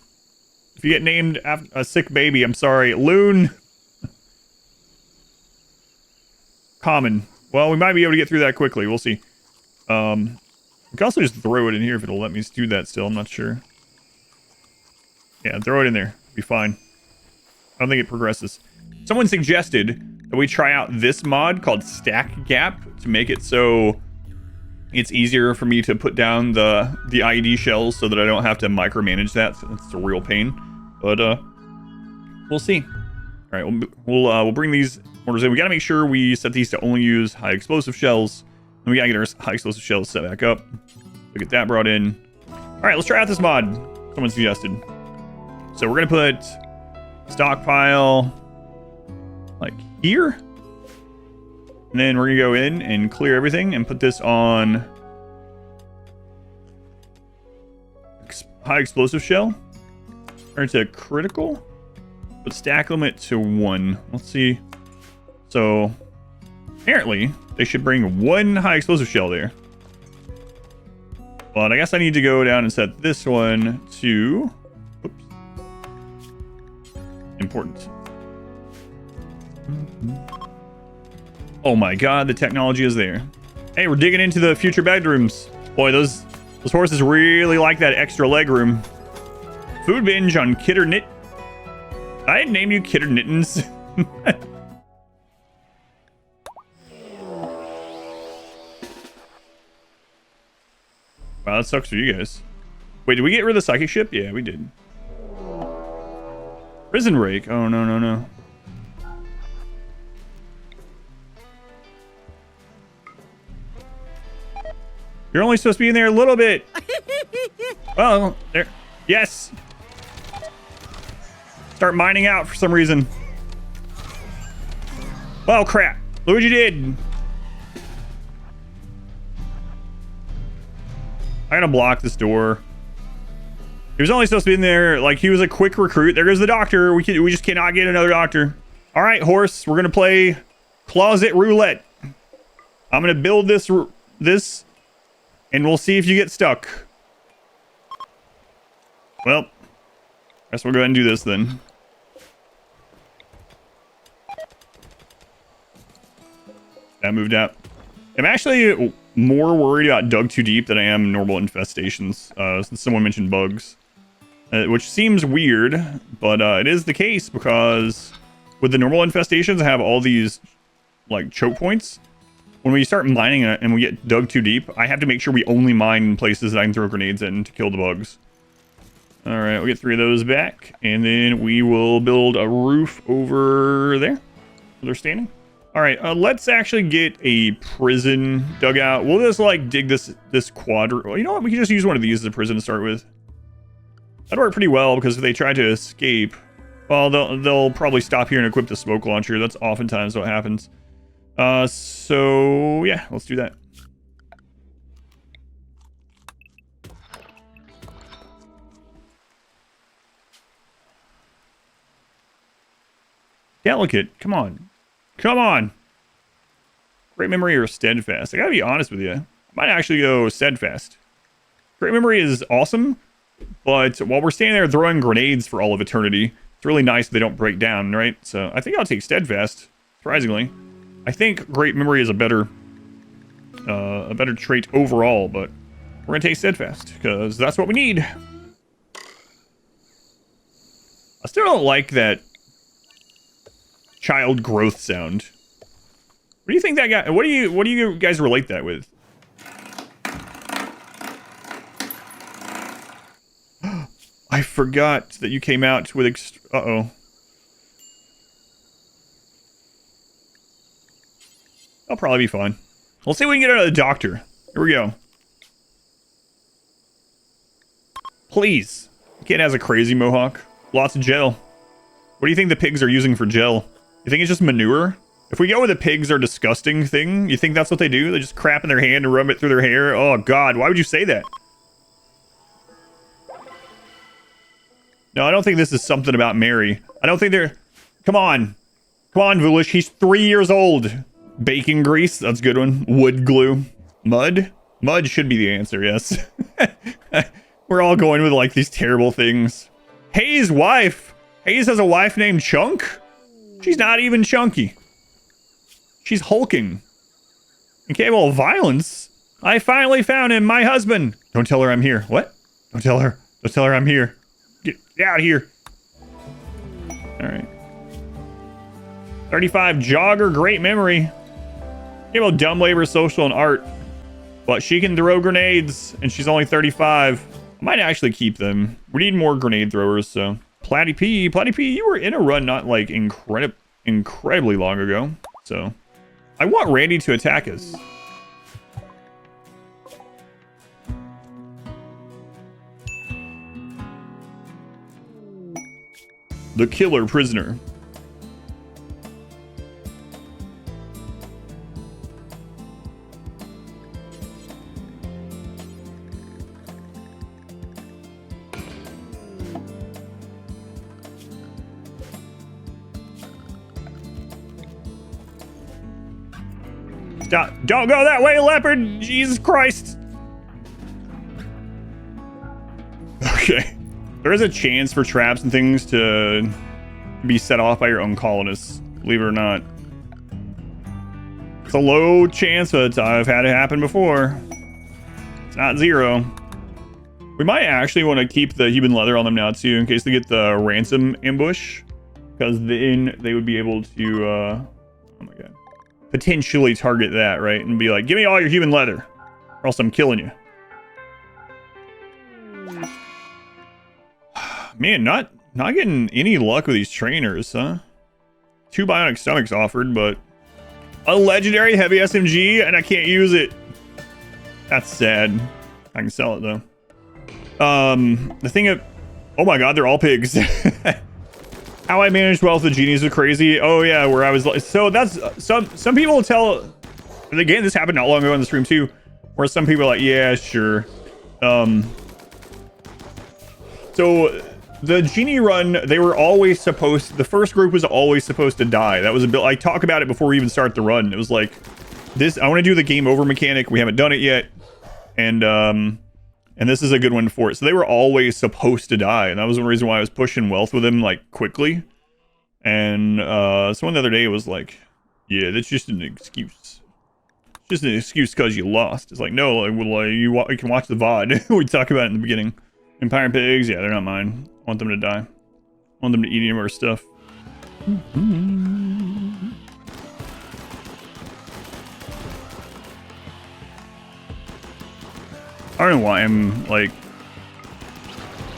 If you get named after a sick baby, I'm sorry. Loon. Common. Well, we might be able to get through that quickly. We'll see. We can also just throw it in here if it'll let me do that still. I'm not sure. Yeah, throw it in there. Be fine. I don't think it progresses. Someone suggested that we try out this mod called Stack Gap to make it so it's easier for me to put down the IED shells so that I don't have to micromanage that. So it's a real pain. But we'll see. All right, we'll bring these orders in. We got to make sure we set these to only use high explosive shells. And we gotta get our high explosive shells set back up. So get that brought in. All right, let's try out this mod someone suggested. So we're gonna put stockpile like here. And then we're gonna go in and clear everything and put this on high explosive shell. Turn it to critical, but stack limit to 1. Let's see. So apparently they should bring 1 high explosive shell there. But I guess I need to go down and set this one to... Oops. Important. Oh my god, the technology is there. Hey, we're digging into the future bedrooms. Boy, those horses really like that extra leg room. Food binge on Kidder Knit. I didn't name you Kidder Knittens. Wow, that sucks for you guys. Wait, did we get rid of the psychic ship? Yeah, we did. Prison rake. Oh, no, no, no. You're only supposed to be in there a little bit. Oh, there. Yes. Start mining out for some reason. Oh, crap. Look what you did. I gotta block this door. He was only supposed to be in there, like, he was a quick recruit. There goes the doctor. We just cannot get another doctor. All right, horse. We're gonna play closet roulette. I'm gonna build this, and we'll see if you get stuck. Well, I guess we'll go ahead and do this then. That moved out. I'm actually more worried about dug too deep than I am normal infestations. Since someone mentioned bugs. Which seems weird, but it is the case because with the normal infestations, I have all these like choke points. When we start mining it and we get dug too deep, I have to make sure we only mine in places that I can throw grenades in to kill the bugs. All right, we'll get 3 of those back, and then we will build a roof over there where they're standing. All right, let's actually get a prison dugout. We'll just like dig this quadrant. Well, you know what? We can just use one of these as a prison to start with. That'd work pretty well because if they try to escape, well, they'll probably stop here and equip the smoke launcher. That's oftentimes what happens. So yeah, let's do that. Delicate, come on. Come on. Great memory or steadfast? I gotta be honest with you. I might actually go steadfast. Great memory is awesome, but while we're standing there throwing grenades for all of eternity, it's really nice they don't break down, right? So I think I'll take steadfast, surprisingly. I think great memory is a better trait overall, but we're gonna take steadfast because that's what we need. I still don't like that child growth sound. What do you think that guy? What do you guys relate that with? I forgot that you came out with uh-oh. I'll probably be fine. Let's see if we can get out of the doctor. Here we go. Please. The kid has a crazy mohawk. Lots of gel. What do you think the pigs are using for gel? You think it's just manure? If we go with the pigs are disgusting thing, you think that's what they do? They just crap in their hand and rub it through their hair? Oh god, why would you say that? No, I don't think this is something about Mary. I don't think they're... Come on. Come on, Voolish. He's 3 years old. Bacon grease. That's a good one. Wood glue. Mud? Mud should be the answer, yes. We're all going with, like, these terrible things. Hayes' wife. Hayes has a wife named Chunk? She's not even chunky. She's hulking. Incapable of violence? I finally found him, my husband. Don't tell her I'm here. What? Don't tell her. Don't tell her I'm here. Get out of here. Alright. 35 jogger, great memory. Capable of dumb labor, social, and art. But she can throw grenades, and she's only 35. I might actually keep them. We need more grenade throwers, so. Platty P, you were in a run not like incredibly long ago. So, I want Randy to attack us. The killer prisoner. Stop. Don't go that way, leopard! Jesus Christ! Okay. There is a chance for traps and things to be set off by your own colonists, believe it or not. It's a low chance, but I've had it happen before. It's not zero. We might actually want to keep the human leather on them now too, in case they get the ransom ambush, because then they would be able to, oh my god, potentially target that, right? And be like, give me all your human leather, or else I'm killing you. Man, not getting any luck with these trainers, huh? 2 bionic stomachs offered, but a legendary heavy SMG, and I can't use it. That's sad. I can sell it though. The thing of, oh my god, they're all pigs. How I managed wealth with genies was crazy. Oh yeah, where I was like, so that's some people tell. And again, this happened not long ago on the stream too, where some people are like, yeah, sure. So the genie run, they were always supposed, the first group was always supposed to die. That was a bit, I talk about it before we even start the run. It was like, this, I want to do the game over mechanic. We haven't done it yet. And this is a good one for it. So they were always supposed to die. And that was one reason why I was pushing wealth with them like quickly. And someone the other day was like, yeah, that's just an excuse. Just an excuse because you lost. It's like, no, like, well, you can watch the VOD. We talk about it in the beginning. Empire pigs, yeah, they're not mine. I want them to die. I want them to eat any of our stuff. I don't know why I'm like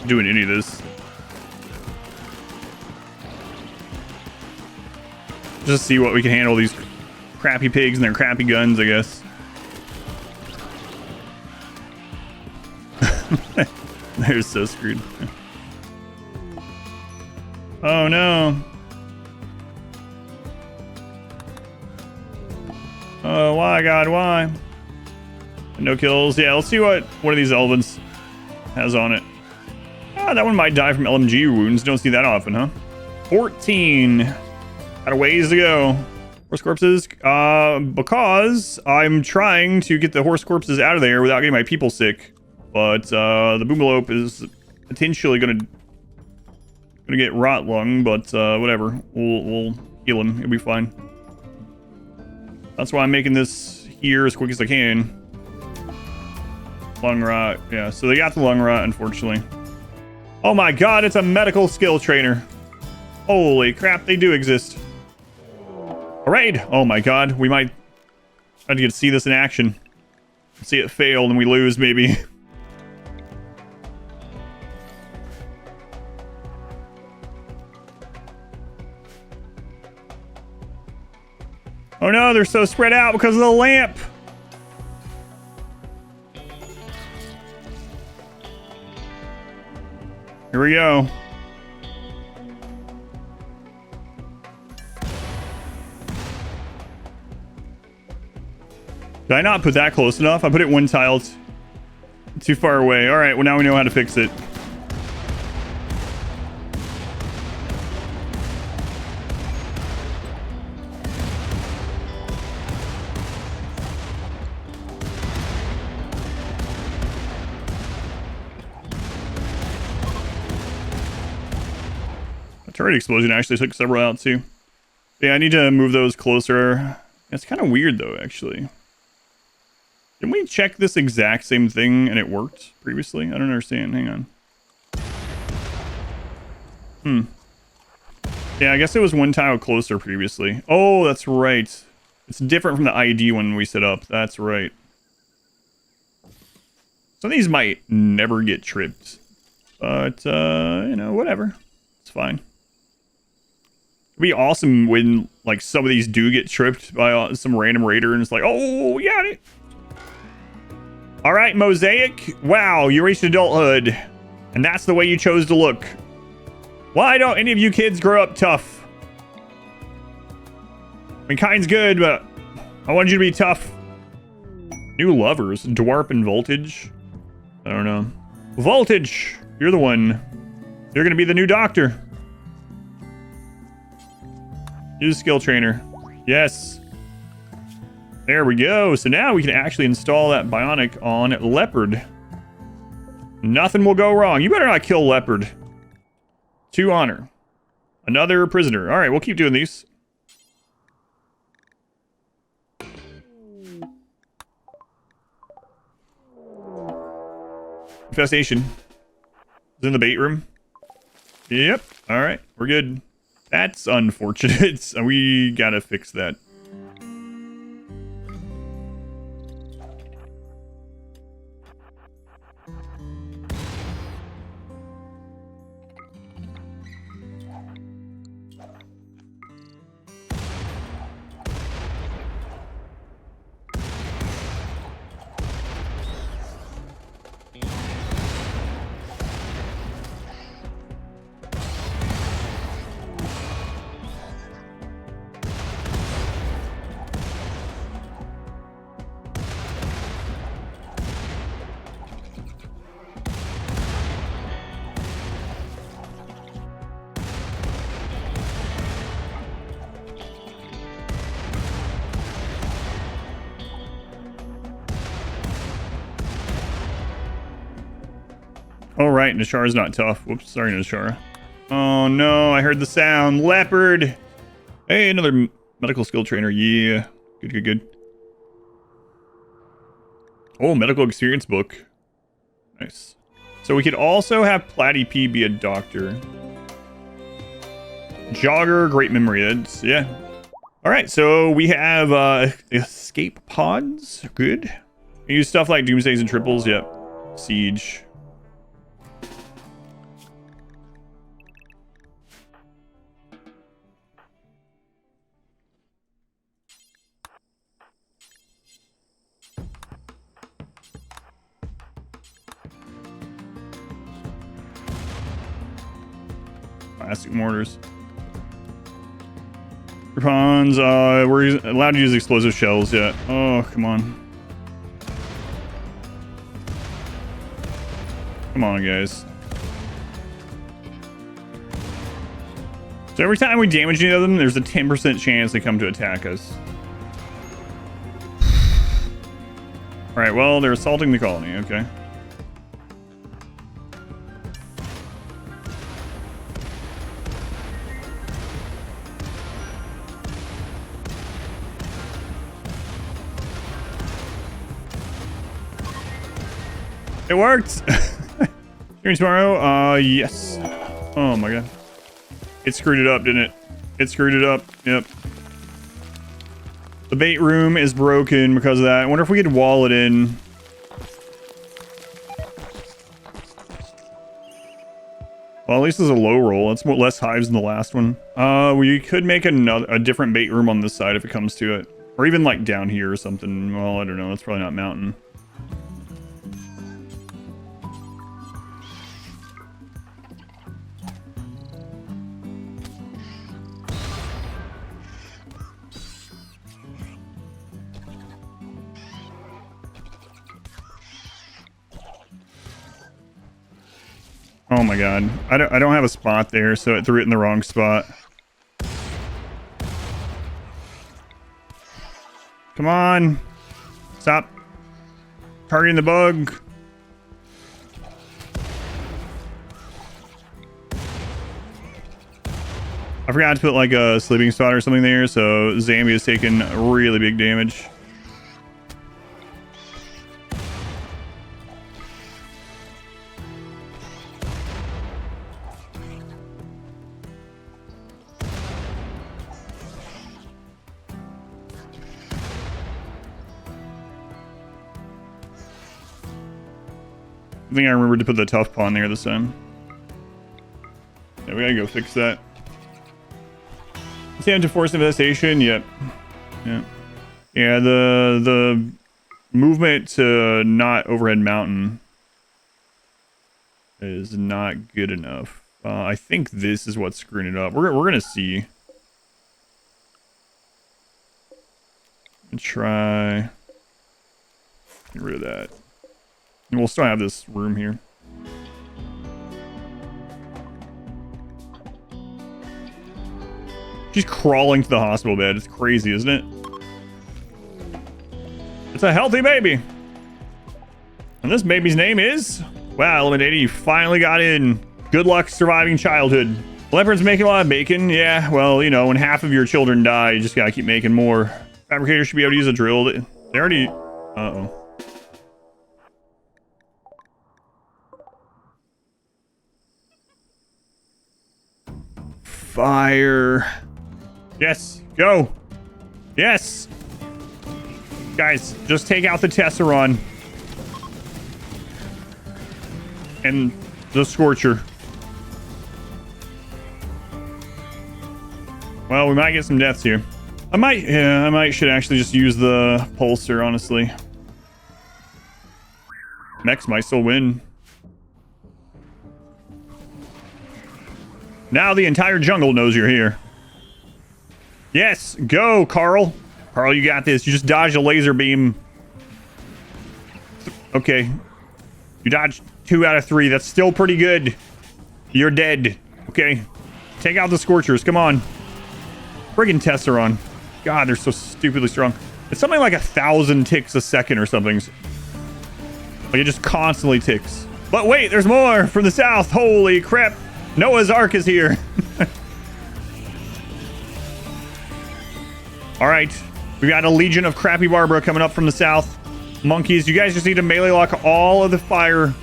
doing any of this. Just see what we can handle, these crappy pigs and their crappy guns, I guess. They're so screwed. Oh no. Oh, why, God, why? No kills. Yeah, let's see what one of these elephants has on it. Ah, that one might die from LMG wounds. Don't see that often, huh? 14. Got a ways to go. Horse corpses. Because I'm trying to get the horse corpses out of there without getting my people sick. But the boomalope is potentially gonna get rot lung, but whatever. We'll heal him. It'll be fine. That's why I'm making this here as quick as I can. Lung rot. Yeah, so they got the lung rot, unfortunately. Oh my god, it's a medical skill trainer. Holy crap, they do exist. Alright. Oh my god, we might try to get to see this in action. See it fail and we lose, maybe. Oh no, they're so spread out because of the lamp. Here we go. Did I not put that close enough? I put it one tile too far away. All right, well now we know how to fix it. Turret explosion actually took several out too. Yeah, I need to move those closer. It's kind of weird though, actually. Didn't we check this exact same thing and it worked previously? I don't understand. Hang on. Yeah, I guess it was one tile closer previously. Oh, that's right. It's different from the ID one we set up. That's right. Some of these might never get tripped. But, you know, whatever. It's fine. It'd be awesome when, like, some of these do get tripped by some random raider and it's like, oh, we got it. All right, Mosaic. Wow, you reached adulthood. And that's the way you chose to look. Why don't any of you kids grow up tough? I mean, kind's good, but I want you to be tough. New lovers, Dwarf and Voltage. I don't know. Voltage, you're the one. You're gonna be the new doctor. Use skill trainer. Yes. There we go. So now we can actually install that bionic on Leopard. Nothing will go wrong. You better not kill Leopard. 2 honor. Another prisoner. All right, we'll keep doing these. Infestation. Is in the bait room. Yep. All right, we're good. That's unfortunate. We gotta fix that. Oh, right, Nashara's not tough. Whoops, sorry, Nashara. Oh, no, I heard the sound. Leopard! Hey, another medical skill trainer. Yeah. Good, good, good. Oh, medical experience book. Nice. So we could also have Platty P be a doctor. Jogger, great memory. That's, yeah. All right, so we have escape pods. Good. We use stuff like Doomsdays and Triples. Yep. Siege. Plastic mortars. Pawns, we're allowed to use explosive shells yet. Oh, come on. Come on, guys. So every time we damage any of them, there's a 10% chance they come to attack us. Alright, well, they're assaulting the colony, okay. It worked! Stream tomorrow? Yes. Oh my god. It screwed it up, didn't it? It screwed it up. Yep. The bait room is broken because of that. I wonder if we could wall it in. Well, at least there's a low roll. That's less hives than the last one. We could make a different bait room on this side if it comes to it. Or even like down here or something. Well, I don't know. That's probably not mountain. Oh my god. I don't have a spot there, so it threw it in the wrong spot. Come on. Stop targeting the bug. I forgot to put like a sleeping spot or something there, so Zambi has taken really big damage. I think I remembered to put the tough pawn there this time. Yeah, we gotta go fix that. Stand to force infestation. Yep. Yeah. Yeah. The movement to not overhead mountain is not good enough. I think this is what's screwing it up. We're gonna see. Try get rid of that. And we'll still have this room here. She's crawling to the hospital bed. It's crazy, isn't it? It's a healthy baby. And this baby's name is Wow, Element 80, you finally got in. Good luck surviving childhood. Leopard's making a lot of bacon. Yeah, well, you know, when half of your children die, you just gotta keep making more. Fabricator should be able to use a drill. They already... Uh-oh. Fire. Yes, go. Yes. Guys, just take out the Tesseron. And the Scorcher. Well, we might get some deaths here. I might should actually just use the Pulsar, honestly. Mechs might still win. Now the entire jungle knows you're here. Yes, go, Carl. Carl, you got this. You just dodged a laser beam. Okay. You dodged 2 out of 3. That's still pretty good. You're dead. Okay. Take out the Scorchers. Come on. Friggin' Tesseron. God, they're so stupidly strong. It's something like 1,000 ticks a second or something. Like, it just constantly ticks. But wait, there's more from the south. Holy crap. Noah's Ark is here. All right. We got a legion of Crappy Barbara coming up from the south. Monkeys, you guys just need to melee lock all of the fire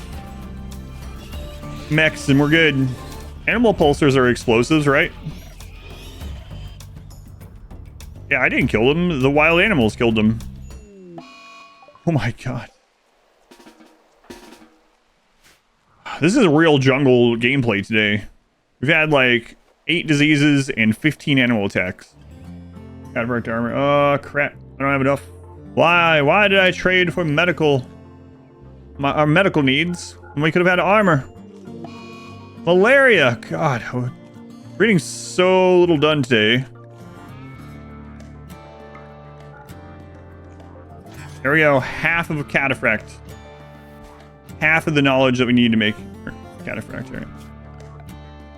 mechs and we're good. Animal pulsars are explosives, right? Yeah, I didn't kill them. The wild animals killed them. Oh my god. This is a real jungle gameplay today. We've had like 8 diseases and 15 animal attacks. Catapult armor. Oh crap. I don't have enough. Why did I trade for our medical needs when we could have had armor? Malaria. God, we're getting so little done today. There we go. Half of a cataphract. Half of the knowledge that we need to make cataphract. Right?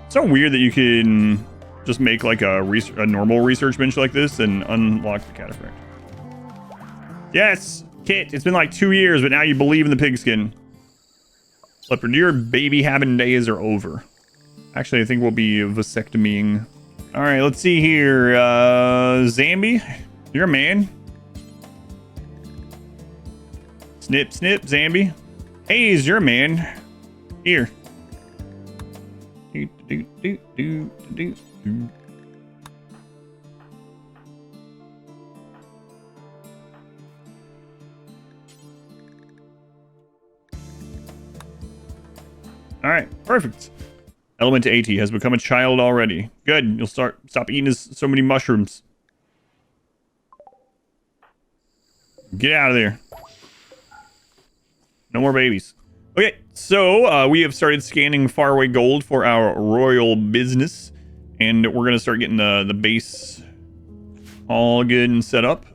It's so weird that you can just make like a normal research bench like this and unlock the cataphract. Yes, Kit. It's been like 2 years, but now you believe in the pigskin. Leopard, your baby having days are over. Actually, I think we'll be vasectomying. All right, let's see here. Zambi, you're a man. Snip, snip, Zambi. Hayes, you're a man. Here. All right, perfect. Element 80 has become a child already. Good. You'll stop eating so many mushrooms. Get out of there. No more babies. Okay, so we have started scanning faraway gold for our royal business, and we're gonna start getting the base all good and set up.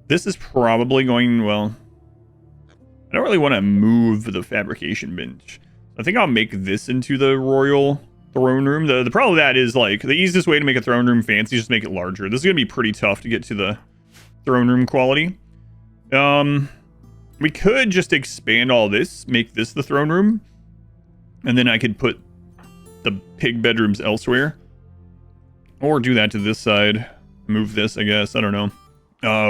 This is probably going well. I don't really want to move the fabrication bench. I think I'll make this into the royal throne room. The problem with that is like the easiest way to make a throne room fancy is just make it larger. This is gonna be pretty tough to get to the throne room quality. We could just expand all this, make this the throne room, and then I could put the pig bedrooms elsewhere. Or do that to this side. Move this, I guess. I don't know.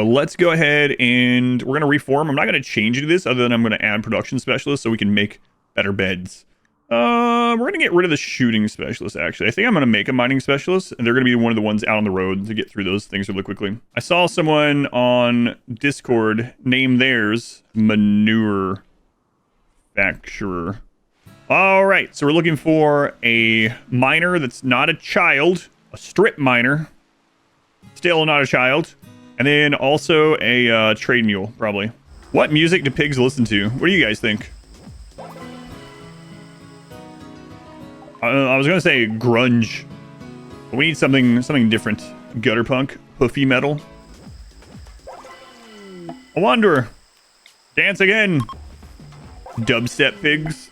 Let's go ahead and we're going to reform. I'm not going to change any of this other than I'm going to add production specialists so we can make better beds. We're going to get rid of the shooting specialist, actually. I think I'm going to make a mining specialist, and they're going to be one of the ones out on the road to get through those things really quickly. I saw someone on Discord name theirs Manure Facturer. All right, so we're looking for a miner that's not a child, a strip miner, still not a child, and then also a trade mule, probably. What music do pigs listen to? What do you guys think? I was gonna say grunge, but we need something different. Gutter punk, puffy metal. A wanderer, dance again. Dubstep pigs.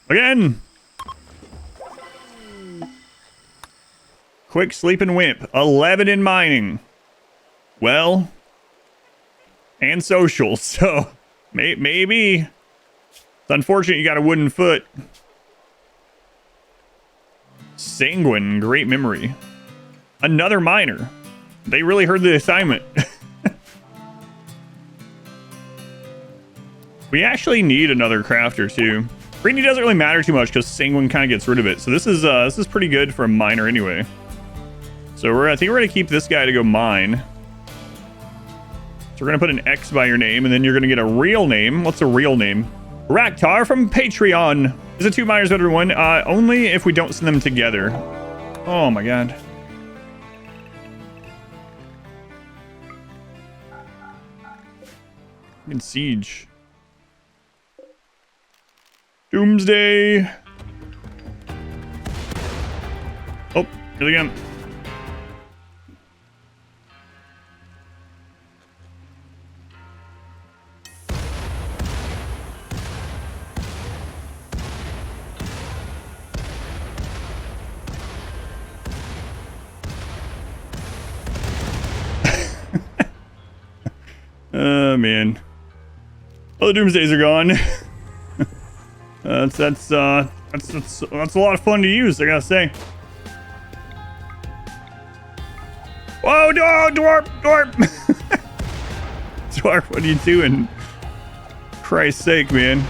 Again. Quick sleeping wimp. 11 in mining. Well, and social. So maybe it's unfortunate you got a wooden foot. Sanguine, great memory. Another miner. They really heard the assignment. We actually need another crafter too. Greedy doesn't really matter too much because Sanguine kind of gets rid of it. So this is pretty good for a miner anyway. So I think we're gonna keep this guy to go mine. So we're gonna put an X by your name, and then you're gonna get a real name. What's a real name? Raktar from Patreon. Is it 2 miners better than 1? Only if we don't send them together. Oh my god. In siege. Doomsday. Oh, here they come. Oh man. Oh, the Doomsdays are gone. That's a lot of fun to use, I gotta say. Whoa, no, Dwarf! Dwarf, what are you doing? Christ's sake, man.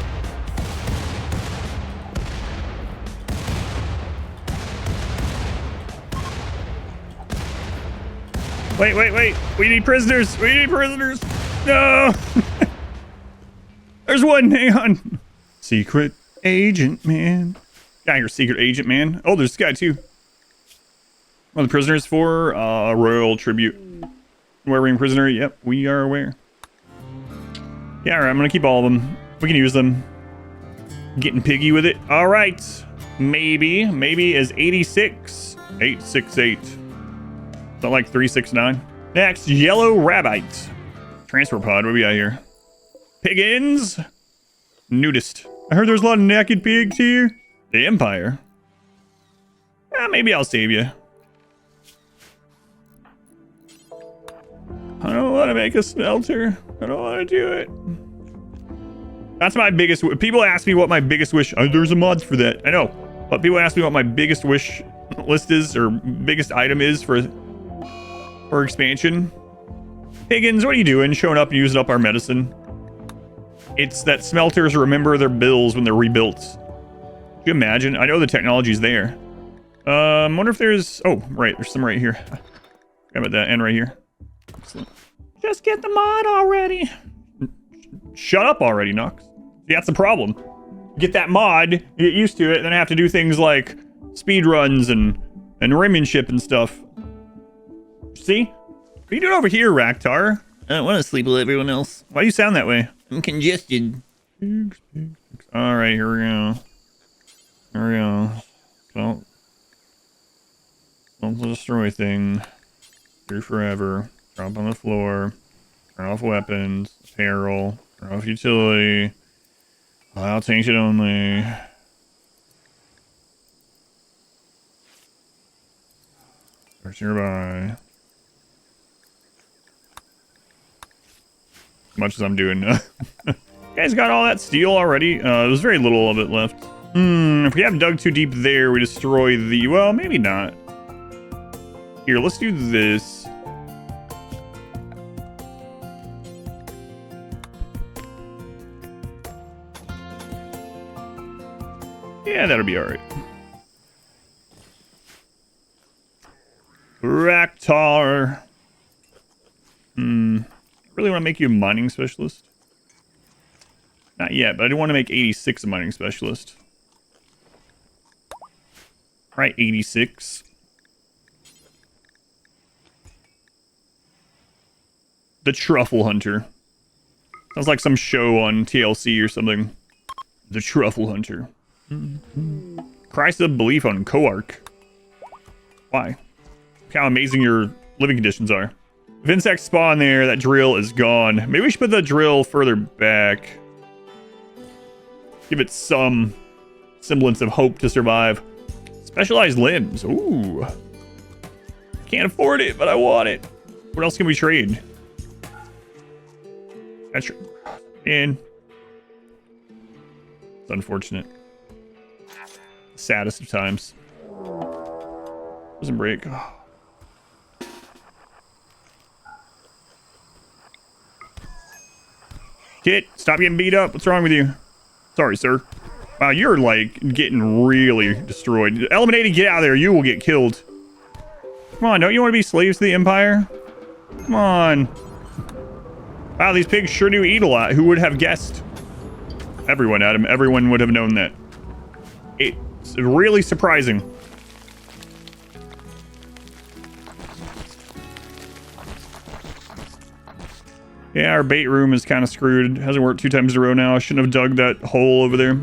Wait. We need prisoners. No. There's one. Hang on. Secret agent, man. Got your secret agent, man. Oh, there's this guy, too. One of the prisoners for royal tribute. Wearing prisoner. Yep, we are aware. Yeah, all right. I'm going to keep all of them. We can use them. Getting piggy with it. All right. Maybe is 86. 868. Not like 369. Next, Yellow Rabbite. Transfer pod. What do we got here? Piggins. Nudist. I heard there's a lot of naked pigs here. The Empire. Maybe I'll save you. I don't want to make a smelter. I don't want to do it. That's my biggest... People ask me what my biggest wish... there's a mod for that. I know. But people ask me what my biggest wish list is, or biggest item is for expansion. Higgins, what are you doing? Showing up and using up our medicine. It's that smelters remember their bills when they're rebuilt. Can you imagine? I know the technology's there. Wonder if there's... Oh, right. There's some right here. How about that end right here? Excellent. Just get the mod already. Shut up already, Nox. See, that's the problem. Get that mod, you get used to it, and then I have to do things like speed runs and rimmanship and stuff. See? What are you doing over here, Raktar? I don't want to sleep with everyone else. Why do you sound that way? I'm congested. Alright, here we go. Don't destroy thing. Here forever. Drop on the floor. Turn off weapons. Apparel. Turn off utility. Allow tainted only. Search nearby. As much as I'm doing. You guys got all that steel already? There's very little of it left. If we haven't dug too deep there, we destroy the... Well, maybe not. Here, let's do this. Yeah, that'll be alright. Raktar. Really want to make you a mining specialist? Not yet, but I do want to make 86 a mining specialist. Right, 86. The Truffle Hunter. Sounds like some show on TLC or something. The Truffle Hunter. Crisis of belief on Coark. Why? Look how amazing your living conditions are. If insects spawn there, that drill is gone. Maybe we should put the drill further back. Give it some semblance of hope to survive. Specialized limbs. Ooh. Can't afford it, but I want it. What else can we trade? That's true. And it's unfortunate. Saddest of times. Doesn't break. Oh. Kit, stop getting beat up. What's wrong with you? Sorry, sir. Wow, you're like getting really destroyed. Eliminated, get out of there. You will get killed. Come on, don't you want to be slaves to the Empire? Come on. Wow, these pigs sure do eat a lot. Who would have guessed? Everyone, Adam. Everyone would have known that. It's really surprising. Yeah, our bait room is kind of screwed. It hasn't worked 2 times in a row now. I shouldn't have dug that hole over there.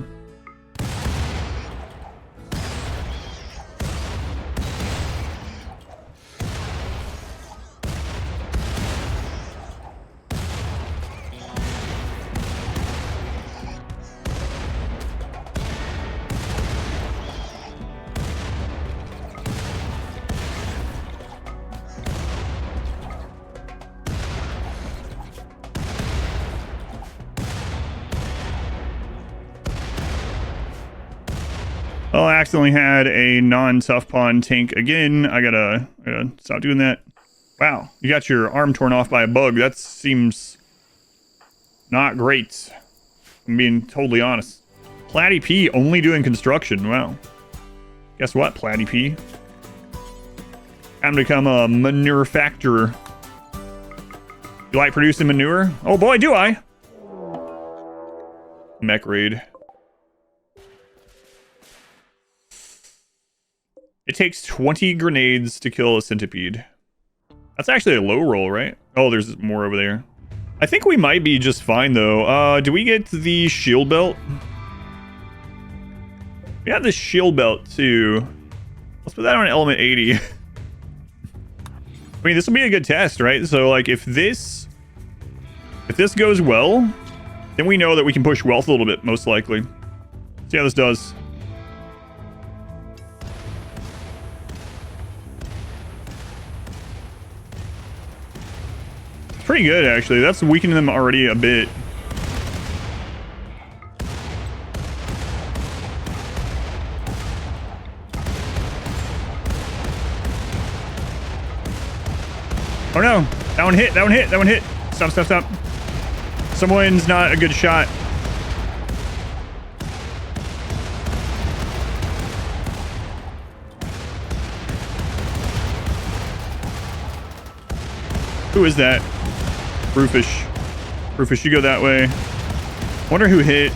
Oh, I accidentally had a non-tough pawn tank again. I gotta stop doing that. Wow, you got your arm torn off by a bug. That seems not great. I'm being totally honest. Platty P only doing construction. Wow. Guess what, Platty P? I'm to become a manure factorer. You like producing manure? Oh boy, do I! Mech raid. It takes 20 grenades to kill a centipede. That's actually a low roll, right? Oh, there's more over there. I think we might be just fine, though. Do we get the shield belt? We got the shield belt, too. Let's put that on element 80. I mean, this will be a good test, right? So, like, if this goes well, then we know that we can push wealth a little bit, most likely. See how this does. Pretty good, actually. That's weakening them already a bit. Oh no! That one hit! That one hit! That one hit! Stop, stop, stop. Someone's not a good shot. Who is that? Rufus. Rufus, you go that way. Wonder who hit.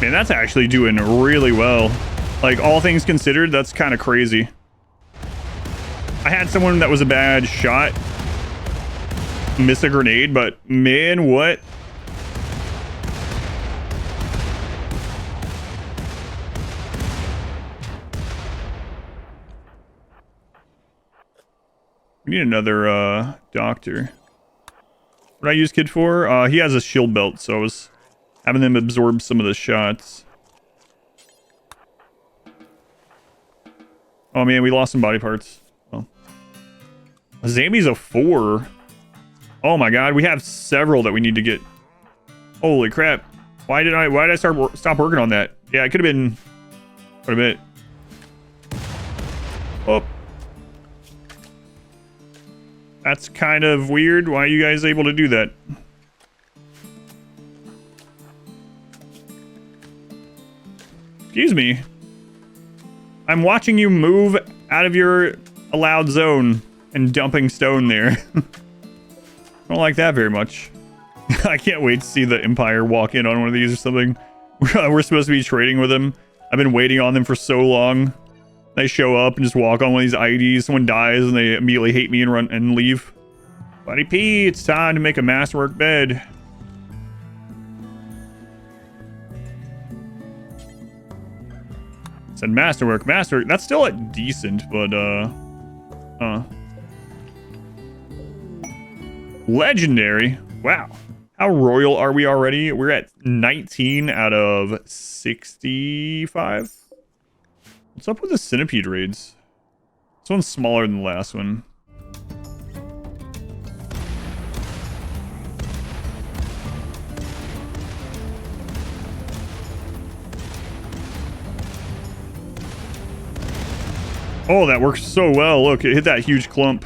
Man, that's actually doing really well. Like, all things considered, that's kind of crazy. I had someone that was a bad shot miss a grenade, but man, what? We need another doctor. What did I use Kid for? He has a shield belt, so I was having them absorb some of the shots. Oh man, we lost some body parts. Oh. Zambi's a 4. Oh my god, we have several that we need to get. Holy crap. Why did I stop working on that? Yeah, it could have been quite a bit. Oh. That's kind of weird. Why are you guys able to do that? Excuse me. I'm watching you move out of your allowed zone and dumping stone there. I don't like that very much. I can't wait to see the Empire walk in on one of these or something. We're supposed to be trading with them. I've been waiting on them for so long. They show up and just walk on one of these IDs. Someone dies and they immediately hate me and run and leave. Buddy P, it's time to make a masterwork bed. Said masterwork. Masterwork. That's still a decent, but legendary. Wow. How royal are we already? We're at 19 out of 65. What's up with the centipede raids? This one's smaller than the last one. Oh, that works so well. Look, it hit that huge clump.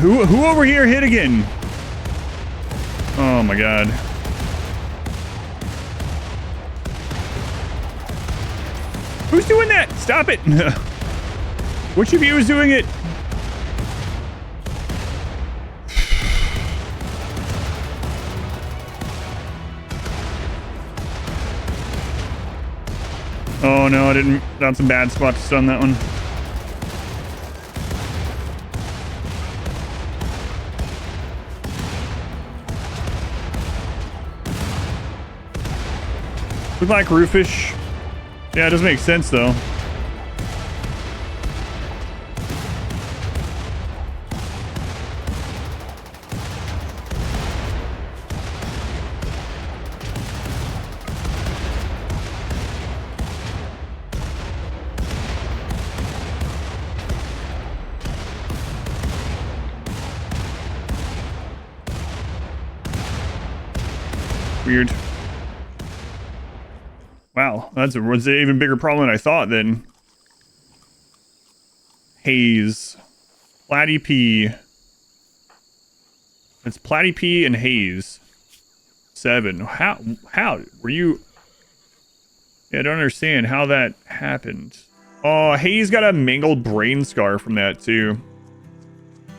Who over here hit again? Oh my god. Who's doing that? Stop it. Which of you is doing it? Oh no, I didn't. That's a bad spot to stun that one. Look like Roofish. Yeah, it doesn't make sense though. Weird. Wow, was an even bigger problem than I thought then. Haze. Platy P. It's Platy P and Haze. 7. How were you? Yeah, I don't understand how that happened. Oh, Haze got a mangled brain scar from that too.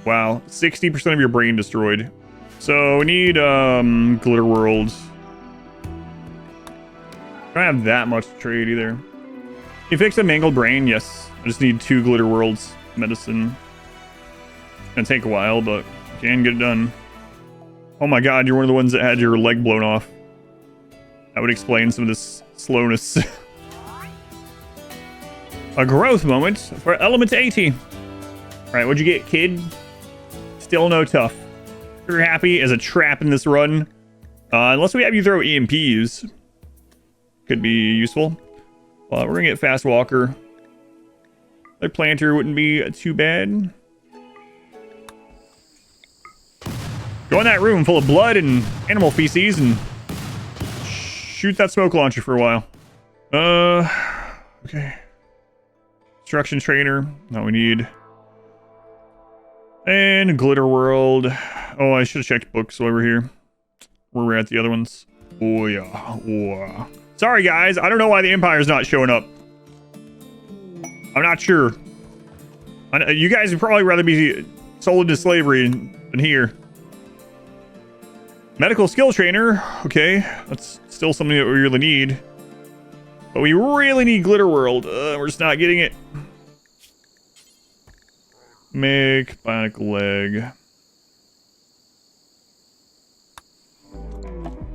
Wow, 60% of your brain destroyed. So we need Glitter World. I don't have that much to trade either. You fix a mangled brain? Yes. I just need 2 Glitter Worlds medicine. It's gonna take a while, but you can get it done. Oh my god, you're one of the ones that had your leg blown off. That would explain some of this slowness. A growth moment for element 80. Alright, what'd you get, kid? Still no tough. You're happy as a trap in this run. Unless we have you throw EMPs. Could be useful. We're gonna get Fast Walker. Their planter wouldn't be too bad. Go in that room full of blood and animal feces and shoot that smoke launcher for a while. Okay. Instruction trainer. No, we need. And Glitter World. Oh, I should have checked books while we're here. Where we're at the other ones. Oh yeah. Oh. Sorry guys, I don't know why the Empire's not showing up. I'm not sure. You guys would probably rather be sold into slavery than here. Medical skill trainer. Okay, that's still something that we really need. But we really need Glitter World. We're just not getting it. Make bionic leg.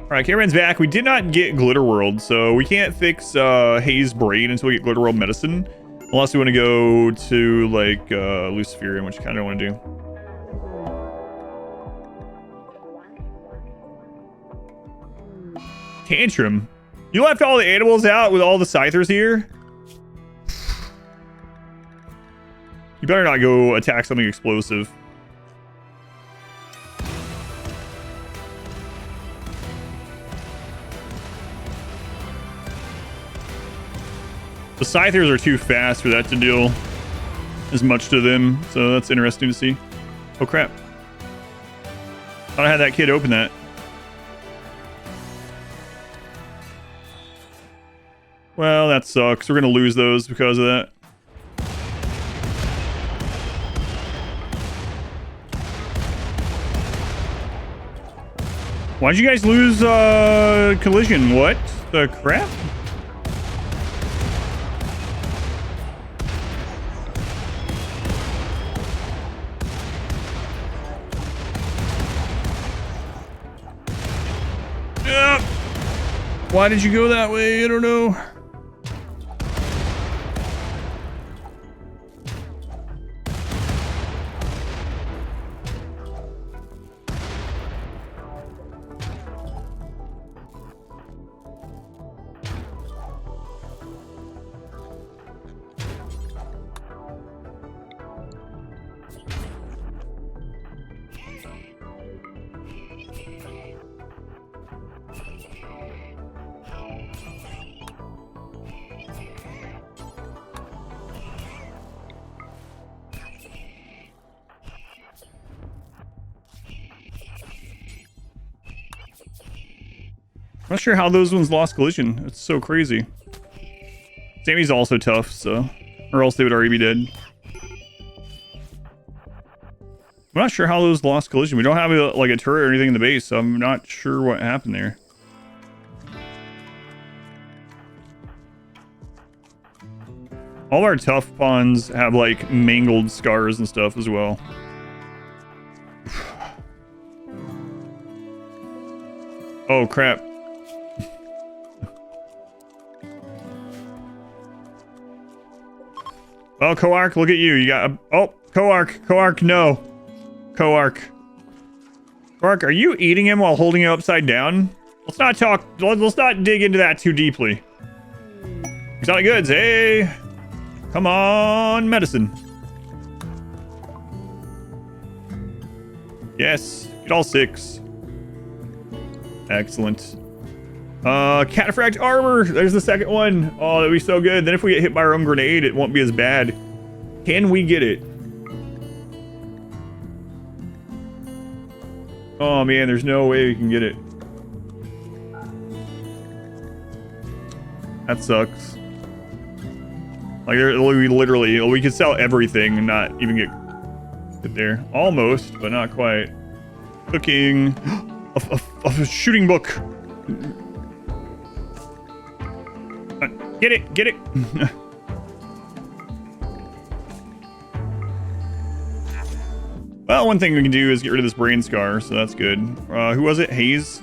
Alright, Cameron's back. We did not get Glitter World, so we can't fix Haze Brain until we get Glitter World Medicine. Unless we want to go to, like, Luciferian, which I kind of want to do. Tantrum. You left all the animals out with all the Scythers here? You better not go attack something explosive. The Scythers are too fast for that to deal as much to them, so that's interesting to see. Oh crap. I thought I had that kid open that. Well, that sucks. We're gonna lose those because of that. Why'd you guys lose collision? What the crap? Why did you go that way? I don't know. Not sure how those ones lost collision. It's so crazy. Sammy's also tough, so... Or else they would already be dead. I'm not sure how those lost collision. We don't have like a turret or anything in the base, so I'm not sure what happened there. All our tough pawns have like mangled scars and stuff as well. Oh crap. Oh, Coark, look at you. You got a... Oh, Coark, no. Coark, are you eating him while holding him upside down? Let's not talk... Let's not dig into that too deeply. Exotic goods, hey. Come on, medicine. Yes, get all 6. Excellent. Cataphract armor. There's the second one. Oh, that'd be so good. Then if we get hit by our own grenade, it won't be as bad. Can we get it? Oh man, there's no way we can get it. That sucks. Like, we literally, we could sell everything and not even get it there. Almost, but not quite. Cooking. A shooting book. Get it, get it. Well, one thing we can do is get rid of this brain scar, so that's good. Who was it? Hayes?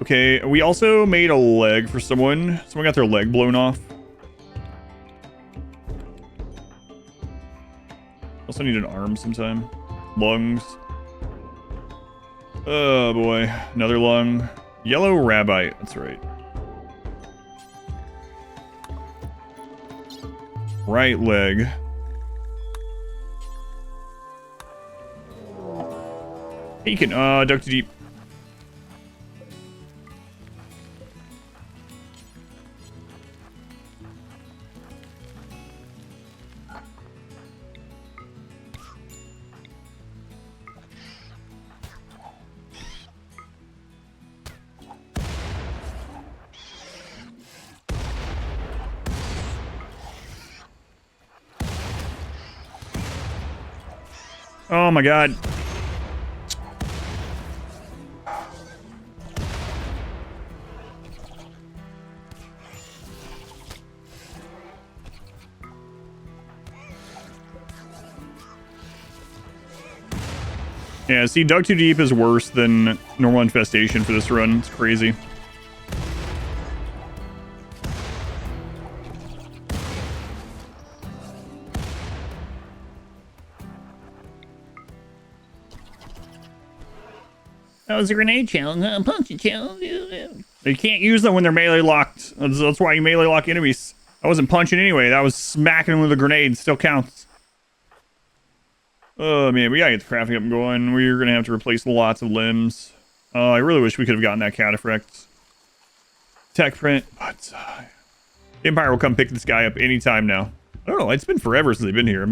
Okay, we also made a leg for someone. Someone got their leg blown off. Also need an arm sometime. Lungs. Oh boy, another lung. Yellow rabbite, that's right. Right leg. He can, duck too deep. Oh my god. Yeah, see, dug too deep is worse than normal infestation for this run. It's crazy. That was a grenade challenge, a punching challenge. You can't use them when they're melee locked. That's why you melee lock enemies. I wasn't punching anyway. That was smacking them with a grenade. Still counts. Oh man, we gotta get the crafting up and going. We're gonna have to replace lots of limbs. I really wish we could have gotten that cataphract tech print, but the Empire will come pick this guy up anytime now. I don't know. It's been forever since they've been here.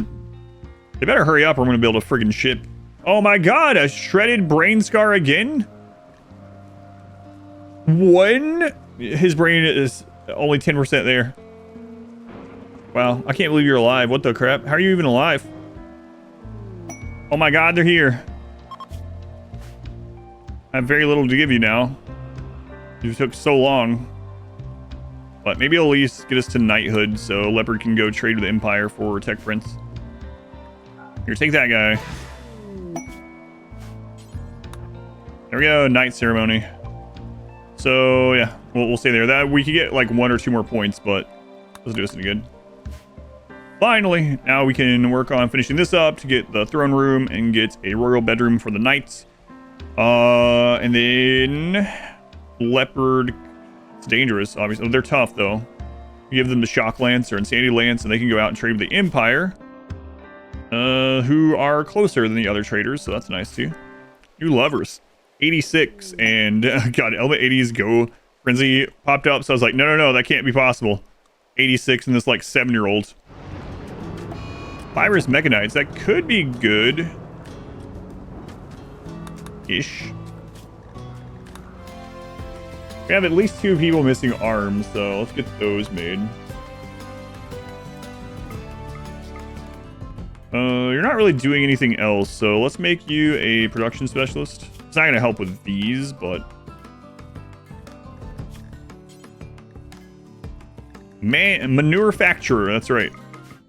They better hurry up or I'm gonna build a friggin' ship. Oh my god, a shredded brain scar again? One? His brain is only 10% there. Wow, I can't believe you're alive. What the crap? How are you even alive? Oh my god, they're here. I have very little to give you now. You took so long. But maybe it'll at least get us to knighthood so Leopard can go trade with the Empire for tech prints. Here, take that guy. There we go, knight ceremony. So yeah, we'll stay there. That we could get like 1 or 2 more points, but doesn't do us any good. Finally, now we can work on finishing this up to get the throne room and get a royal bedroom for the knights. And then Leopard, it's dangerous, obviously. They're tough though. You give them the shock lance or insanity lance, and they can go out and trade with the Empire, who are closer than the other traders. So that's nice too. New lovers. 86 and god, element 80s go frenzy popped up, so I was like, no, that can't be possible. 86 and this like 7-year-old. Virus mechanites, that could be good. ish. We have at least 2 people missing arms, so let's get those made. You're not really doing anything else, so let's make you a production specialist. It's not going to help with these, but... Manufacturer, that's right.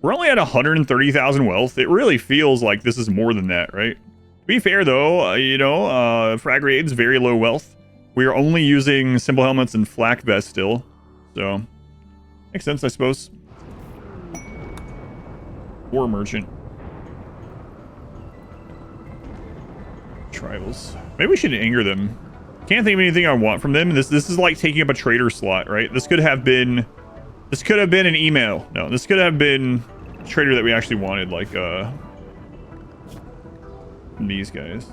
We're only at 130,000 wealth. It really feels like this is more than that, right? To be fair, though, Frag Raid's very low wealth. We are only using simple helmets and flak vests still, so makes sense, I suppose. War merchant. Tribals. Maybe we should anger them. Can't think of anything I want from them. This is like taking up a trader slot, right? This could have been an email. No, this could have been a trader that we actually wanted, like these guys.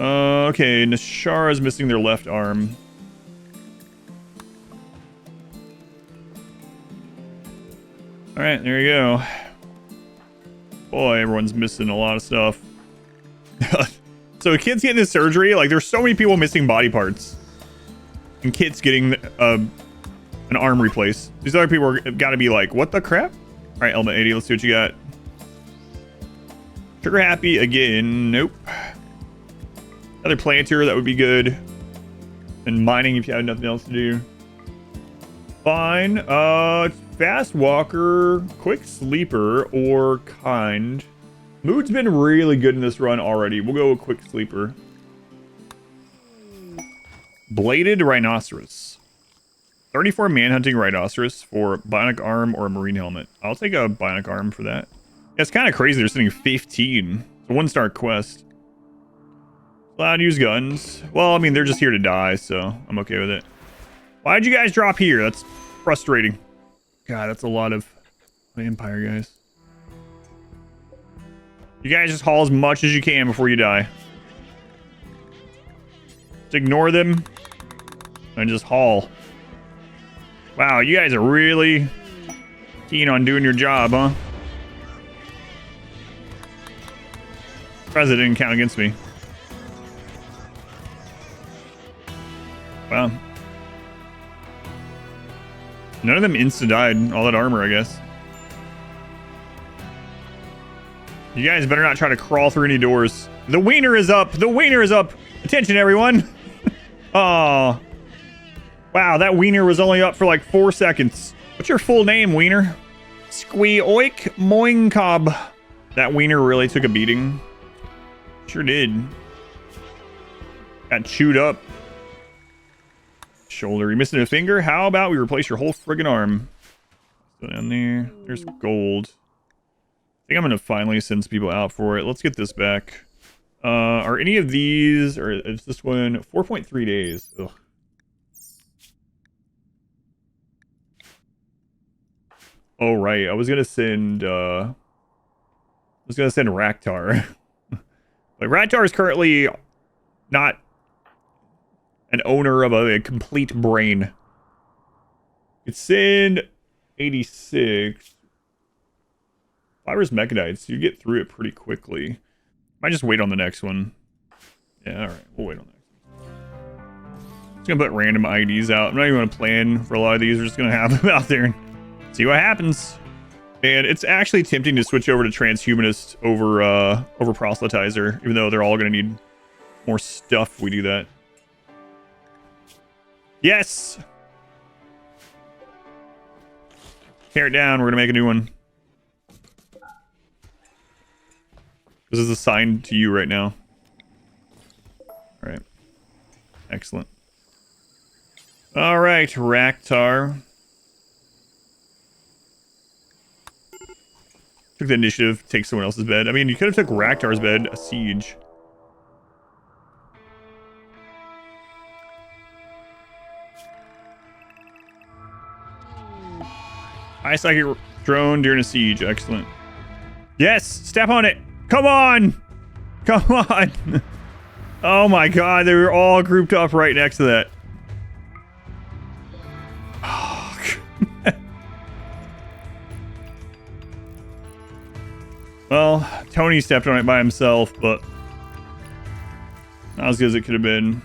Okay, Nashara's missing their left arm. Alright, there you go. Boy, everyone's missing a lot of stuff. So Kit's getting this surgery. Like, there's so many people missing body parts. And Kit's getting an arm replaced. These other people are gotta be like, what the crap? Alright, Element 80, let's see what you got. Trigger happy again. Nope. Another planter, that would be good. And mining if you have nothing else to do. Fine. Fast walker, quick sleeper, or kind. Mood's been really good in this run already. We'll go with quick sleeper. Bladed rhinoceros. 34 manhunting rhinoceros for bionic arm or a marine helmet. I'll take a bionic arm for that. Yeah, it's kind of crazy. They're sitting 15. It's a 1-star quest. Allowed to use guns. Well, I mean, they're just here to die, so I'm okay with it. Why'd you guys drop here? That's frustrating. God, that's a lot of vampire guys. You guys just haul as much as you can before you die. Just ignore them and just haul. Wow, you guys are really keen on doing your job, huh? President didn't count against me. Wow. None of them insta-died. All that armor, I guess. You guys better not try to crawl through any doors. The wiener is up! The wiener is up! Attention, everyone! Oh. Wow, that wiener was only up for like 4 seconds. What's your full name, wiener? Squee oik moing cob. That wiener really took a beating. Sure did. Got chewed up. Shoulder. You missing a finger? How about we replace your whole friggin' arm? So down there. There's gold. I think I'm gonna finally send some people out for it. Let's get this back. Are any of these, or is this one 4.3 days? Ugh. Oh right, I was gonna send Raktar. Like, Raktar is currently not an owner of a complete brain. It's send 86. Fiber's Mechanites, you get through it pretty quickly. Might just wait on the next one. Yeah, alright, we'll wait on the next one. Just gonna put random IDs out. I'm not even gonna plan for a lot of these. We're just gonna have them out there and see what happens. And it's actually tempting to switch over to transhumanist over proselytizer, even though they're all gonna need more stuff if we do that. Yes! Tear it down, we're gonna make a new one. This is assigned to you right now. Alright. Excellent. Alright, Raktar. Took the initiative, take someone else's bed. I mean, you could have took Raktar's bed, a siege. High psychic drone during a siege, excellent. Yes, step on it. Come on! Come on! Oh my god, they were all grouped up right next to that. Oh, Well, Tony stepped on it by himself, but not as good as it could have been.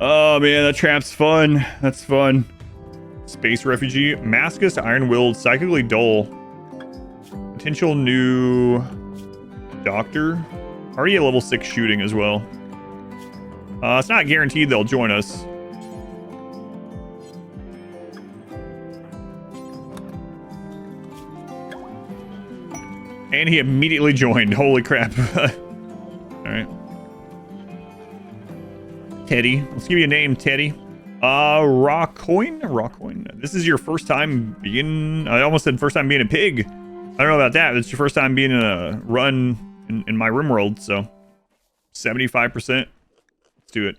Oh man, that trap's fun. That's fun. Space refugee, Mascus, iron-willed, psychically dull. Potential new doctor. Already a level 6 shooting as well. It's not guaranteed they'll join us. And he immediately joined. Holy crap. Alright. Teddy. Let's give you a name, Teddy. Rawcoin? This is your first time being... I almost said first time being a pig. I don't know about that. It's your first time being in a run in my RimWorld, so... 75%. Let's do it.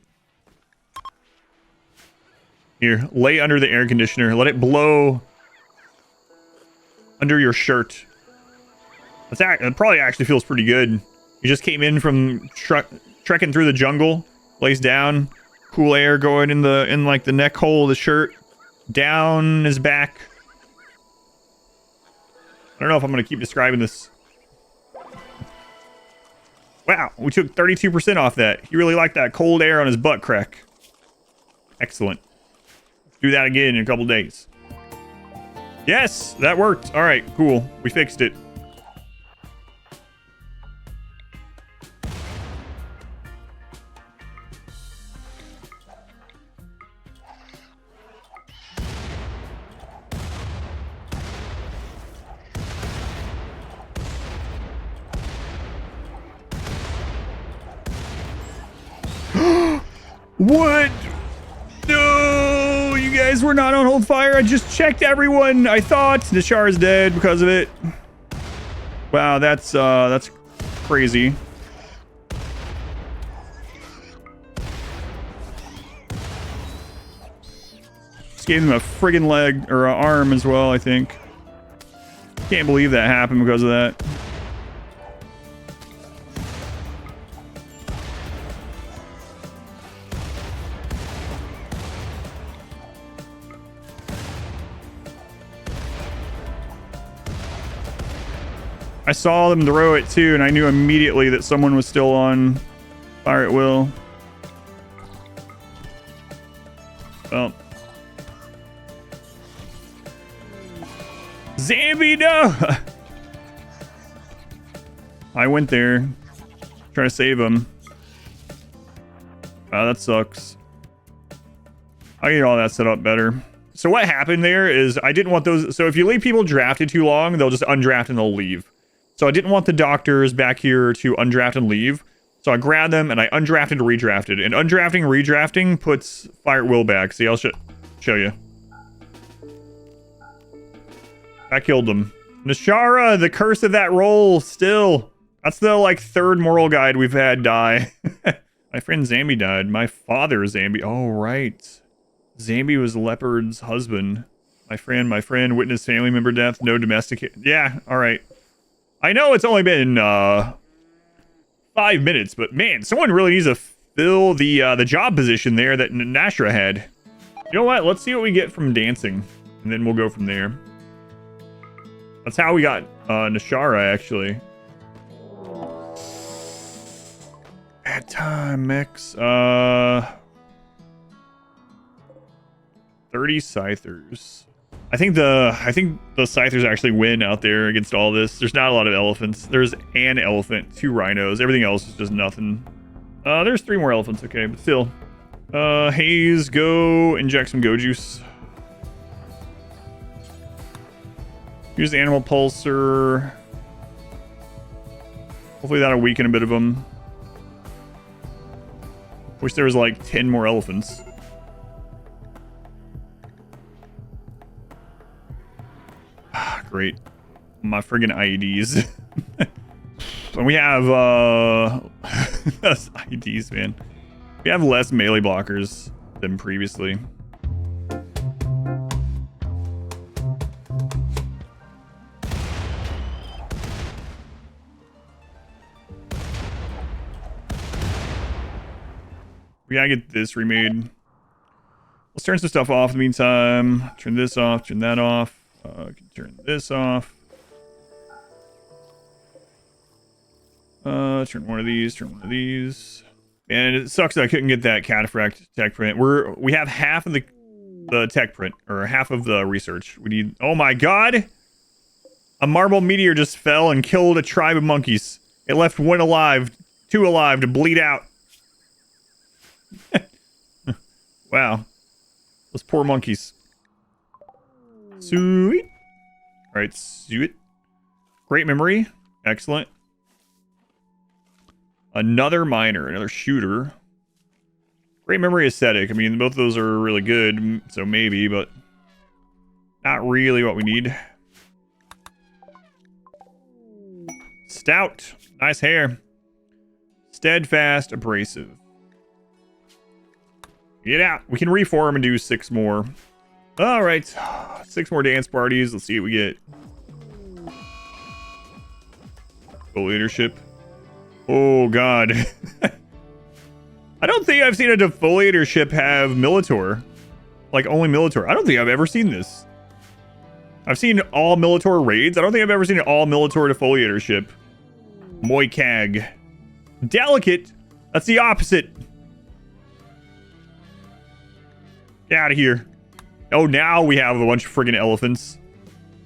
Here, lay under the air conditioner. Let it blow under your shirt. It probably actually feels pretty good. You just came in from trekking through the jungle. Lays down, cool air going in like the neck hole of the shirt, down his back. I don't know if I'm gonna keep describing this. Wow, we took 32% off that. He really liked that cold air on his butt crack. Excellent. Do that again in a couple days. Yes, that worked. All right, cool. We fixed it. What? No, you guys were not on hold fire. I just checked everyone. I thought Nishar is dead because of it. Wow, that's crazy. Just gave him a friggin' leg or an arm as well, I think. Can't believe that happened because of that. I saw them throw it too, and I knew immediately that someone was still on fire at will. Well. Zambi, no! I went there. Try to save him. Wow, that sucks. I get all that set up better. So what happened there is I didn't want those. So if you leave people drafted too long, they'll just undraft and they'll leave. So I didn't want the doctors back here to undraft and leave. So I grabbed them and I undrafted and redrafted. And undrafting and redrafting puts fire at will back. See, I'll show you. I killed them. Nishara, the curse of that roll, still. That's the, like, third moral guide we've had die. My friend Zambi died. My father, Zambi. Oh, right. Zambi was Leopard's husband. My friend, witnessed family member death, no domestic... Yeah, all right. I know it's only been 5 minutes, but man, someone really needs to fill the job position there that Nashra had. You know what? Let's see what we get from dancing, and then we'll go from there. That's how we got Nishara, actually. At time mix, 30 Scythers. I think the Scythers actually win out there against all this. There's not a lot of elephants. There's an elephant, 2 rhinos. Everything else is just nothing. There's 3 more elephants, okay, but still. Haze, go inject some go juice. Use the animal pulsar. Hopefully that'll weaken a bit of them. Wish there was like 10 more elephants. Great. My friggin' IEDs. And we have IEDs, man. We have less melee blockers than previously. We gotta get this remade. Let's turn some stuff off in the meantime. Turn this off, turn that off. Turn this off. Turn one of these, turn one of these. And it sucks that I couldn't get that cataphract tech print. We have half of the tech print, or half of the research. We need, oh my god! A marble meteor just fell and killed a tribe of monkeys. It left one alive, two alive to bleed out. Wow. Those poor monkeys. Sweet. Alright, sweet. Great memory. Excellent. Another miner, another shooter. Great memory, aesthetic. I mean, both of those are really good, so maybe, but not really what we need. Stout. Nice hair. Steadfast, abrasive. Get out. We can reform and do 6 more. All right. 6 more dance parties. Let's see what we get. Full leadership. Oh, God. I don't think I've seen a defoliator ship have Militor. Like, only Militor. I don't think I've ever seen this. I've seen all Militor raids. I don't think I've ever seen an all Militor defoliator ship. Moikag. Delicate. That's the opposite. Get out of here. Oh, now we have a bunch of friggin' elephants.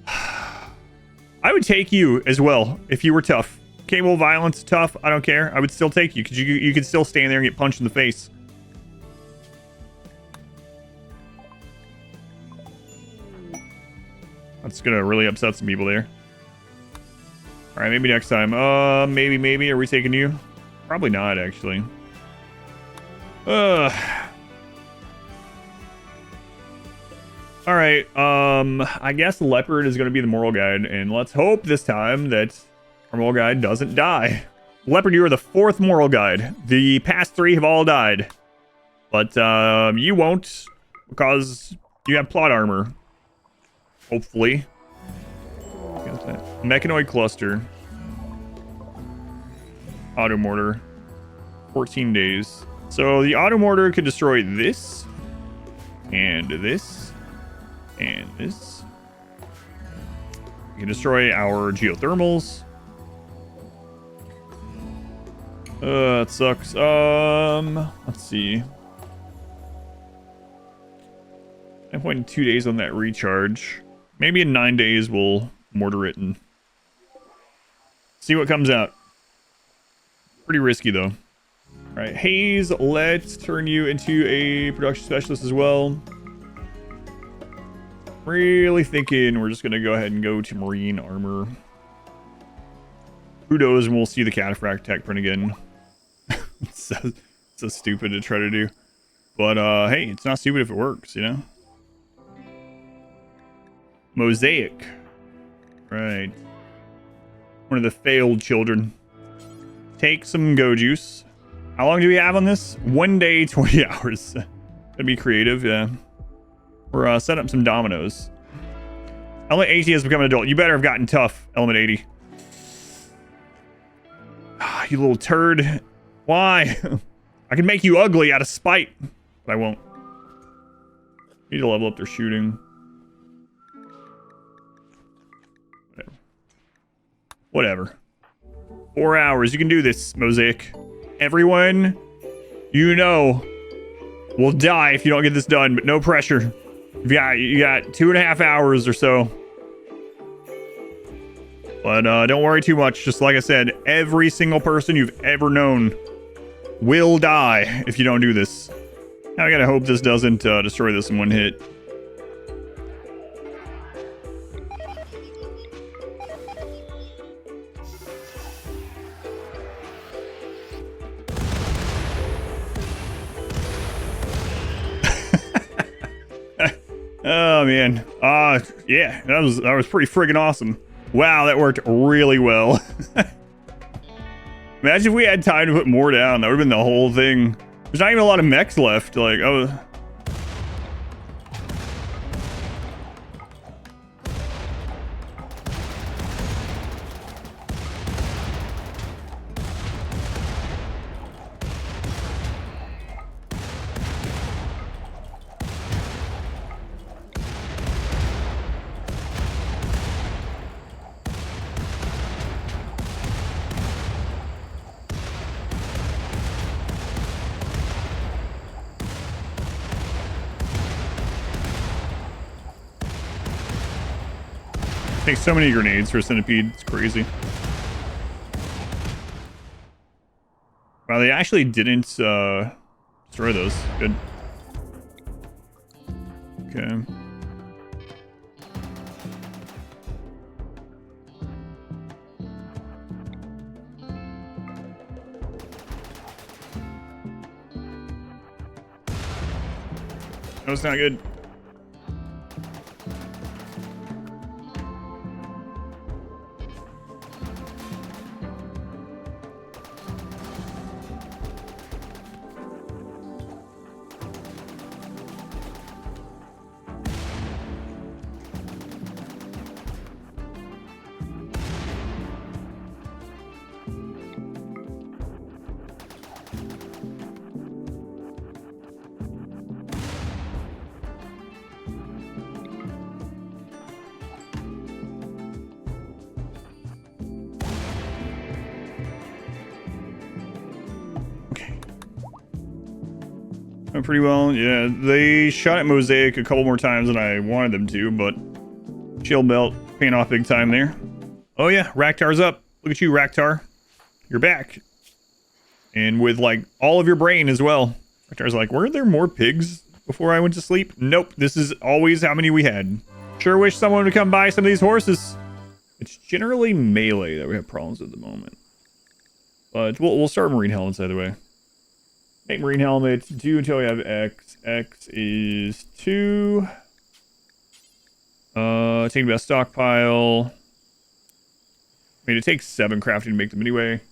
I would take you as well if you were tough. Cable violence, tough, I don't care. I would still take you because you could still stand there and get punched in the face. That's gonna really upset some people there. All right, maybe next time. Maybe. Are we taking you? Probably not, actually. All right, I guess the leopard is going to be the moral guide, and let's hope this time that our moral guide doesn't die. Leopard, you are the 4th moral guide. The past 3 have all died, but you won't because you have plot armor. Hopefully. Mechanoid cluster. Auto mortar. 14 days. So the auto mortar could destroy this, and this. And this. We can destroy our geothermals. It sucks. Let's see. 9.2 days on that recharge. Maybe in 9 days we'll mortar it and see what comes out. Pretty risky though. Alright, Hayes, let's turn you into a production specialist as well. Really thinking we're just going to go ahead and go to marine armor. Who knows, and we'll see the cataphract tech print again. It's so stupid to try to do. But, hey, it's not stupid if it works, you know? Mosaic. Right. One of the failed children. Take some go juice. How long do we have on this? 1 day, 20 hours. That'd be creative, yeah. We're setting up some dominoes. Element 80 has become an adult. You better have gotten tough, Element 80. Ah, you little turd. Why? I can make you ugly out of spite, but I won't. Need to level up their shooting. Whatever. 4 hours. You can do this, Mosaic. Everyone, you know, will die if you don't get this done, but no pressure. You got 2.5 hours or so. But don't worry too much. Just like I said, every single person you've ever known will die if you don't do this. Now I gotta hope this doesn't destroy this in one hit. Oh man, yeah, that was pretty friggin' awesome. Wow, that worked really well. Imagine if we had time to put more down. That would have been the whole thing. There's not even a lot of mechs left. Like, oh. Takes so many grenades for a centipede. It's crazy. Wow, they actually didn't destroy those. Good. Okay. No, it's not good. Pretty well. Yeah, they shot at Mosaic a couple more times than I wanted them to, but shield belt paying off big time there. Oh yeah, Raktar's up. Look at you, Raktar. You're back. And with like all of your brain as well. Raktar's like, were there more pigs before I went to sleep? Nope, this is always how many we had. Sure wish someone would come buy some of these horses. It's generally melee that we have problems with at the moment. But we'll start marine helmets either way. Make marine helmets, 2 until we have X. X is 2. Take the best stockpile. I mean, it takes 7 crafting to make them anyway.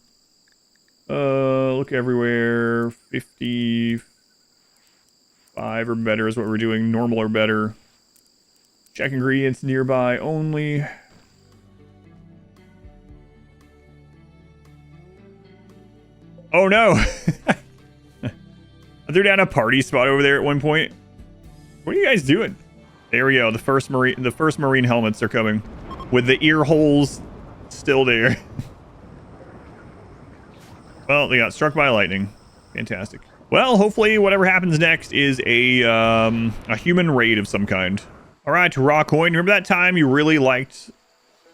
Look everywhere. 55 or better is what we're doing. Normal or better. Check ingredients nearby only. Oh no! I threw down a party spot over there at one point. What are you guys doing? There we go. The first marine helmets are coming with the ear holes still there. Well, they got struck by lightning. Fantastic. Well, hopefully whatever happens next is a human raid of some kind. All right, raw coin. Remember that time you really liked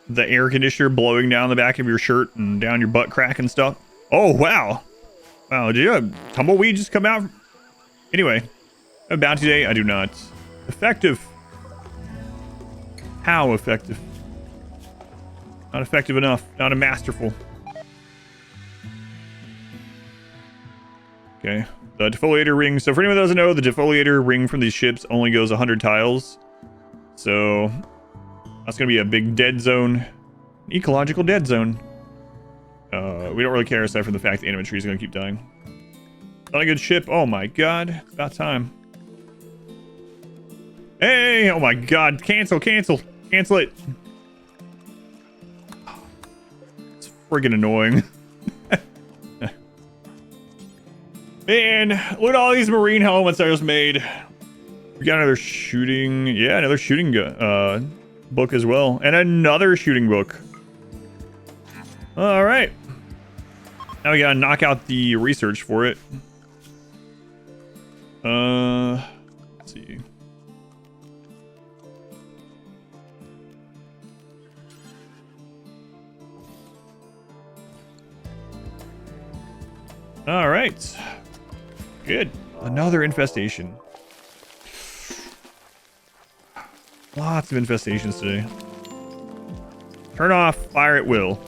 the air conditioner blowing down the back of your shirt and down your butt crack and stuff? Oh, wow. Wow, did a tumbleweed just come out? Anyway, a bounty day? I do not. Effective. How effective? Not effective enough. Not a masterful. Okay. The defoliator ring. So for anyone that doesn't know, the defoliator ring from these ships only goes 100 tiles. So that's going to be a big dead zone. An ecological dead zone. We don't really care aside from the fact the animal tree is going to keep dying. Not a good ship. Oh my god. It's about time. Hey! Oh my god. Cancel. Cancel it. It's friggin' annoying. Man, look at all these marine helmets I just made. We got another shooting... Yeah, another shooting book as well. And another shooting book. Alright. Now we gotta knock out the research for it. Let's see. All right. Good. Another infestation. Lots of infestations today. Turn off fire at will.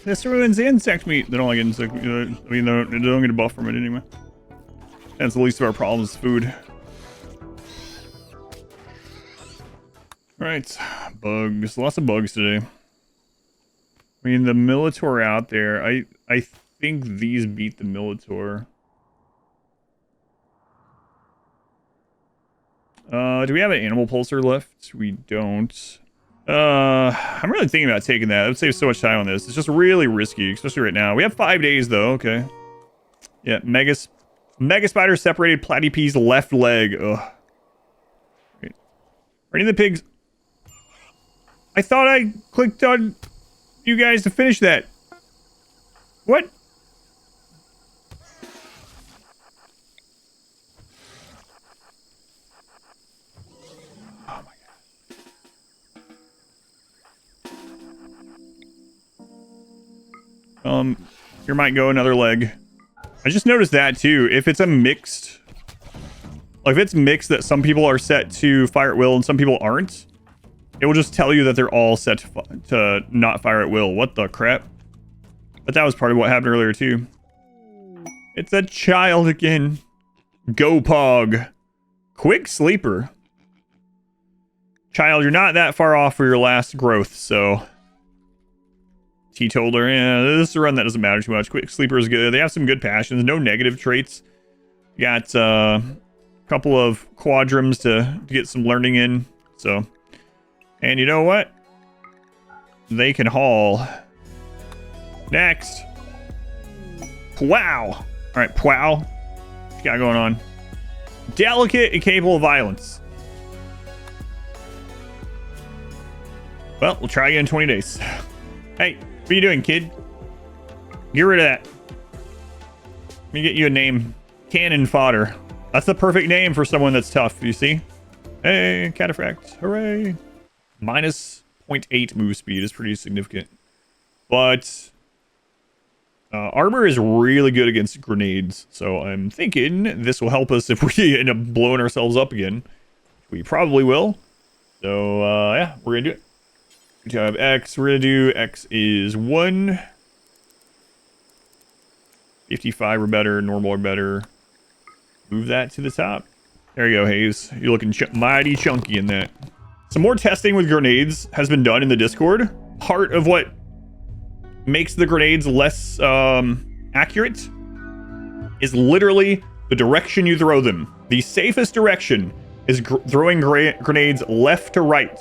This ruins insect meat. They don't like insect meat. I mean, they don't get a buff from it anyway. That's the least of our problems, food. Alright, bugs. Lots of bugs today. I mean, the Militor out there, I think these beat the Militor. Do we have an animal pulsar left? We don't. I'm really thinking about taking that. That would save so much time on this. It's just really risky, especially right now. We have 5 days though, okay. Yeah, Mega Spider separated Platype's left leg. Ugh. Wait. Are any of the pigs? I thought I clicked on you guys to finish that. What? Oh my god. Here might go another leg. I just noticed that too. If it's a mixed, like if it's mixed that some people are set to fire at will and some people aren't, it will just tell you that they're all set to not fire at will. What the crap? But that was part of what happened earlier too. It's a child again. Go Pog. Quick sleeper. Child, you're not that far off for your last growth, so. Teetotaler, yeah, this is a run that doesn't matter too much. Quick sleeper is good. They have some good passions, no negative traits. Got a couple of quadrums to get some learning in, so. And you know what? They can haul. Next. Plow. All right, plow. What you got going on? Delicate and capable of violence. Well, we'll try again in 20 days. Hey, what are you doing, kid? Get rid of that. Let me get you a name. Cannon fodder. That's the perfect name for someone that's tough, you see? Hey, cataphract. Hooray. Minus 0.8 move speed is pretty significant. But armor is really good against grenades. So I'm thinking this will help us if we end up blowing ourselves up again. We probably will. So yeah, we're going to do it. We have X. We're going to do X is 1. 55 or better. Normal or better. Move that to the top. There you go, Hayes. You're looking mighty chunky in that. Some more testing with grenades has been done in the Discord. Part of what makes the grenades less accurate is literally the direction you throw them. The safest direction is throwing grenades left to right.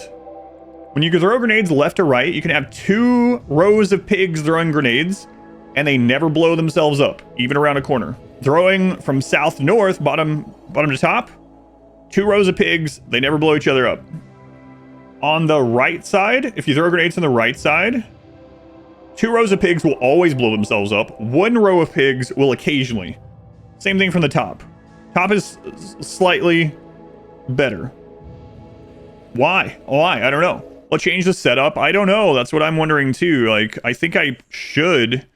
When you can throw grenades left to right, you can have 2 rows of pigs throwing grenades, and they never blow themselves up, even around a corner. Throwing from south to north, bottom to top, 2 rows of pigs, they never blow each other up. On the right side, if you throw grenades on the right side, 2 rows of pigs will always blow themselves up. 1 row of pigs will occasionally. Same thing from the top. Top is slightly better. Why? I don't know. Well, change the setup. I don't know. That's what I'm wondering too. Like, I think I should,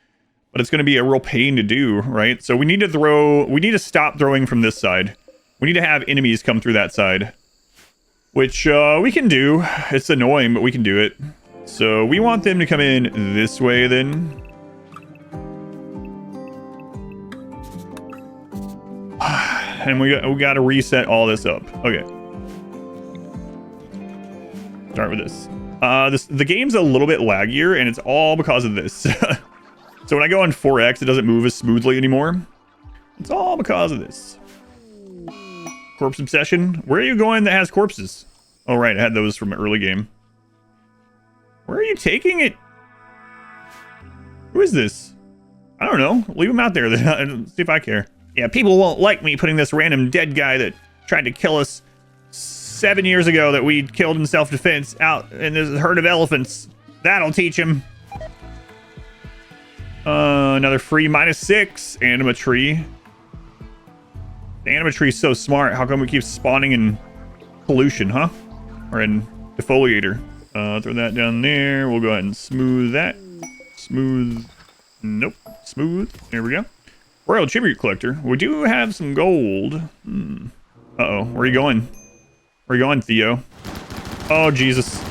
but it's going to be a real pain to do, right? So we need to stop throwing from this side. We need to have enemies come through that side, which we can do. It's annoying, but we can do it. So we want them to come in this way then. And we got to reset all this up. Okay. Start with this. The game's a little bit laggier, and it's all because of this. So when I go on 4X, it doesn't move as smoothly anymore. It's all because of this. Corpse obsession. Where are you going that has corpses? Oh, right. I had those from an early game. Where are you taking it? Who is this? I don't know. Leave him out there. See if I care. Yeah, people won't like me putting this random dead guy that tried to kill us 7 years ago that we killed in self-defense out in this herd of elephants. That'll teach him. Another free -6 anima tree. The anima tree is so smart. How come we keep spawning in pollution, huh? Or in defoliator. Throw that down there. We'll go ahead and smooth that. Smooth. Nope. Smooth. There we go. Royal Tribute Collector. We do have some gold. Uh-oh. Where are you going? Where are you going, Theo? Oh, Jesus.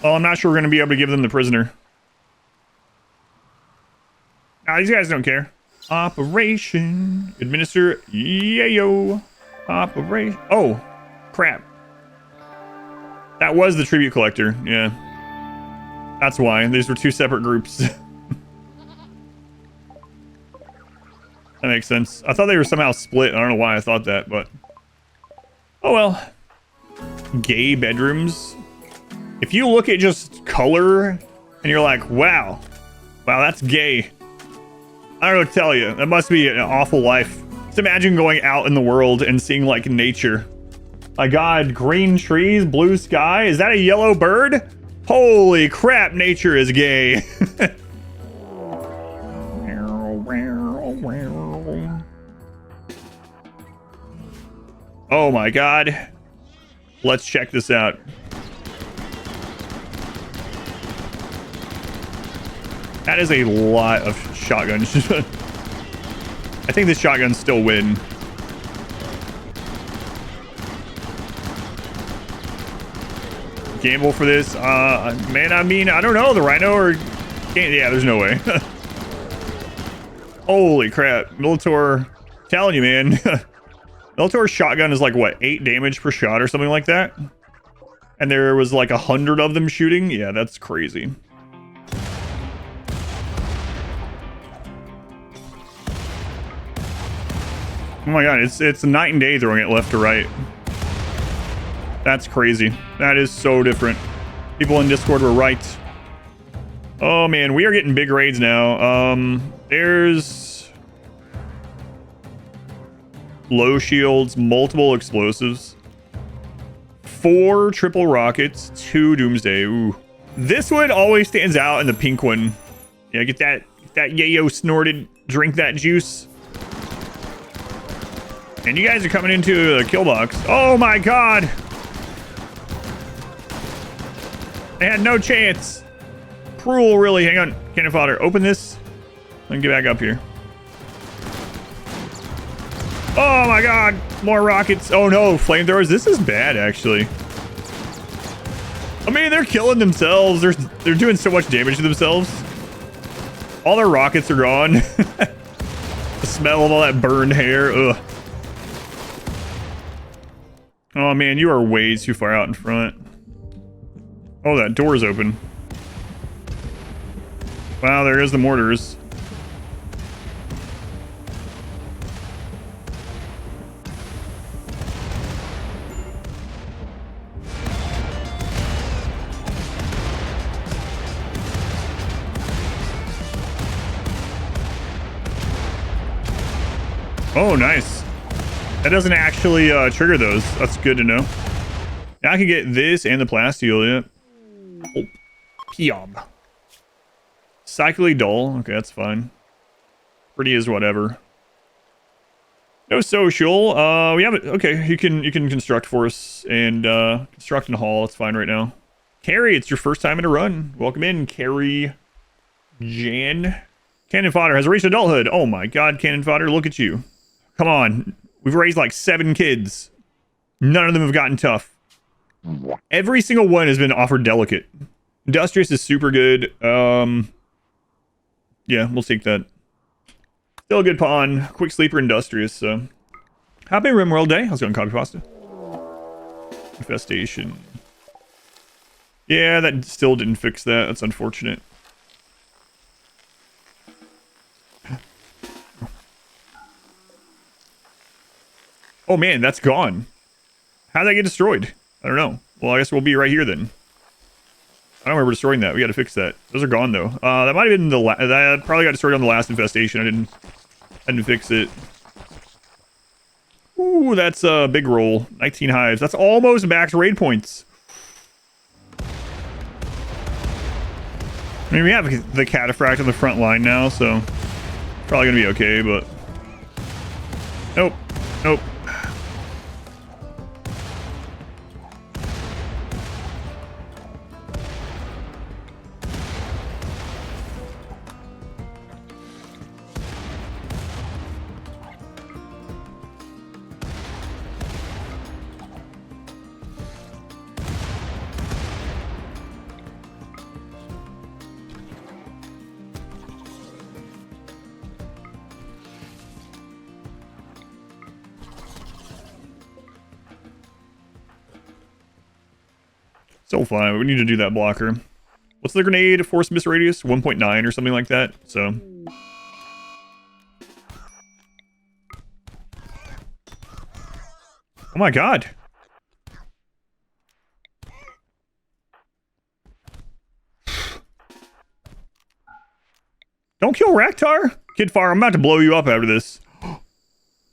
Well, I'm not sure we're going to be able to give them the prisoner. Nah, these guys don't care. Operation. Administer. Yayo. Operation. Oh, crap. That was the tribute collector. Yeah. That's why. These were two separate groups. That makes sense. I thought they were somehow split. I don't know why I thought that, but... Oh, well. Gay bedrooms. If you look at just color, and you're like, wow. Wow, that's gay. I don't know what to tell you. That must be an awful life. Just imagine going out in the world and seeing, like, nature. My God, green trees, blue sky. Is that a yellow bird? Holy crap, nature is gay. Oh my God. Let's check this out. That is a lot of shotguns. I think the shotguns still win. Gamble for this? Man, I mean, I don't know. The Rhino or... Yeah, there's no way. Holy crap. Militor... Telling you, man. Militor shotgun is like, what, 8 damage per shot or something like that? And there was like 100 of them shooting? Yeah, that's crazy. Oh my God, it's night and day throwing it left to right. That's crazy. That is so different. People in Discord were right. Oh man, we are getting big raids now. There's low shields, multiple explosives, 4 triple rockets, 2 doomsday. Ooh. This one always stands out in the pink one. Yeah, get that yayo snorted, drink that juice. And you guys are coming into the kill box. Oh my God. They had no chance. Cruel, really. Hang on. Cannon fodder. Open this. And get back up here. Oh my God. More rockets. Oh no. Flamethrowers. This is bad, actually. I mean, they're killing themselves. They're doing so much damage to themselves. All their rockets are gone. The smell of all that burned hair. Ugh. Oh man, you are way too far out in front. Oh, that door's open. Wow, there is the mortars. Oh, nice. That doesn't actually trigger those. That's good to know. Now I can get this and the plasteel, yeah. Oh, Piob. Cyclically dull. Okay, that's fine. Pretty is whatever. No social. We have it. Okay, you can construct for us and construct and haul. It's fine right now. Carrie, it's your first time in a run. Welcome in, Carrie Jan. Cannon fodder has reached adulthood. Oh my God, cannon fodder, look at you. Come on. We've raised like 7 kids. None of them have gotten tough. Every single one has been offered delicate. Industrious is super good. Yeah, we'll take that. Still a good pawn. Quick sleeper, industrious. So, happy RimWorld day. How's it going, copy pasta? Infestation. Yeah, that still didn't fix that. That's unfortunate. Oh man, that's gone. How'd that get destroyed? I don't know. Well, I guess we'll be right here then. I don't remember destroying that. We got to fix that. Those are gone though. That might have been the that probably got destroyed on the last infestation. I didn't fix it. Ooh, that's a big roll. 19 hives. That's almost max raid points. I mean, we have the cataphract on the front line now, so probably gonna be okay. But nope, nope. Still fine. We need to do that blocker. What's the grenade force miss radius? 1.9 or something like that. So. Oh my god. Don't kill Raktar. Kid Fire, I'm about to blow you up after this.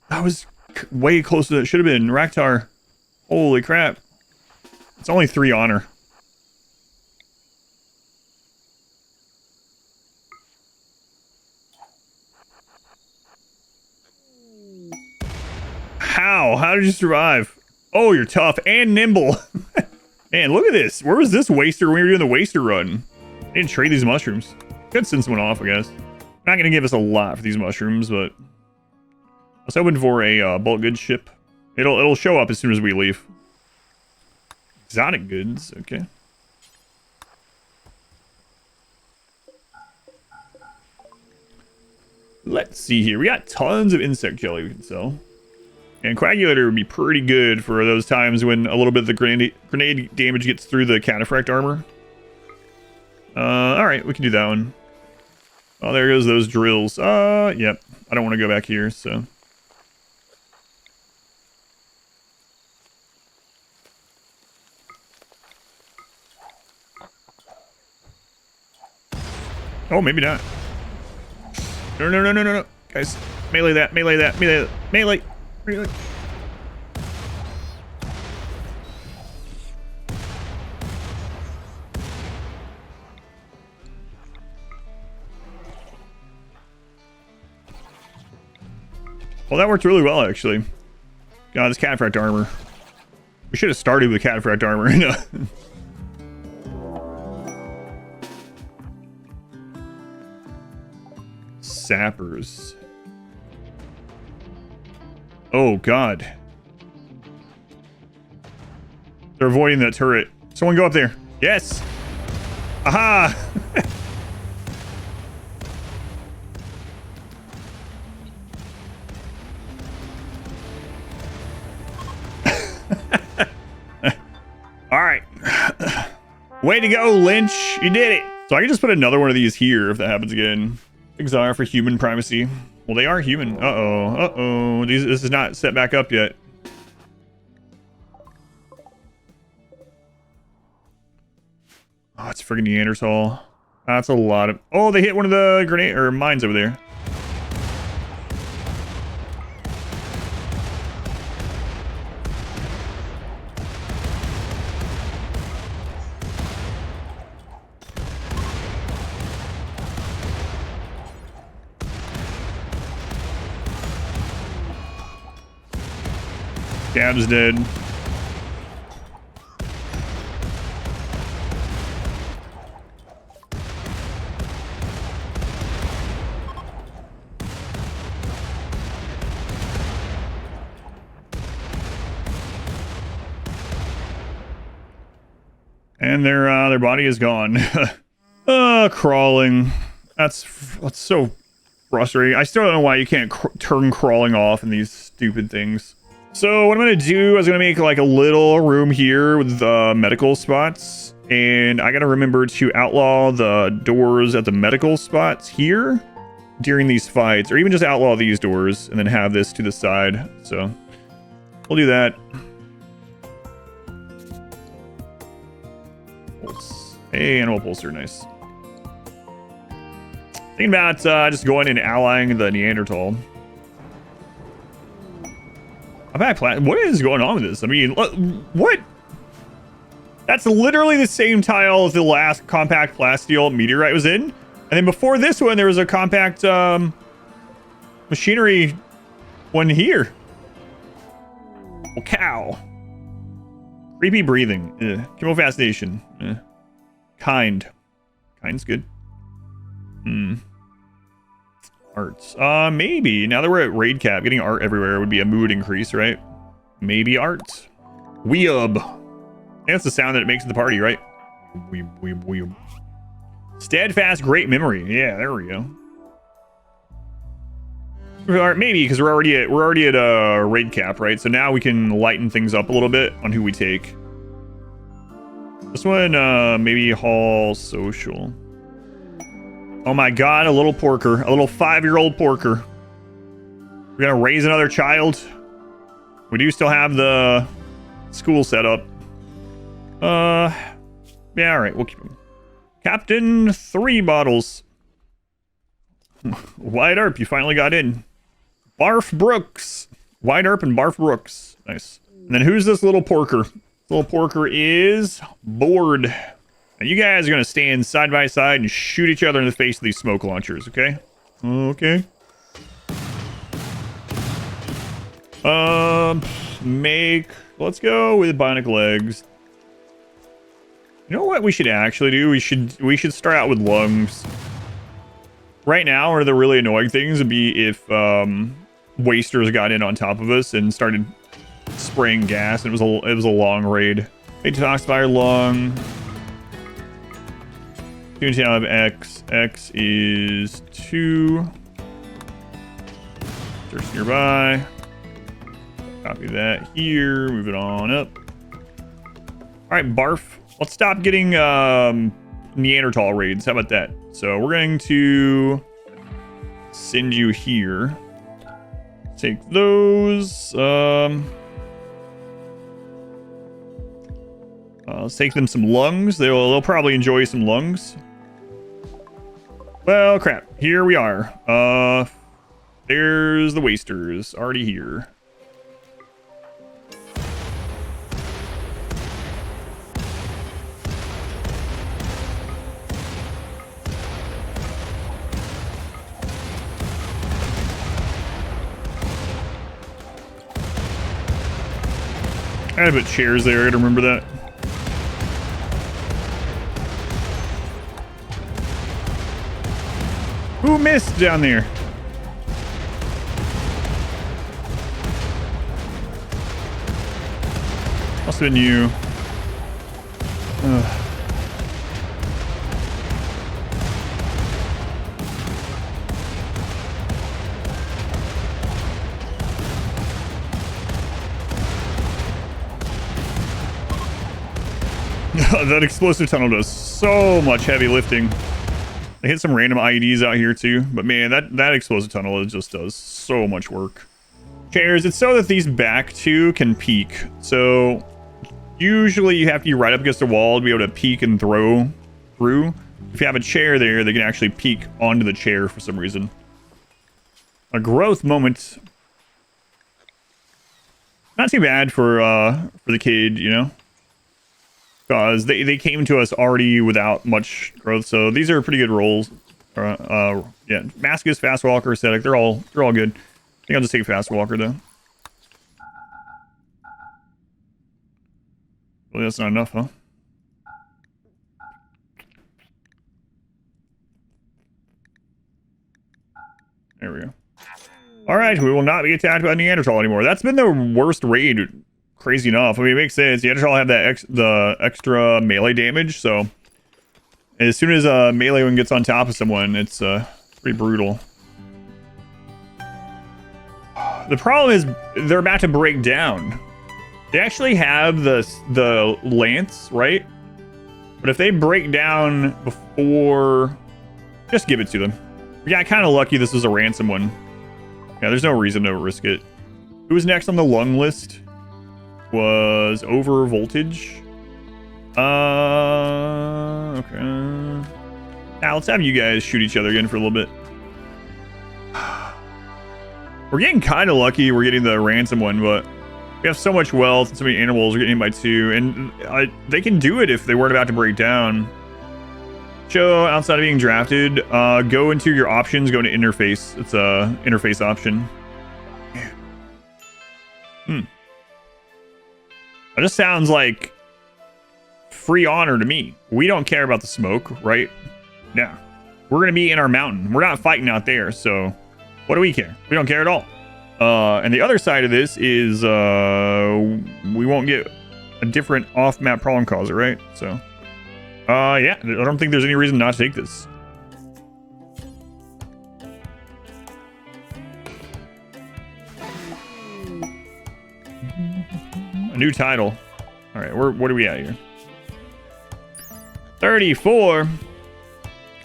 That was way closer than it should have been. Raktar. Holy crap. It's only 3 honor. How? How did you survive? Oh, you're tough and nimble. Man, look at this. Where was this waster when we were doing the waster run? I didn't trade these mushrooms. Could send someone off, I guess. Not going to give us a lot for these mushrooms, but I was hoping for a bulk goods ship. It'll show up as soon as we leave. Exotic goods, okay. Let's see here. We got tons of insect jelly we can sell. And coagulator would be pretty good for those times when a little bit of the grenade damage gets through the cataphract armor. Alright, we can do that one. Oh, there goes those drills. Yep. I don't want to go back here, so. Oh, maybe not. No, no, no, no, no, no. Guys, melee that, melee that, melee that, melee. Melee. Well, that worked really well, actually. God, this cataphract armor. We should have started with cataphract armor. Sappers. Oh, God. They're avoiding that turret. Someone go up there. Yes! Aha! Alright. Way to go, Lynch. You did it. So I can just put another one of these here if that happens again. Things are for human primacy. Well, they are human. Uh-oh. Uh-oh. This is not set back up yet. Oh, it's friggin' Neanderthal. That's a lot of... Oh, they hit one of the grenade or mines over there. Gab's dead. And their body is gone. Crawling. That's so frustrating. I still don't know why you can't turn crawling off in these stupid things. So what I'm going to do is going to make like a little room here with the medical spots. And I got to remember to outlaw the doors at the medical spots here during these fights. Or even just outlaw these doors and then have this to the side. So we'll do that. Pulse. Hey, animal pulser. Nice. Thinking about just going and allying the Neanderthal. What is going on with this? I mean, what? That's literally the same tile as the last compact plasteel meteorite was in. And then before this one, there was a compact machinery one here. Oh, cow. Creepy breathing. Chemo fascination. Kind. Kind's good. Arts. Maybe. Now that we're at raid cap, getting art everywhere would be a mood increase, right? Maybe art. Weeb. That's the sound that it makes in the party, right? Weeb. Steadfast great memory. Yeah, there we go. Maybe because we're already at raid cap, right? So now we can lighten things up a little bit on who we take. This one, maybe hall social. Oh my god, a little porker. A little 5-year-old porker. We're gonna raise another child. We do still have the school set up. Yeah, alright, we'll keep him. Captain 3 bottles. Wide Arp, you finally got in. Barf Brooks. Wide Arp and Barf Brooks. Nice. And then who's this little porker? Little porker is bored. Now you guys are gonna stand side by side and shoot each other in the face with these smoke launchers, okay? Okay. Let's go with bionic legs. You know what we should actually do? We should start out with lungs. Right now, one of the really annoying things would be if wasters got in on top of us and started spraying gas. It was a long raid. Detoxify lung. Unity out of X. X is 2. Just nearby. Copy that here. Move it on up. All right, Barf. Let's stop getting Neanderthal raids. How about that? So we're going to send you here. Take those. Let's take them some lungs. They'll probably enjoy some lungs. Well, crap. Here we are. There's the wasters already here. I had to put chairs there. I gotta remember that. Who missed down there? Must have been you. Ugh. That explosive tunnel does so much heavy lifting. They hit some random IEDs out here too, but man, that explosive tunnel, it just does so much work. Chairs, it's so that these back two can peek. So usually you have to be right up against the wall to be able to peek and throw through. If you have a chair there, they can actually peek onto the chair for some reason. A growth moment. Not too bad for the kid, you know? Because they came to us already without much growth, so these are pretty good rolls. Yeah, Mascus, Fast Walker, Aesthetic, they're all good. I think I'll just take Fast Walker though. Well, that's not enough, huh? There we go. All right, we will not be attacked by Neanderthal anymore. That's been the worst raid. Crazy enough. I mean, it makes sense. Neanderthal have that the extra melee damage, so as soon as a melee one gets on top of someone, it's pretty brutal. The problem is they're about to break down. They actually have the lance, right? But if they break down before, just give it to them. We got kind of lucky this was a ransom one. Yeah, there's no reason to risk it. Who was next on the lung list? Was over voltage. Okay. Now let's have you guys shoot each other again for a little bit. We're getting kind of lucky. We're getting the ransom one, but we have so much wealth and so many animals. We're getting hit by 2, and they can do it if they weren't about to break down. Show outside of being drafted. Go into your options. Go into interface. It's a interface option. That just sounds like free honor to me. We don't care about the smoke, right? Yeah. We're going to be in our mountain. We're not fighting out there, so what do we care? We don't care at all. And the other side of this is we won't get a different off-map problem causer, right? So, yeah, I don't think there's any reason not to take this. A new title. All right, what are we at here? 34.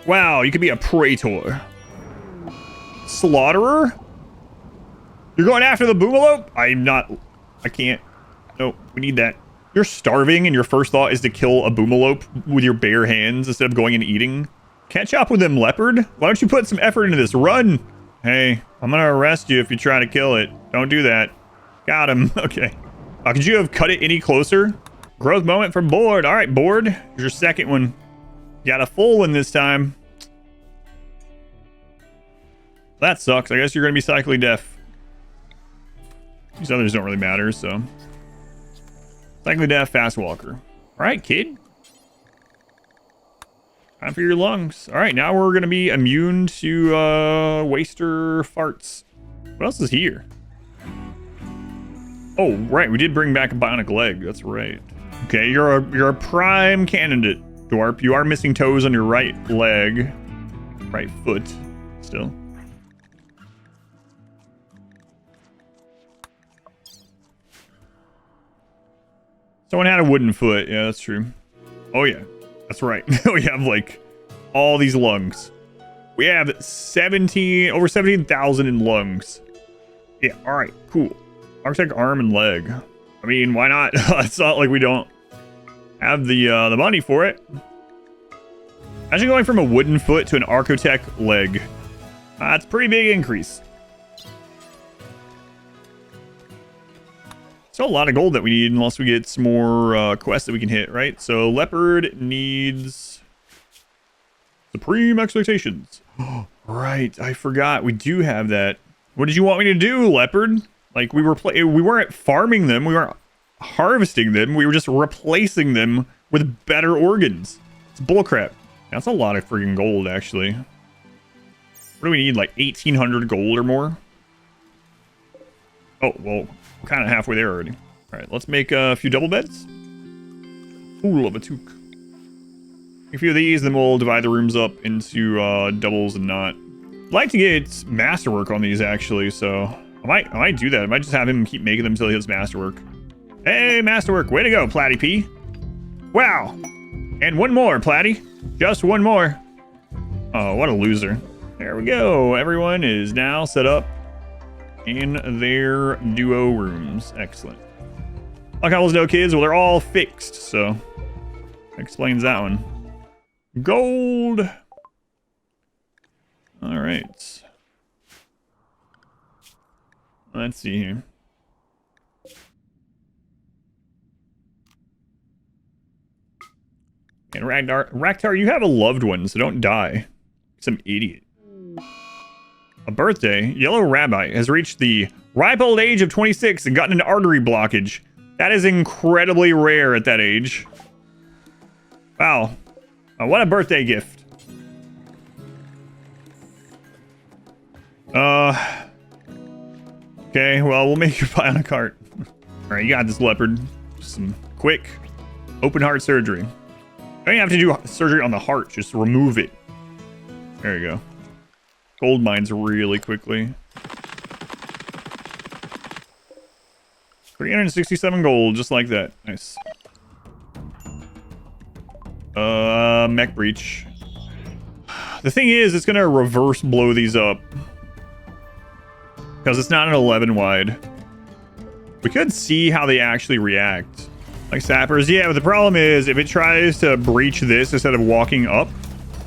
Wow, you could be a praetor. Slaughterer? You're going after the boomalope? I can't. No, we need that. You're starving and your first thought is to kill a boomalope with your bare hands instead of going and eating. Catch up with them, leopard. Why don't you put some effort into this? Run. Hey, I'm gonna arrest you if you try to kill it. Don't do that. Got him. Okay. Could you have cut it any closer? Growth moment for board. All right, board. Here's your second one. You got a full one this time. That sucks. I guess you're gonna be cyclically deaf. These others don't really matter, so. Cyclically deaf, fast walker. All right, kid. Time for your lungs. All right, now we're going to be immune to waster farts. What else is here? Oh, right. We did bring back a bionic leg. That's right. Okay, you're a prime candidate, Dwarf. You are missing toes on your right leg. Right foot, still. Someone had a wooden foot. Yeah, that's true. Oh, yeah. That's right. We have, like, all these lungs. We have over 17,000 in lungs. Yeah, all right. Cool. Architect arm and leg. I mean, why not? It's not like we don't have the money for it. Actually going from a wooden foot to an architect leg. That's a pretty big increase. Still a lot of gold that we need unless we get some more quests that we can hit, right? So Leopard needs Supreme Expectations. Right, I forgot. We do have that. What did you want me to do, Leopard? Like, we weren't farming them. We weren't harvesting them. We were just replacing them with better organs. It's bullcrap. That's a lot of freaking gold, actually. What do we need, like 1,800 gold or more? Oh, well, we're kind of halfway there already. All right, let's make a few double beds. Ooh, love a toque. A few of these, then we'll divide the rooms up into doubles and not. I'd like to get masterwork on these, actually, so I might do that. I might just have him keep making them until he hits masterwork. Hey, masterwork, way to go, Platty P. Wow. And one more, Platty. Just one more. Oh, what a loser. There we go. Everyone is now set up in their duo rooms. Excellent. Like how those no kids? Well, they're all fixed, so that explains that one. Gold. All right. Let's see here. And Raktar, you have a loved one, so don't die. Some idiot. A birthday. Yellow Rabbi has reached the ripe old age of 26 and gotten an artery blockage. That is incredibly rare at that age. Wow. What a birthday gift. Okay, well, we'll make you buy on a cart. Alright, you got this, Leopard. Just some quick open heart surgery. You don't even have to do surgery on the heart, just remove it. There you go. Gold mines really quickly. 367 gold, just like that. Nice. Mech breach. The thing is, it's gonna reverse blow these up. Because it's not an 11 wide. We could see how they actually react. Like sappers, yeah, but the problem is, if it tries to breach this instead of walking up,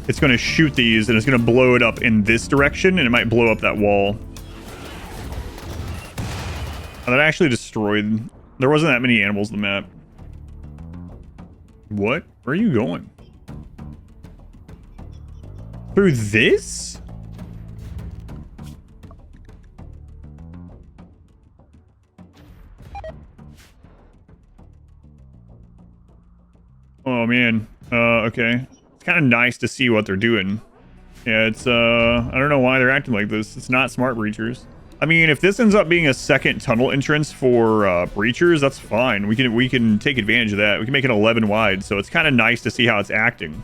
it's going to shoot these and it's going to blow it up in this direction and it might blow up that wall. Oh, that actually destroyed. There wasn't that many animals on the map. What? Where are you going? Through this? Oh man. Okay. Kind of nice to see what they're doing. Yeah, it's I don't know why they're acting like this. It's not smart breachers. I mean, if this ends up being a second tunnel entrance for breachers, that's fine. We can take advantage of that. We can make it 11 wide, so it's kind of nice to see how it's acting.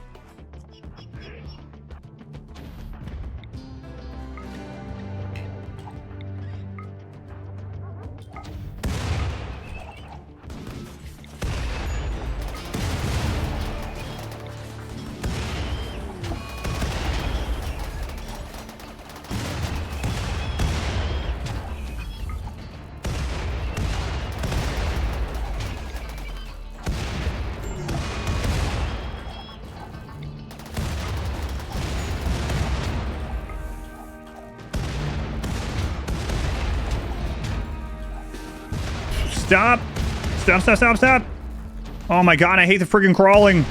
Stop. Stop, stop, stop, stop. Oh my god, I hate the freaking crawling.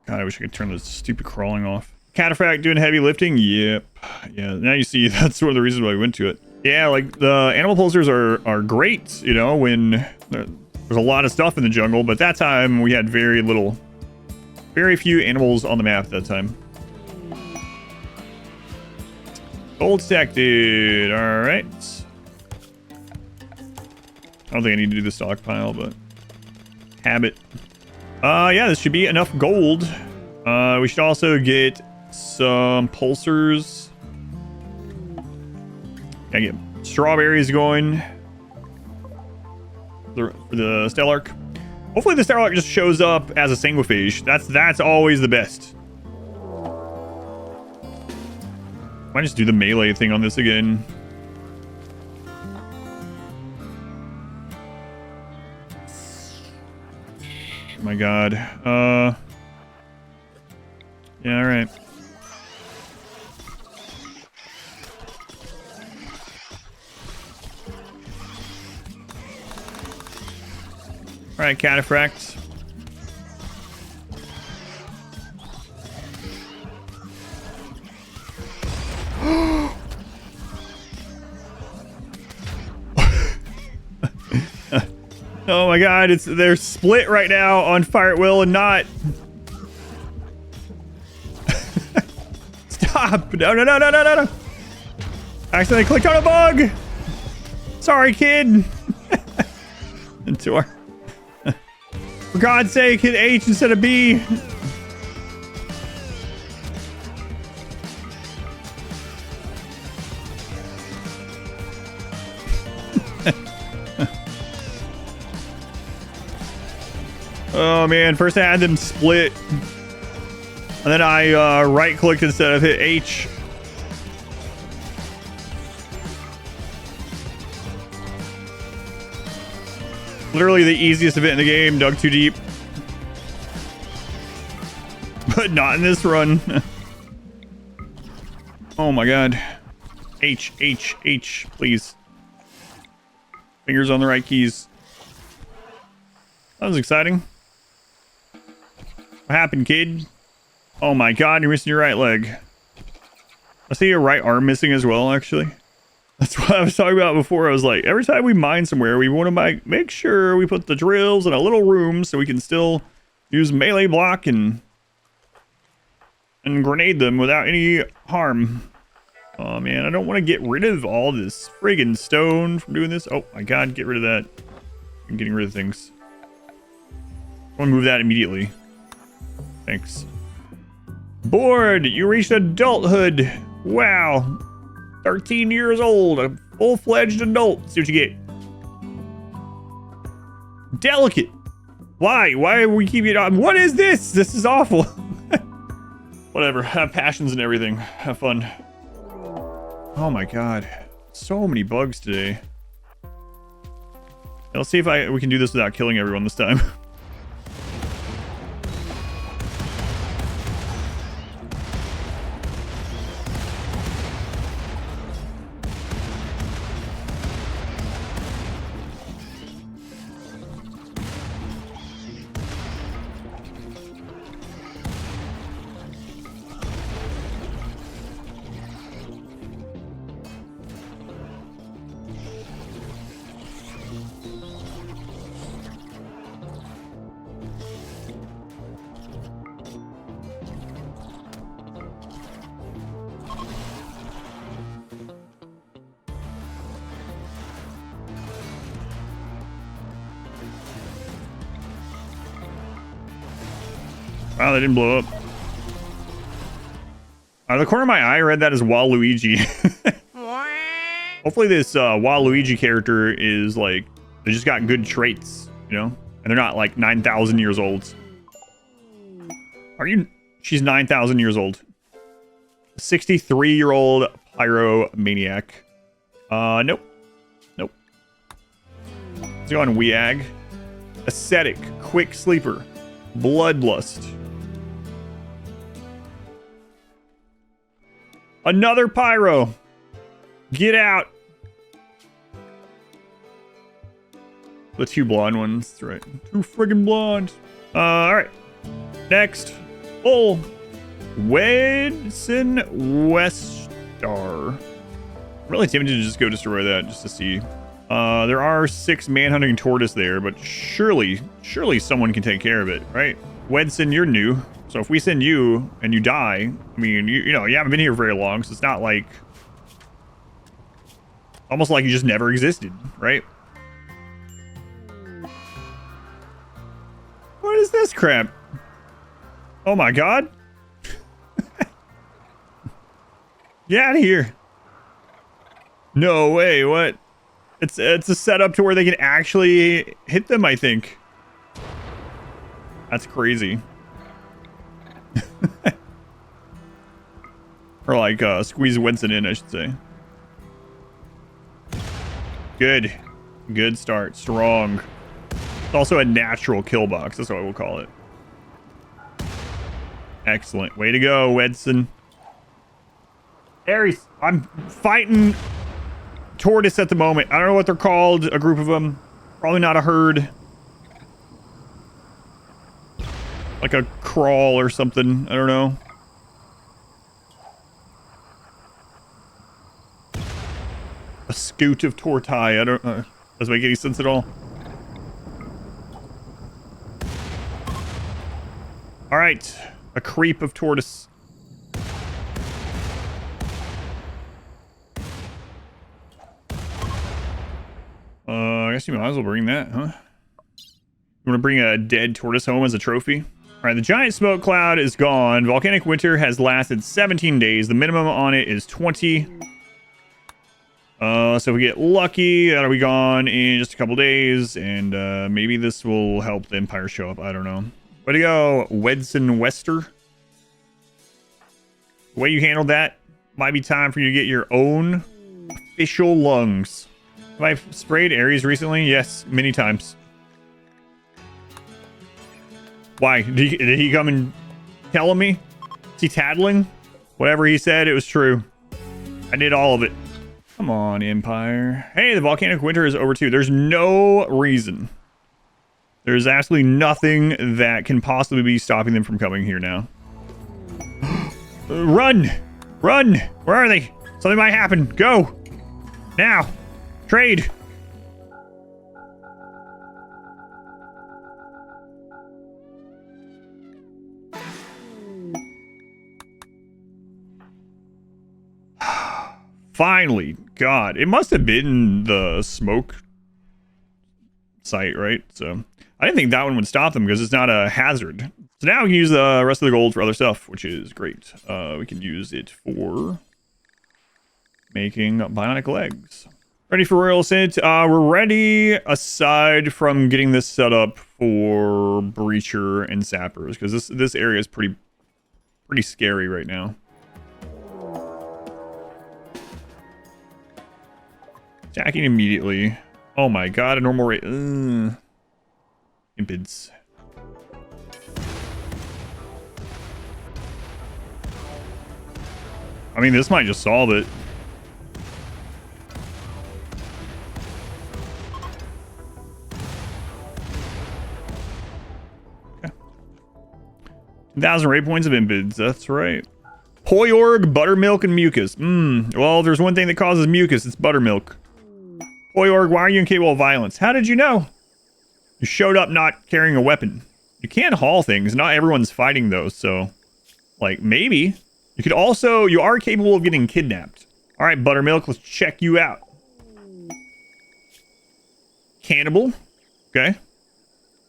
God, I wish I could turn this stupid crawling off. Cataphract doing heavy lifting? Yep. Yeah, now you see that's one of the reasons why we went to it. Yeah, like the animal pulsers are great, you know, when there's a lot of stuff in the jungle, but that time we had very few animals on the map at that time. Gold stack, dude. All right. I don't think I need to do the stockpile, but habit. Yeah, this should be enough gold. We should also get some pulsers. Gotta get strawberries going for the Stellark. Hopefully the Stellark just shows up as a sanguiphage. That's always the best. Might just do the melee thing on this again. Oh my god. Yeah, alright. Alright, Cataphract. Oh my god, they're split right now on Fire at Will and not. Stop! No, no, no, no, no, no, no! Accidentally clicked on a bug! Sorry, kid! Into our... For God's sake, hit H instead of B! Oh man, first I had them split. And then I right clicked instead of hit H. Literally the easiest event in the game, dug too deep. But not in this run. Oh my god. H, H, H, please. Fingers on the right keys. That was exciting. What happened, kid? Oh my god, you're missing your right leg. I see your right arm missing as well, actually. That's what I was talking about before. I was like, every time we mine somewhere, we want to make sure we put the drills in a little room so we can still use melee block and grenade them without any harm. Oh man, I don't want to get rid of all this friggin' stone from doing this. Oh my god, get rid of that. I'm getting rid of things. I want to move that immediately. Thanks. Bored! You reached adulthood! Wow! 13 years old, a full-fledged adult. See what you get. Delicate! Why? Why are we keeping it on? What is this? This is awful. Whatever. Have passions and everything. Have fun. Oh my god. So many bugs today. Let's see if we can do this without killing everyone this time. Wow, they didn't blow up. Out of the corner of my eye, I read that as Waluigi. Hopefully this Waluigi character is like, they just got good traits, you know? And they're not like 9,000 years old. Are you? She's 9,000 years old. 63-year-old pyromaniac. Nope. Nope. Let's go on Weag. Ascetic. Quick sleeper. Bloodlust. Another pyro. Get out. The two blonde ones. That's right. Two friggin' blonde. Alright. Next. Full. Wedson Westar. I'm really tempted to just go destroy that just to see. There are 6 manhunting tortoise there, but surely someone can take care of it, right? Wedson, you're new. So if we send you and you die, I mean, you know, you haven't been here very long, so it's not like... Almost like you just never existed, right? What is this crap? Oh my god. Get out of here. No way, what? It's a setup to where they can actually hit them, I think. That's crazy. Or like squeeze Winston in, I should say. Good. Good start. Strong. It's also a natural kill box. That's what we'll call it. Excellent. Way to go, Wedson. Aries, I'm fighting tortoise at the moment. I don't know what they're called. A group of them. Probably not a herd. Like a crawl or something. I don't know. A scoot of tortoise. I don't know. Doesn't make any sense at all. All right. A creep of tortoise. I guess you might as well bring that, huh? You want to bring a dead tortoise home as a trophy? All right, the giant smoke cloud is gone. Volcanic winter has lasted 17 days. The minimum on it is 20. So if we get lucky, that'll be gone in just a couple days, and maybe this will help the Empire show up. I don't know. Way to go, Wedson Wester. The way you handled that, might be time for you to get your own official lungs. Have I sprayed Ares recently? Yes, many times. Why? Did he come and tell me? Is he tattling? Whatever he said, it was true. I did all of it. Come on, Empire. Hey, the volcanic winter is over too. There's no reason. There's absolutely nothing that can possibly be stopping them from coming here now. Run! Run! Where are they? Something might happen. Go! Now! Trade! Finally. God, it must have been the smoke site, right? So I didn't think that one would stop them because it's not a hazard. So now we can use the rest of the gold for other stuff, which is great. We can use it for making bionic legs. Ready for Royal Ascent? We're ready aside from getting this set up for Breacher and Sappers, because this area is pretty scary right now. Attacking immediately. Oh my god, a normal rate. Impids. I mean, this might just solve it. Okay. 10,000 rate points of impids. That's right. Poyorg, buttermilk, and mucus. Well, there's one thing that causes mucus. It's buttermilk. Poyorg, why are you incapable of violence? How did you know? You showed up not carrying a weapon. You can haul things. Not everyone's fighting those, so... Like, maybe. You could also... You are capable of getting kidnapped. Alright, Buttermilk, let's check you out. Cannibal. Okay.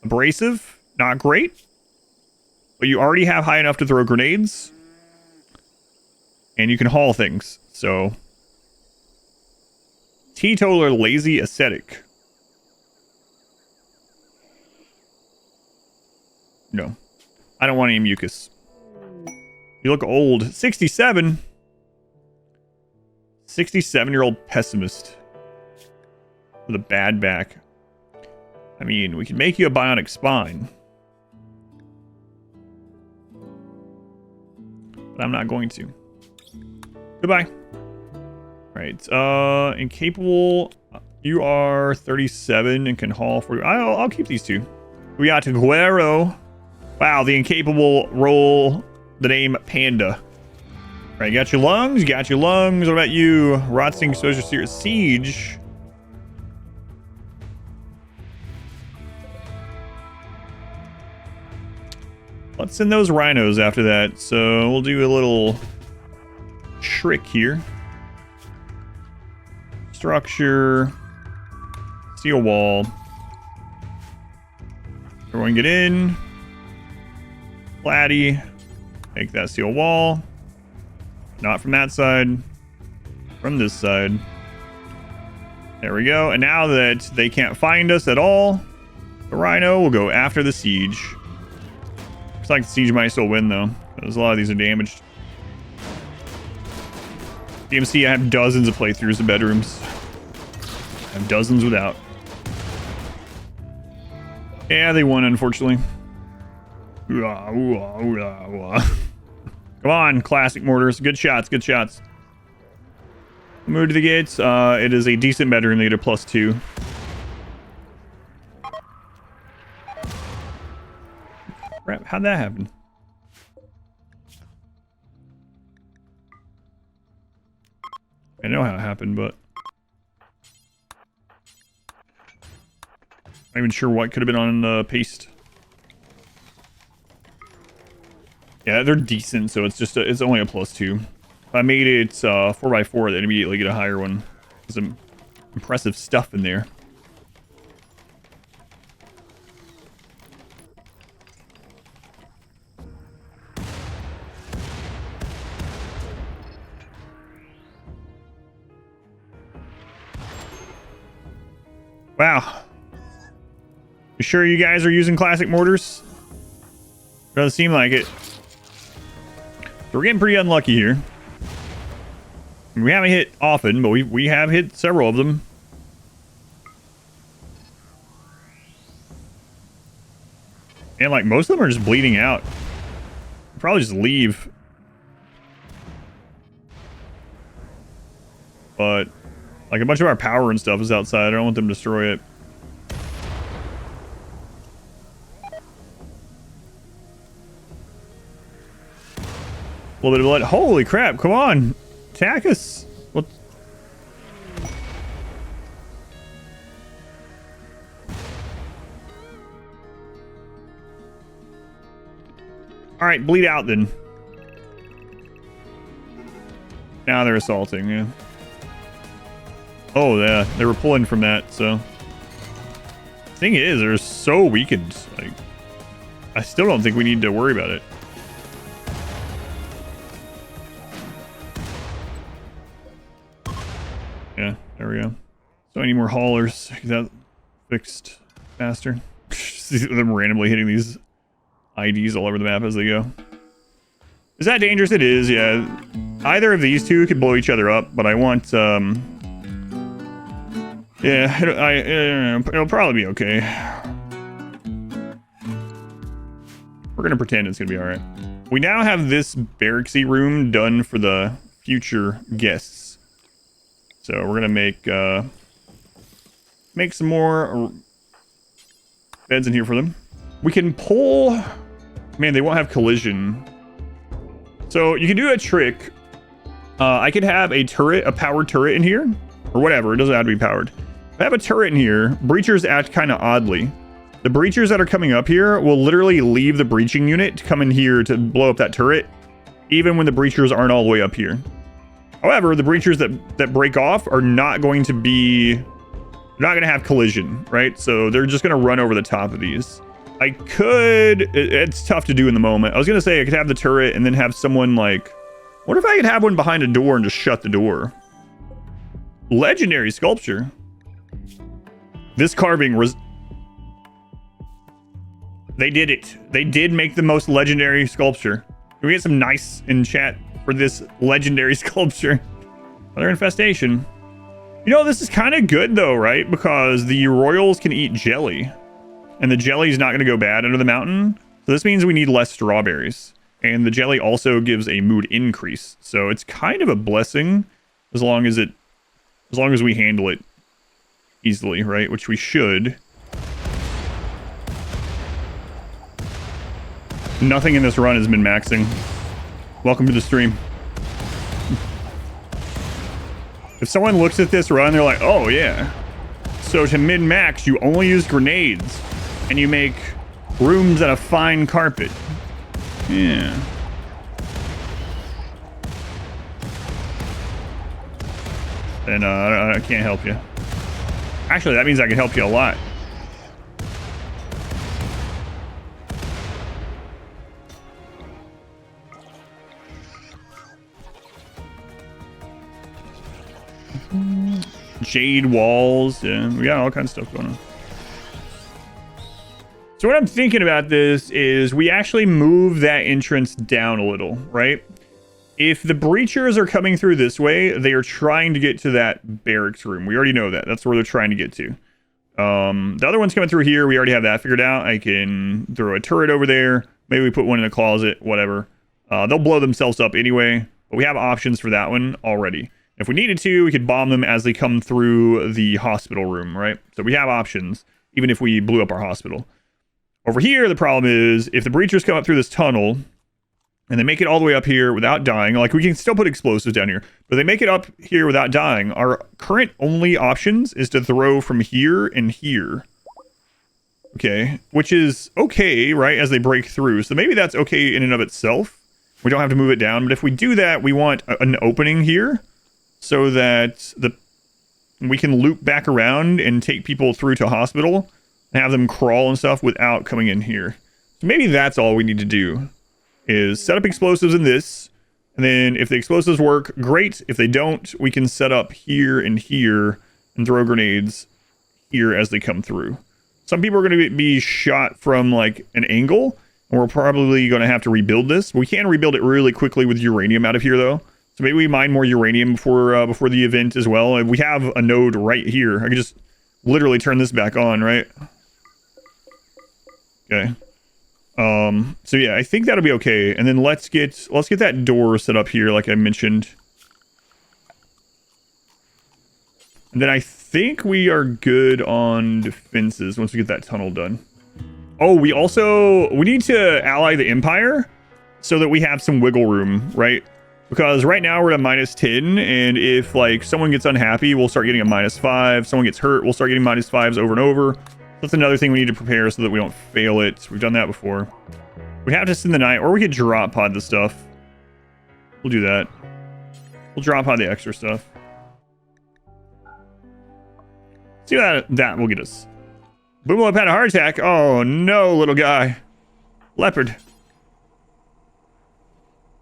Abrasive. Not great. But you already have high enough to throw grenades. And you can haul things. So teetotaler, lazy, ascetic. No. I don't want any mucus. You look old. 67. 67-year-old pessimist. With a bad back. I mean, we can make you a bionic spine. But I'm not going to. Goodbye. Alright, incapable. You are 37 and can haul for... I'll keep these two. We got Guerrero. Wow, the incapable roll the name Panda. Alright, got your lungs. Got your lungs. What about you? Rotting Social Series Siege. Let's send those rhinos after that. So we'll do a little trick here. Structure. Steel wall. Everyone get in. Flatty. Make that steel wall. Not from that side. From this side. There we go. And now that they can't find us at all, the rhino will go after the siege. Looks like the siege might still win, though, because a lot of these are damaged. DMC, I have dozens of playthroughs of bedrooms. I have dozens without. Yeah, they won, unfortunately. Come on, classic mortars. Good shots, good shots. Move to the gates. It is a decent bedroom. They get a +2. Crap, how'd that happen? I know how it happened, but I'm not even sure what could have been on the paste. Yeah, they're decent, so it's just it's only a +2. If I made it 4x4, then immediately get a higher one. Some impressive stuff in there. Wow. You sure you guys are using classic mortars? Doesn't seem like it. So we're getting pretty unlucky here. We haven't hit often, but we have hit several of them. And like most of them are just bleeding out. Probably just leave. But like a bunch of our power and stuff is outside. I don't want them to destroy it. A little bit of blood. Holy crap, come on. Attack us. What? Alright, bleed out then. Now they're assaulting, yeah. Oh, yeah, they were pulling from that, so. Thing is, they're so weakened. Like, I still don't think we need to worry about it. Yeah, there we go. So I need more haulers. Get that fixed faster. See them randomly hitting these IDs all over the map as they go. Is that dangerous? It is, yeah. Either of these two could blow each other up, but I want, yeah, it'll probably be okay. We're gonna pretend it's gonna be alright. We now have this barracksy room done for the future guests. So we're gonna make some more beds in here for them. We can pull... Man, they won't have collision. So you can do a trick. I could have a turret, a powered turret in here. Or whatever, it doesn't have to be powered. If I have a turret in here, breachers act kind of oddly. The breachers that are coming up here will literally leave the breaching unit to come in here to blow up that turret. Even when the breachers aren't all the way up here. However, the breachers that break off are not going to be... They're not going to have collision, right? So they're just going to run over the top of these. I could... It's tough to do in the moment. I was going to say I could have the turret and then have someone like... What if I could have one behind a door and just shut the door? Legendary sculpture. This carving was... They did it. They did make the most legendary sculpture. Can we get some nice in chat for this legendary sculpture? Another infestation. You know, this is kind of good though, right? Because the royals can eat jelly. And the jelly is not going to go bad under the mountain. So this means we need less strawberries. And the jelly also gives a mood increase. So it's kind of a blessing as long as we handle it easily, right? Which we should. Nothing in this run has been maxing. Welcome to the stream. If someone looks at this run, they're like, oh yeah. So to min-max, you only use grenades. And you make rooms out of fine carpet. Yeah. And I can't help you. Actually, that means I can help you a lot. Jade walls, and we got all kinds of stuff going on. So what I'm thinking about this is we actually move that entrance down a little, right? If the breachers are coming through this way, they are trying to get to that barracks room. We already know that. That's where they're trying to get to. The other one's coming through here. We already have that figured out. I can throw a turret over there. Maybe we put one in a closet, whatever. They'll blow themselves up anyway, but we have options for that one already. If we needed to, we could bomb them as they come through the hospital room, right? So we have options, even if we blew up our hospital. Over here, the problem is if the breachers come up through this tunnel and they make it all the way up here without dying, like we can still put explosives down here, but they make it up here without dying. Our current only options is to throw from here and here. Okay, which is okay, right, as they break through. So maybe that's okay in and of itself. We don't have to move it down, but if we do that, we want an opening here so that we can loop back around and take people through to hospital and have them crawl and stuff without coming in here. So maybe that's all we need to do is set up explosives in this. And then if the explosives work, great. If they don't, we can set up here and here and throw grenades here as they come through. Some people are going to be shot from like an angle, and we're probably going to have to rebuild this. We can rebuild it really quickly with uranium out of here though. So maybe we mine more uranium before the event as well. And we have a node right here. I can just literally turn this back on, right? Okay. So yeah, I think that'll be okay. And then let's get that door set up here, like I mentioned. And then I think we are good on defenses once we get that tunnel done. Oh, we need to ally the Empire so that we have some wiggle room, right? Because right now we're at a -10, and if like someone gets unhappy, we'll start getting a -5. Someone gets hurt, we'll start getting -5s over and over. That's another thing we need to prepare so that we don't fail it. We've done that before. We have to send the knight, or we could drop pod the stuff. We'll do that. We'll drop pod the extra stuff. See what that will get us. Boomlop had a heart attack. Oh no, little guy. Leopard.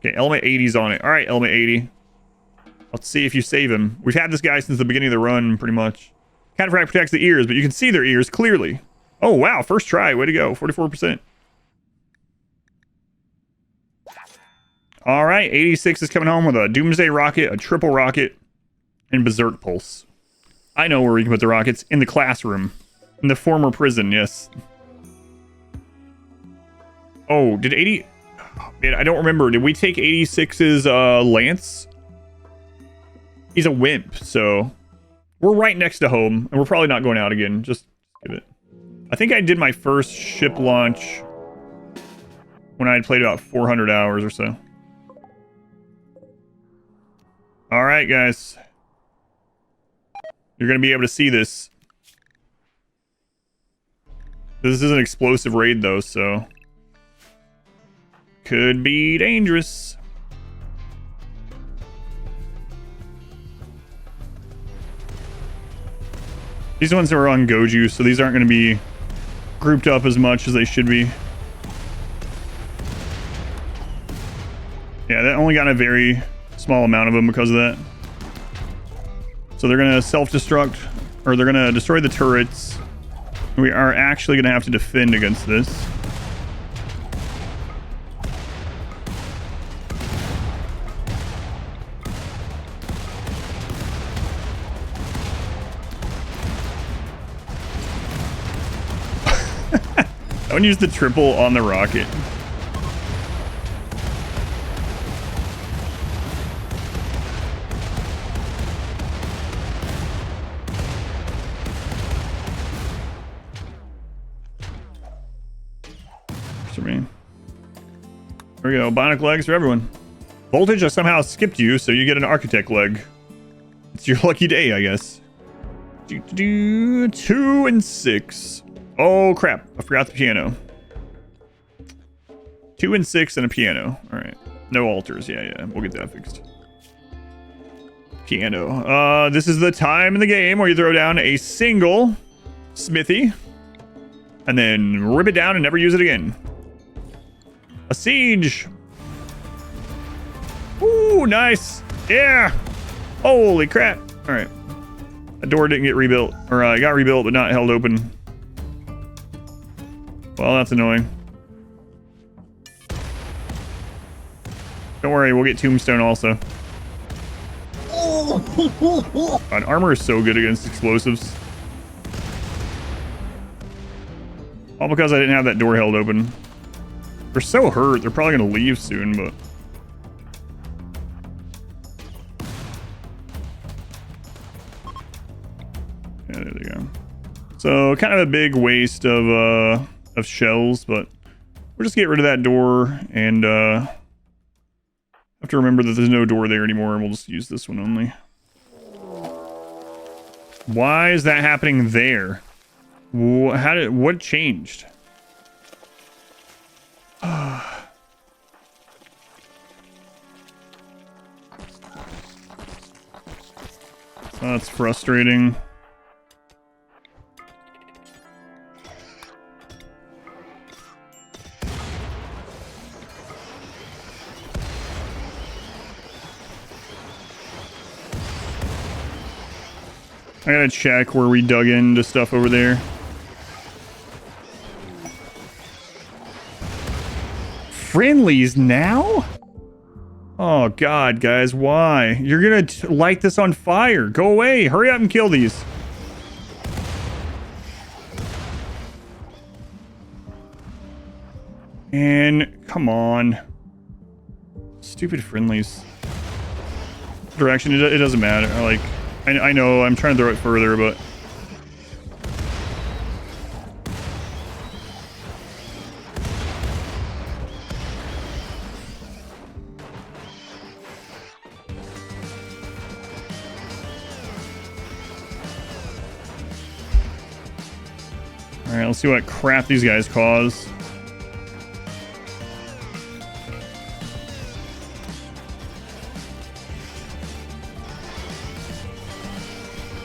Okay, element 80's on it. All right, element 80. Let's see if you save him. We've had this guy since the beginning of the run, pretty much. Cataphract protects the ears, but you can see their ears clearly. Oh, wow. First try. Way to go. 44%. All right. 86 is coming home with a Doomsday rocket, a triple rocket, and Berserk Pulse. I know where we can put the rockets. In the classroom. In the former prison, yes. Oh, did 80... Oh, man, I don't remember. Did we take 86's Lance? He's a wimp, so... We're right next to home, and we're probably not going out again. Just give it. I think I did my first ship launch when I had played about 400 hours or so. All right, guys. You're going to be able to see this. This is an explosive raid, though, so... Could be dangerous. These ones are on Goju, so these aren't going to be grouped up as much as they should be. Yeah, that only got a very small amount of them because of that. So they're going to self-destruct, or they're going to destroy the turrets. We are actually going to have to defend against this. I want to use the triple on the rocket. There we go. Bionic legs for everyone. Voltage, I somehow skipped you, so you get an architect leg. It's your lucky day, I guess. 2 and 6. Oh, crap. I forgot the piano. 2 and 6 and a piano. All right. No altars. Yeah. We'll get that fixed. Piano. This is the time in the game where you throw down a single smithy and then rip it down and never use it again. A siege. Ooh, nice. Yeah. Holy crap. All right. The door didn't get rebuilt. Or it got rebuilt, but not held open. Well, that's annoying. Don't worry, we'll get tombstone also. God, armor is so good against explosives. All because I didn't have that door held open. They're so hurt, they're probably going to leave soon, but... yeah, there they go. So, kind of a big waste of shells, but we'll just get rid of that door, and have to remember that there's no door there anymore, and we'll just use this one only. Why is that happening there? What changed? That's frustrating. I gotta check where we dug into stuff over there. Friendlies now? Oh god, guys, why? You're gonna light this on fire. Go away. Hurry up and kill these. And come on. Stupid friendlies. Direction, it doesn't matter. Like, I know I'm trying to throw it further, but... Alright, let's see what crap these guys cause.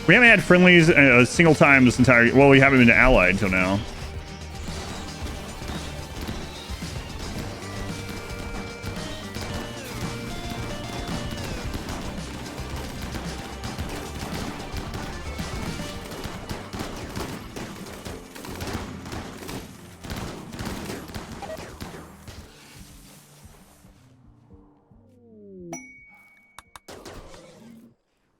We haven't had friendlies a single time this entire... well, we haven't been allied till now.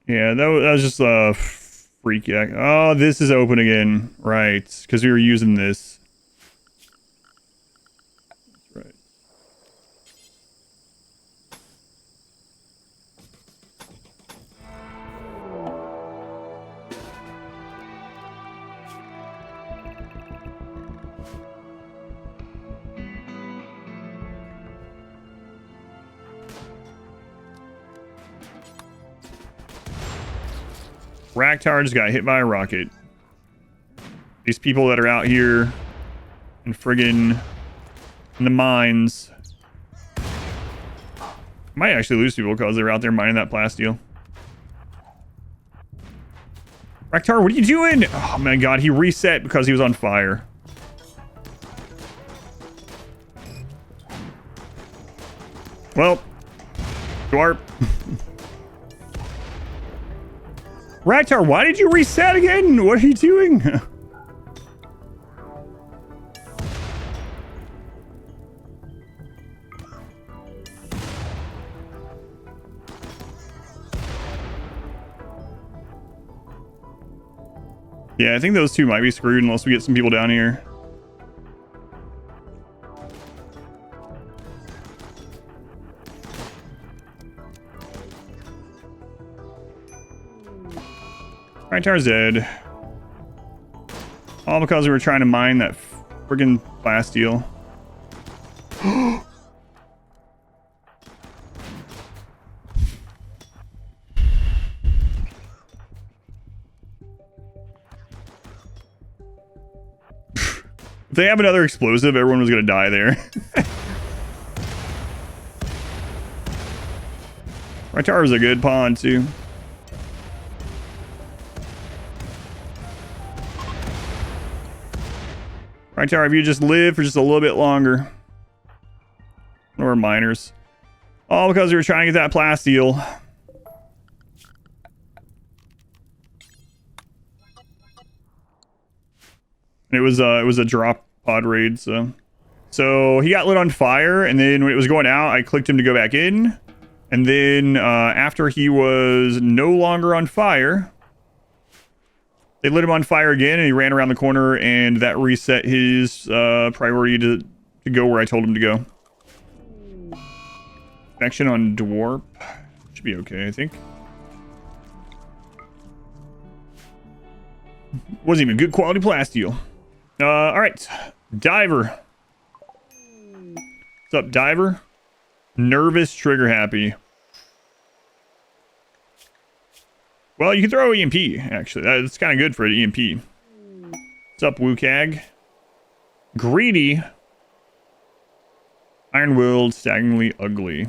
Yeah, that was just a freak. Oh, this is open again. Right, because we were using this. Right. Raktar just got hit by a rocket. These people that are out here in friggin' in the mines might actually lose people because they're out there mining that plasteel. Raktar, what are you doing? Oh my god, he reset because he was on fire. Well, Dwarf. Raktar, why did you reset again? What are you doing? Yeah, I think those two might be screwed unless we get some people down here. Raktar's dead. All because we were trying to mine that friggin' plasteel. If they have another explosive, everyone was gonna die there. Raktar was a good pawn too. Raktar, if you just live for just a little bit longer. Or miners. All because we were trying to get that plasteel. It was a drop pod raid, so he got lit on fire, and then when it was going out, I clicked him to go back in, and then after he was no longer on fire, they lit him on fire again, and he ran around the corner, and that reset his priority to go where I told him to go. Action on Dwarf should be okay, I think. Wasn't even good quality plasteel. All right, Diver. What's up, Diver? Nervous, trigger happy. Well, you can throw EMP, actually. That's kind of good for an EMP. What's up, Wukag? Greedy. Iron-willed, staggeringly ugly.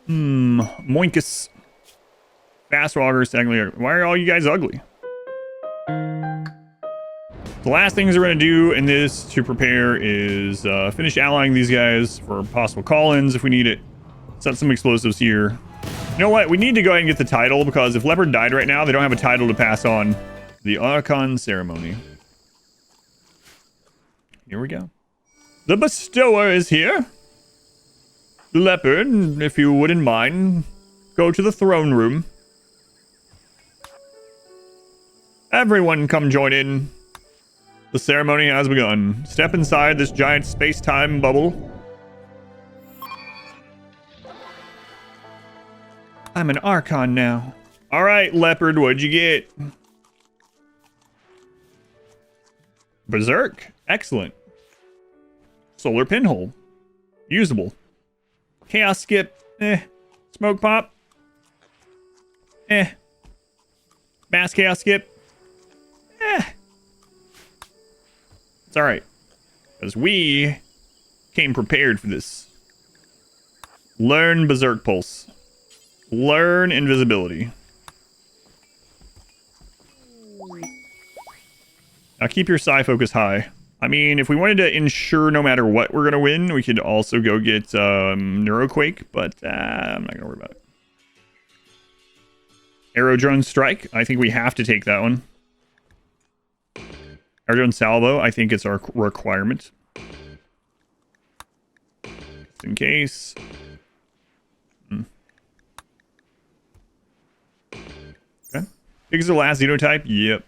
Moinkus. Fastwalker, staggeringly ugly. Why are all you guys ugly? The last things we're going to do in this to prepare is finish allying these guys for possible call-ins if we need it. Set some explosives here. You know what? We need to go ahead and get the title, because if Leopard died right now, they don't have a title to pass on. The Archon Ceremony. Here we go. The Bestower is here. Leopard, if you wouldn't mind, go to the throne room. Everyone come join in. The ceremony has begun. Step inside this giant space-time bubble. I'm an Archon now. All right, Leopard, what'd you get? Berserk. Excellent. Solar pinhole. Usable. Chaos skip. Smoke pop. Mass chaos skip. It's alright. Because we came prepared for this. Learn Berserk Pulse. Learn Invisibility. Now keep your psi focus high. I mean, if we wanted to ensure no matter what we're going to win, we could also go get Neuroquake, but I'm not going to worry about it. Aerodrone Strike. I think we have to take that one. Aerodrone Salvo. I think it's our requirement. Just in case. Okay. Think it's the last Xenotype? Yep.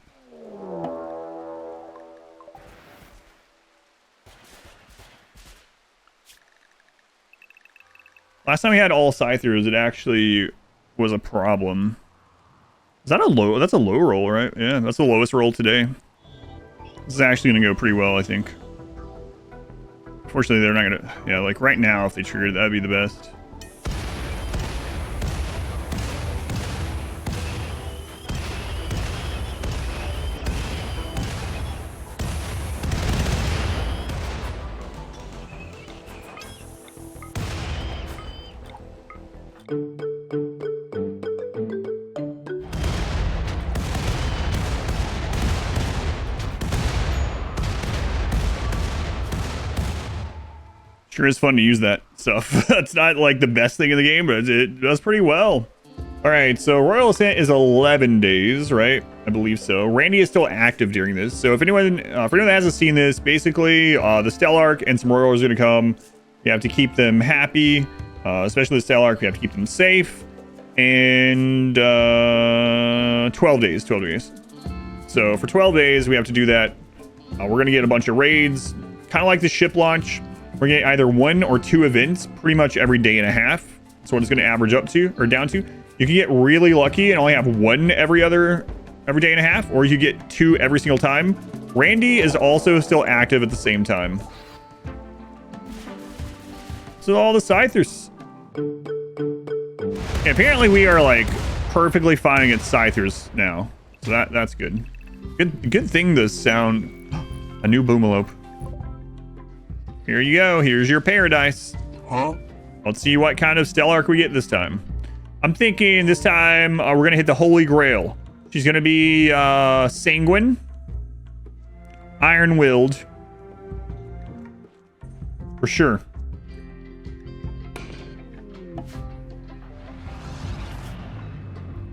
Last time we had all Scythers, it actually was a problem. Is that a low? That's a low roll, right? Yeah, that's the lowest roll today. This is actually going to go pretty well, I think. Unfortunately, they're not going to... Yeah, like right now, if they triggered, that'd be the best. Sure is fun to use that stuff. That's not like the best thing in the game, but it does pretty well. All right, so Royal Ascent is 11 days, right? I believe so. Randy is still active during this. So if anyone that hasn't seen this, basically the Stellarch and some Royals are going to come. You have to keep them happy, especially the Stellarch. You have to keep them safe. And 12 days. So for 12 days, we have to do that. We're going to get a bunch of raids, kind of like the ship launch. We're getting either 1 or 2 events pretty much every day and a half. That's what it's going to average up to or down to. You can get really lucky and only have 1 every day and a half, or you get 2 every single time. Randy is also still active at the same time. So all the Scythers. Yeah, apparently we are like perfectly fine against Scythers now. So that's good. Good thing the sound. A new Boomalope. Here you go. Here's your paradise. Huh? Let's see what kind of Stellarch we get this time. I'm thinking this time we're going to hit the Holy Grail. She's going to be Sanguine, Iron-Willed, for sure.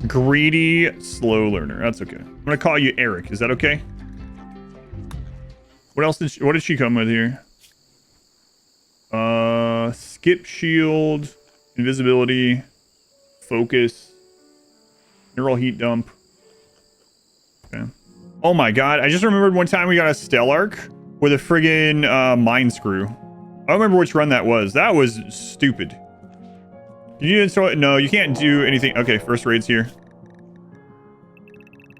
Greedy, slow learner. That's okay. I'm going to call you Eric. Is that okay? What did she come with here? Skip shield, invisibility, focus, neural heat dump. Okay. Oh my god, I just remembered one time we got a Stellarch with a friggin' mine screw. I don't remember which run that was. That was stupid. Did you install it? No, you can't do anything. Okay, first raid's here.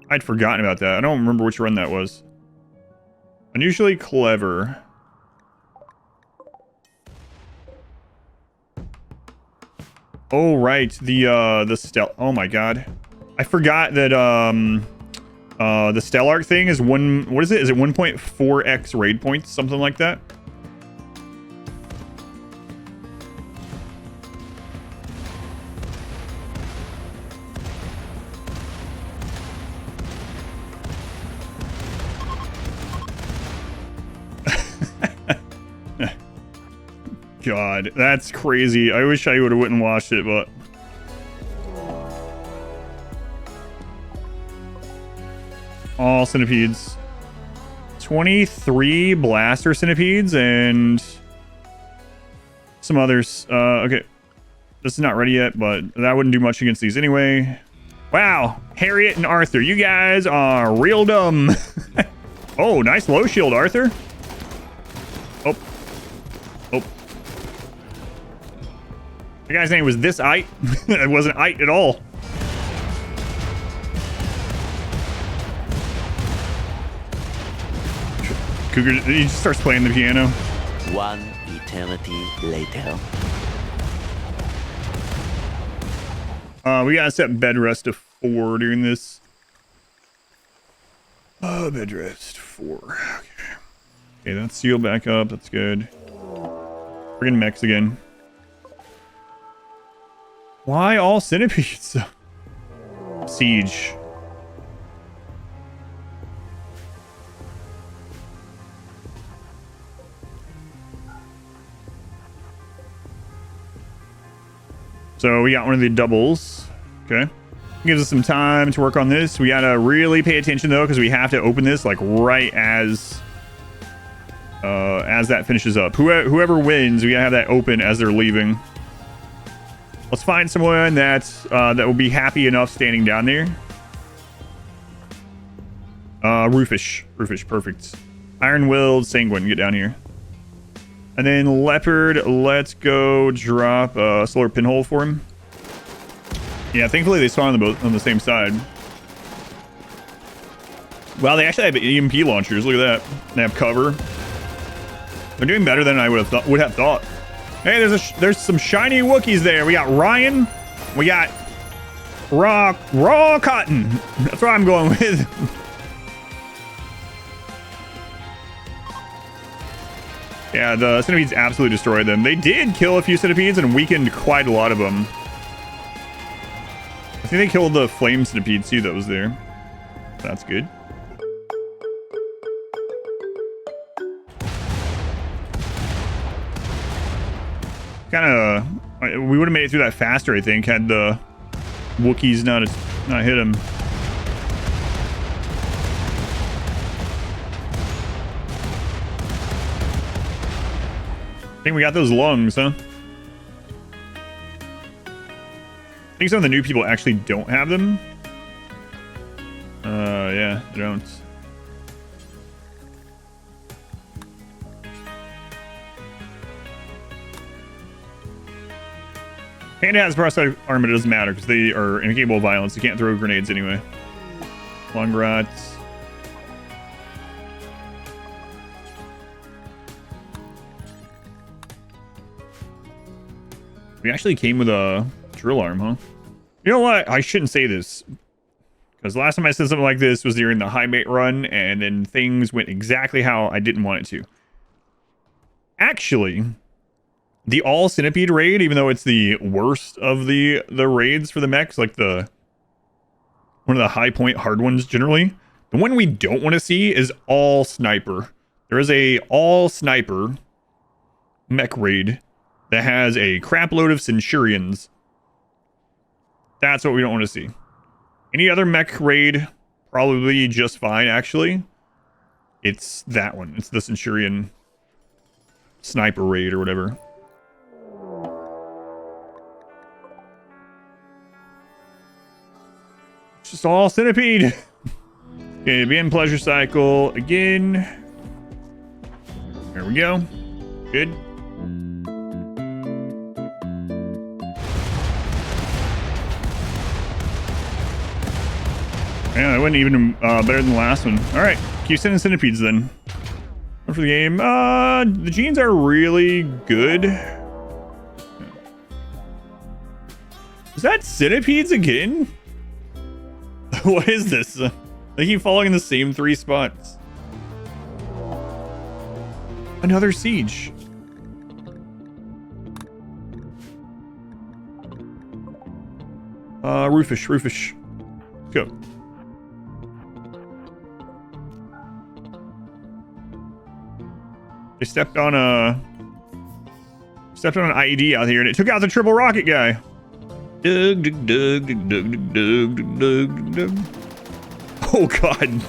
I'd forgotten about that. I don't remember which run that was. Unusually clever. Oh right, the Stell. Oh my god, I forgot that the Stellarch thing is what is it? Is it 1.4x raid points, something like that? God, that's crazy. I wish I would have went and watched it, but all centipedes. 23 blaster centipedes and some others. Okay, this is not ready yet, but that wouldn't do much against these anyway. Wow, Harriet and Arthur, you guys are real dumb. Oh, nice low shield, Arthur. Oh. The guy's name was this Ite. It wasn't Ite at all. Cougar, he just starts playing the piano. 1 eternity later. We gotta set bed rest to 4 during this. Bed rest 4. Okay, that's sealed back up. That's good. Friggin' mechs again. Why all centipedes? Siege. So we got one of the doubles. Okay. Gives us some time to work on this. We gotta really pay attention though, because we have to open this like right as that finishes up. Whoever wins, we gotta have that open as they're leaving. Let's find someone that will be happy enough standing down there. Roofish, perfect. Iron-Willed, Sanguine, get down here. And then Leopard, let's go drop a solar pinhole for him. Yeah, thankfully they spawn on on the same side. Wow, they actually have EMP launchers. Look at that. They have cover. They're doing better than I would have thought. Hey, there's some shiny Wookiees there. We got Ryan. We got raw cotton. That's what I'm going with. Yeah, the centipedes absolutely destroyed them. They did kill a few centipedes and weakened quite a lot of them. I think they killed the flame centipede too that was there. That's good. Kind of, we would have made it through that faster, I think, had the Wookiees not hit him. I think we got those lungs, huh? I think some of the new people actually don't have them. Yeah, they don't. Panda has prosthetic armor, it doesn't matter because they are incapable of violence. They can't throw grenades anyway. Lung rots. We actually came with a drill arm, huh? You know what? I shouldn't say this. Because last time I said something like this was during the high mate run, and then things went exactly how I didn't want it to. Actually, the all centipede raid, even though it's the worst of the raids for the mechs, like one of the high point hard ones generally, the one we don't want to see is all sniper. There is a all sniper mech raid that has a crap load of centurions. That's what we don't want to see. Any other mech raid, probably just fine, actually. It's that one. It's the centurion sniper raid or whatever. It's just all centipede. Okay, begin pleasure cycle again. There we go. Good. Yeah, it wasn't even better than the last one. All right, keep sending centipedes then. For the game, the genes are really good. Is that centipedes again? What is this? They keep falling in the same 3 spots. Another siege. Roofish. Let's go. They stepped on an IED out here and it took out the triple rocket guy. Dug. Oh god.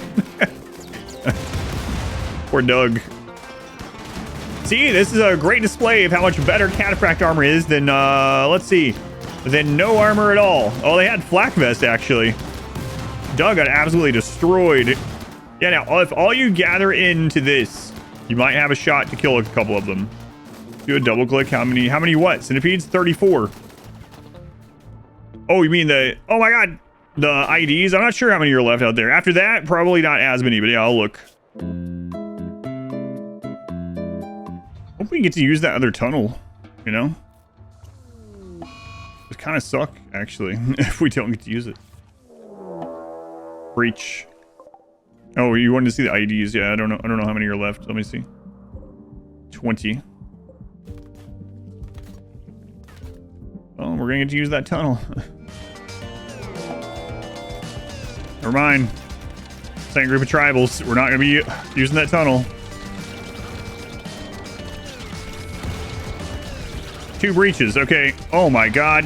Poor Doug. See, this is a great display of how much better cataphract armor is than let's see, than no armor at all. Oh, they had flak vest actually. Doug got absolutely destroyed. Yeah, now if all you gather into this, you might have a shot to kill a couple of them. Do a double click. How many what? Centipedes? 34. Oh, you mean oh my god, the IDs? I'm not sure how many are left out there. After that, probably not as many, but yeah, I'll look. Hope we get to use that other tunnel, you know? It kind of suck, actually, if we don't get to use it. Breach. Oh, you wanted to see the IDs? Yeah, I don't know how many are left. Let me see. 20. Oh, we're gonna get to use that tunnel. Never mind. Same group of tribals. We're not gonna be using that tunnel. 2 breaches. Okay. Oh my god.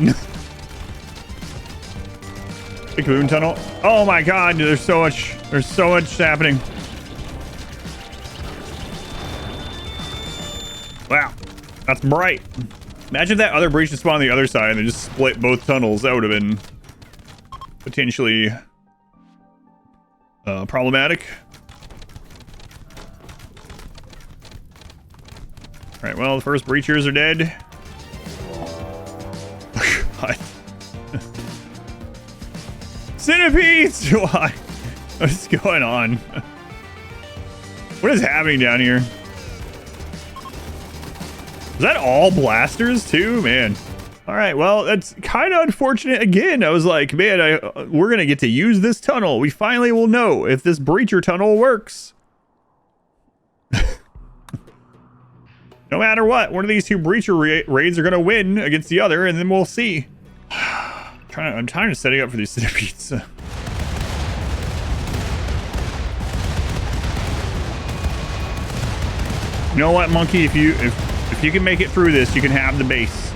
Big moon tunnel. Oh my god. There's so much happening. Wow. That's bright. Imagine if that other breach had spawned on the other side and they just split both tunnels. That would have been potentially problematic. Alright, well, the first breachers are dead. God. Centipedes! Why? What is going on? What is happening down here? Is that all blasters too? Man. All right, well, that's kind of unfortunate. Again, I was like, man, we're going to get to use this tunnel. We finally will know if this breacher tunnel works. No matter what, one of these 2 breacher raids are going to win against the other, and then we'll see. I'm trying to set it up for these centipedes. You know what, Monkey? If If you can make it through this, you can have the base.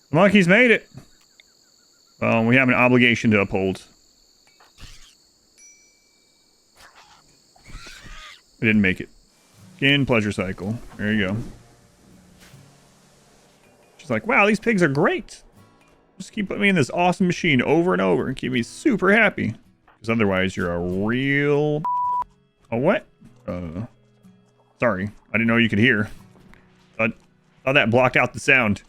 The monkeys made it. Well, we have an obligation to uphold. We didn't make it. Again, pleasure cycle. There you go. She's like, wow, these pigs are great. Just keep putting me in this awesome machine over and over and keep me super happy. Because otherwise, you're a real... Oh, what? Sorry. I didn't know you could hear. I thought that blocked out the sound.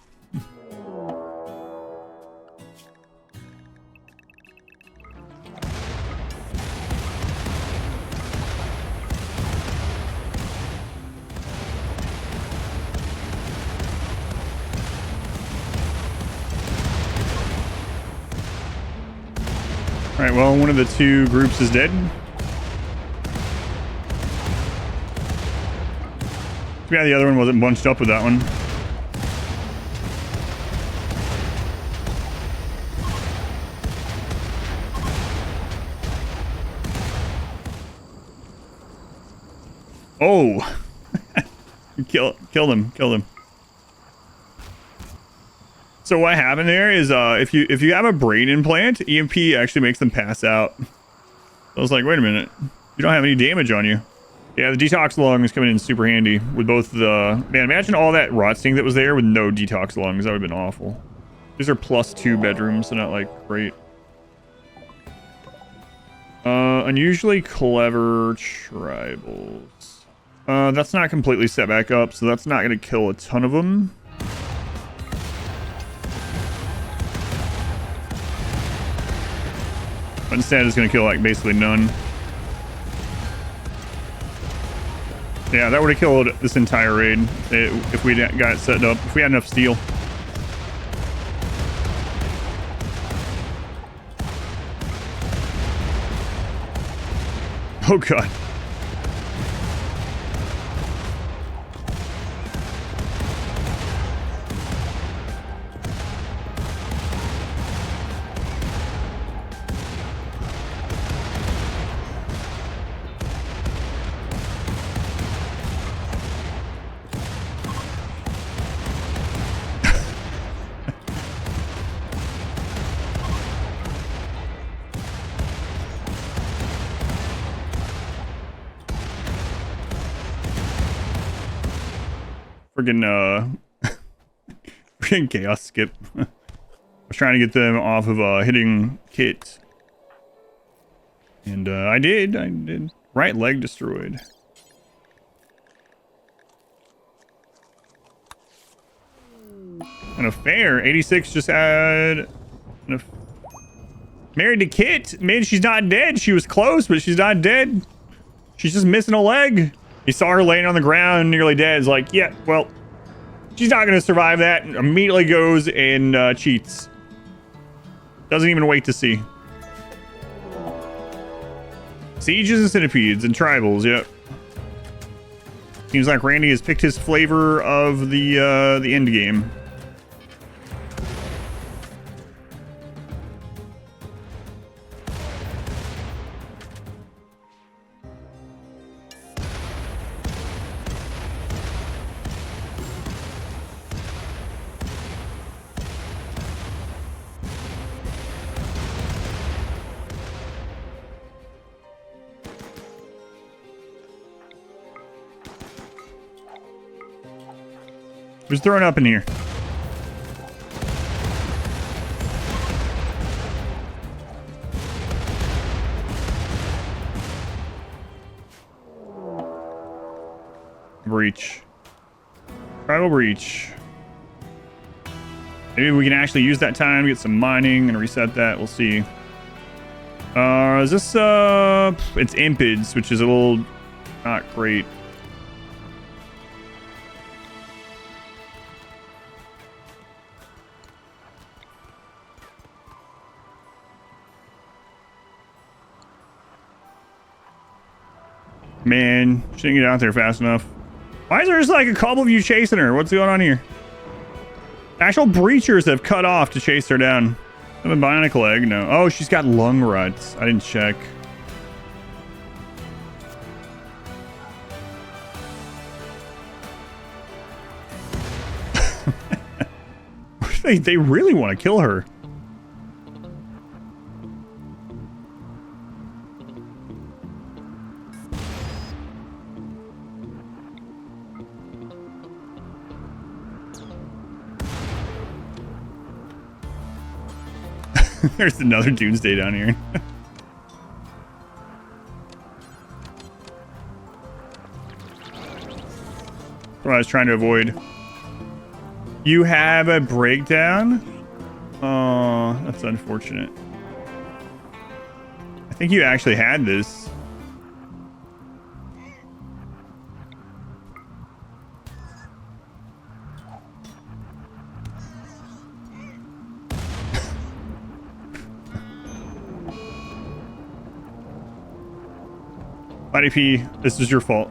Alright, well, one of the two groups is dead. Yeah, the other one wasn't bunched up with that one. Oh! Kill them. So what happened there is if you have a brain implant, EMP actually makes them pass out. I was like, wait a minute, you don't have any damage on you. Yeah, the detox lung is coming in super handy with both the... Man, imagine all that rot sting that was there with no detox lungs. That would have been awful. These are +2 bedrooms, so not like great. Unusually clever tribals. That's not completely set back up, so that's not going to kill a ton of them. But instead, it's going to kill like basically none. Yeah, that would have killed this entire raid if we got it set up. If we had enough steel. Oh god. Friggin' chaos skip. I was trying to get them off of hitting Kit. And I did. Right leg destroyed. An affair. 86 just had married to Kit. Man, she's not dead. She was close, but she's not dead. She's just missing a leg. He saw her laying on the ground, nearly dead. He's like, yeah, well, she's not going to survive that. And immediately goes and cheats. Doesn't even wait to see. Sieges and centipedes and tribals, yep. Seems like Randy has picked his flavor of the end game. Who's throwing up in here? Breach. Tribal breach. Maybe we can actually use that time to get some mining and reset that. We'll see. Is this it's impids, which is a little not great. Man, she didn't get out there fast enough. Why is there just like a couple of you chasing her? What's going on here? Actual breachers have cut off to chase her down. Have a bionic leg? No. Oh, she's got lung ruts. I didn't check. They really want to kill her. There's another doomsday down here. What I was trying to avoid. You have a breakdown? Oh, that's unfortunate. I think you actually had this. IDP, this is your fault.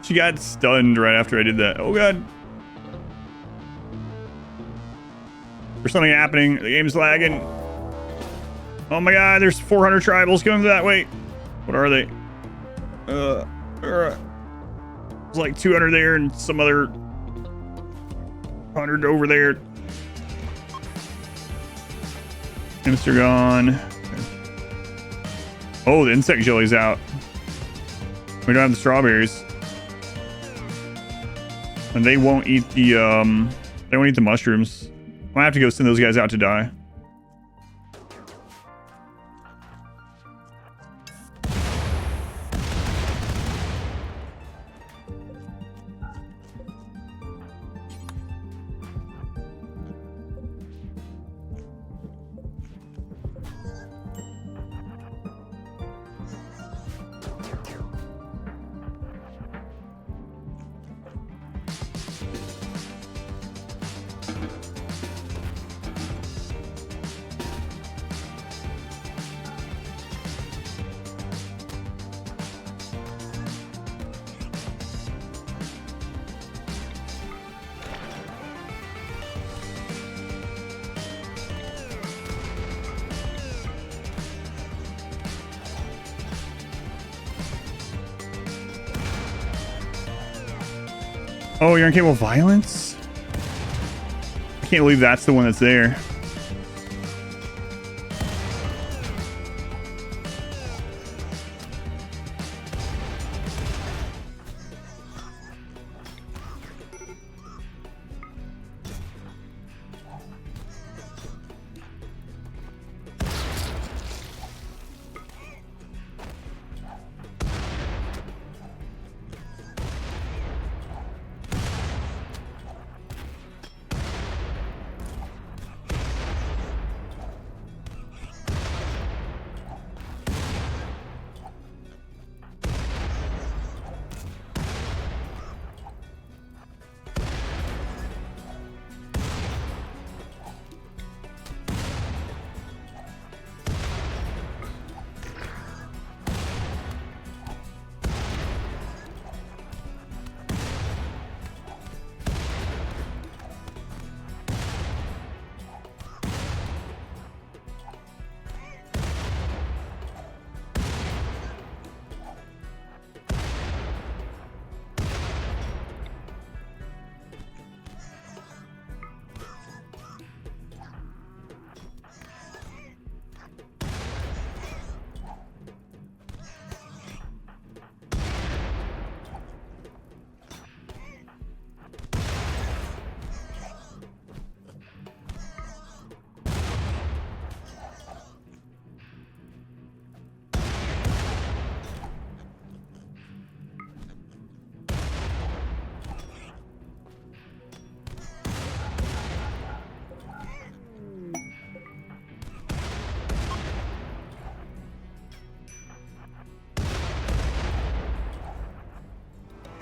She got stunned right after I did that. Oh god. There's something happening. The game's lagging. Oh my god, there's 400 tribals going that way. What are they? There's like 200 there and some other 100 over there. Imps are gone. Oh, the insect jelly's out. We don't have the strawberries. And they won't eat the they won't eat the mushrooms. I have to go send those guys out to die. Oh, you're incapable of violence? I can't believe that's the one that's there.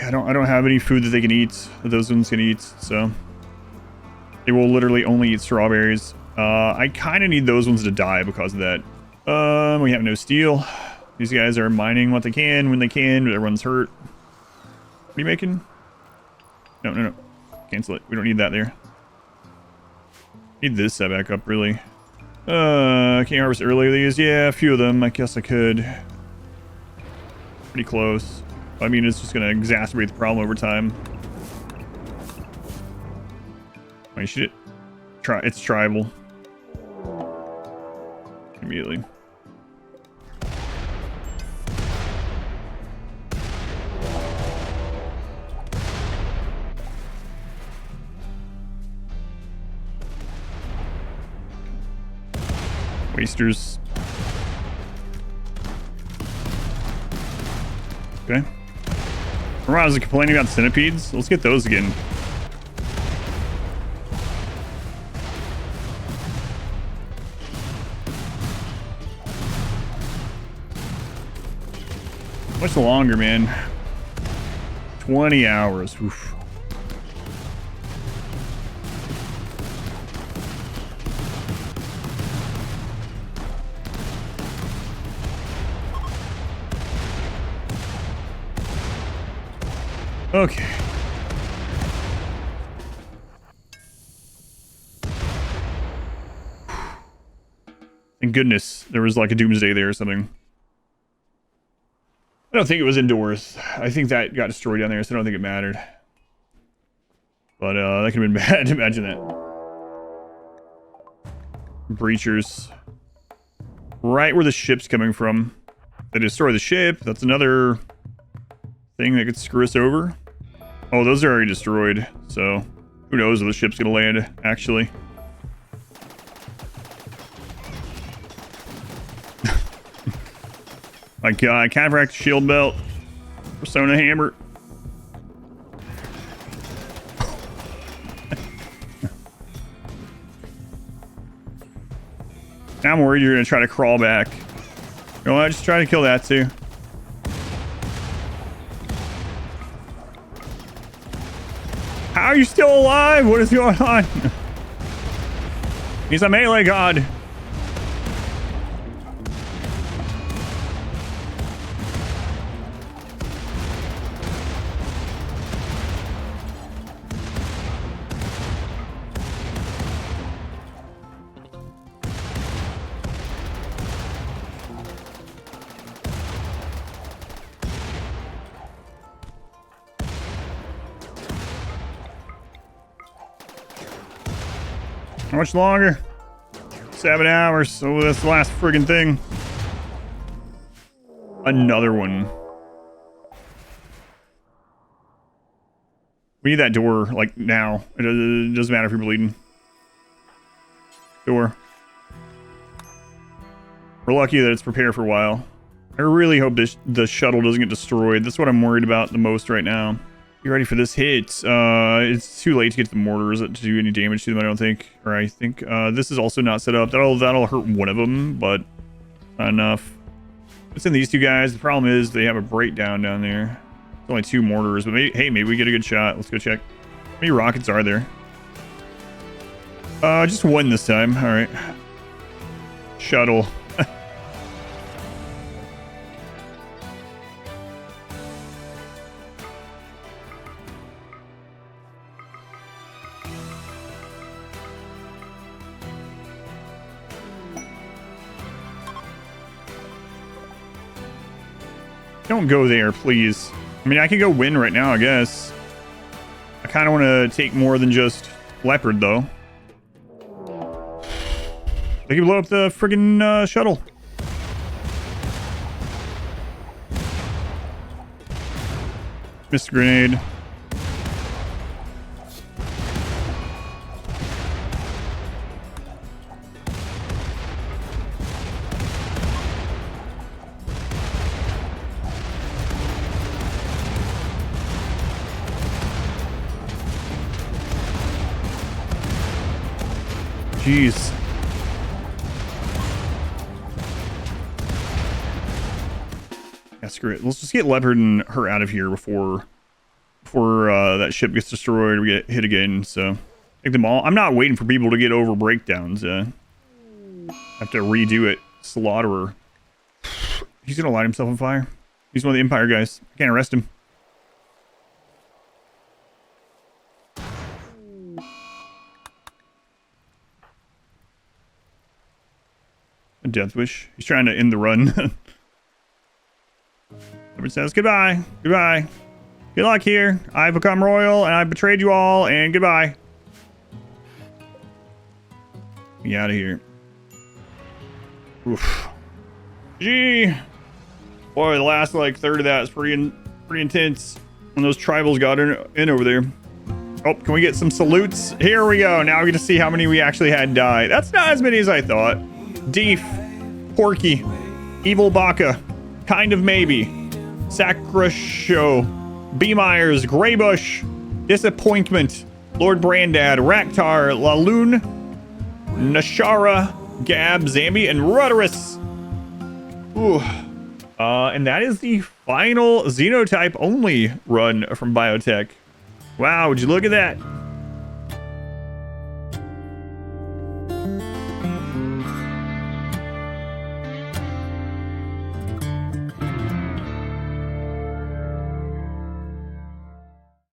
I don't have any food that they can eat, that those ones can eat, so they will literally only eat strawberries. I kind of need those ones to die because of that. We have no steel. These guys are mining what they can when they can, but everyone's hurt. What are you making? No. Cancel it. We don't need that there. Need this set back up, really. Can you harvest early of these? Yeah, a few of them. I guess I could. Pretty close. I mean, it's just going to exacerbate the problem over time. Wait, should It's tribal. Immediately. Wasters. Okay. Remember I was complaining about centipedes? Let's get those again. Much longer, man. 20 hours. Oof. Okay. Thank goodness there was like a doomsday there or something. I don't think it was indoors. I think that got destroyed down there, so I don't think it mattered. But that could have been bad. Imagine that. Breachers. Right where the ship's coming from. They destroy the ship. That's another thing that could screw us over. Oh, those are already destroyed. So who knows if the ship's gonna land, actually. My god, cataract shield belt. Persona hammer. Now I'm worried you're gonna try to crawl back. You know what? Just try to kill that too. How are you still alive? What is going on? He's a melee god. How much longer? 7 hours. So that's the last friggin' thing. Another one. We need that door, like, now. It doesn't matter if you're bleeding. Door. We're lucky that it's prepared for a while. I really hope the shuttle doesn't get destroyed. That's what I'm worried about the most right now. You ready for this hit? It's too late to get to the mortars to do any damage to them, I don't think. Or I think this is also not set up. That'll hurt one of them, but not enough. Let's send these two guys. The problem is they have a breakdown down there. There's only 2 mortars, but maybe, hey, maybe we get a good shot. Let's go check. How many rockets are there? Just 1 this time. All right. Shuttle. Don't go there, please. I mean, I can go win right now, I guess. I kind of want to take more than just leopard, though. They can blow up the friggin' shuttle. Missed grenade. Jeez. Yeah, screw it. Let's just get Leopard and her out of here before that ship gets destroyed or we get hit again. So take them all. I'm not waiting for people to get over breakdowns. Have to redo it. Slaughterer. He's gonna light himself on fire. He's one of the Empire guys. I can't arrest him. A death wish. He's trying to end the run. Everyone says goodbye. Goodbye. Good luck here. I've become royal and I've betrayed you all, and goodbye. Get out of here. Oof. Gee. Boy, the last like third of that is pretty intense when those tribals got in over there. Oh, can we get some salutes? Here we go. Now we get to see how many we actually had die. That's not as many as I thought. Deef, Porky, Evil Baka, Kind of Maybe, Sacrashow, B. Myers, Graybush, Disappointment, Lord Brandad, Raktar, Laloon, Nashara, Gab, Zambi, and Rudderus. Ooh. And that is the final Xenotype only run from Biotech. Wow, would you look at that?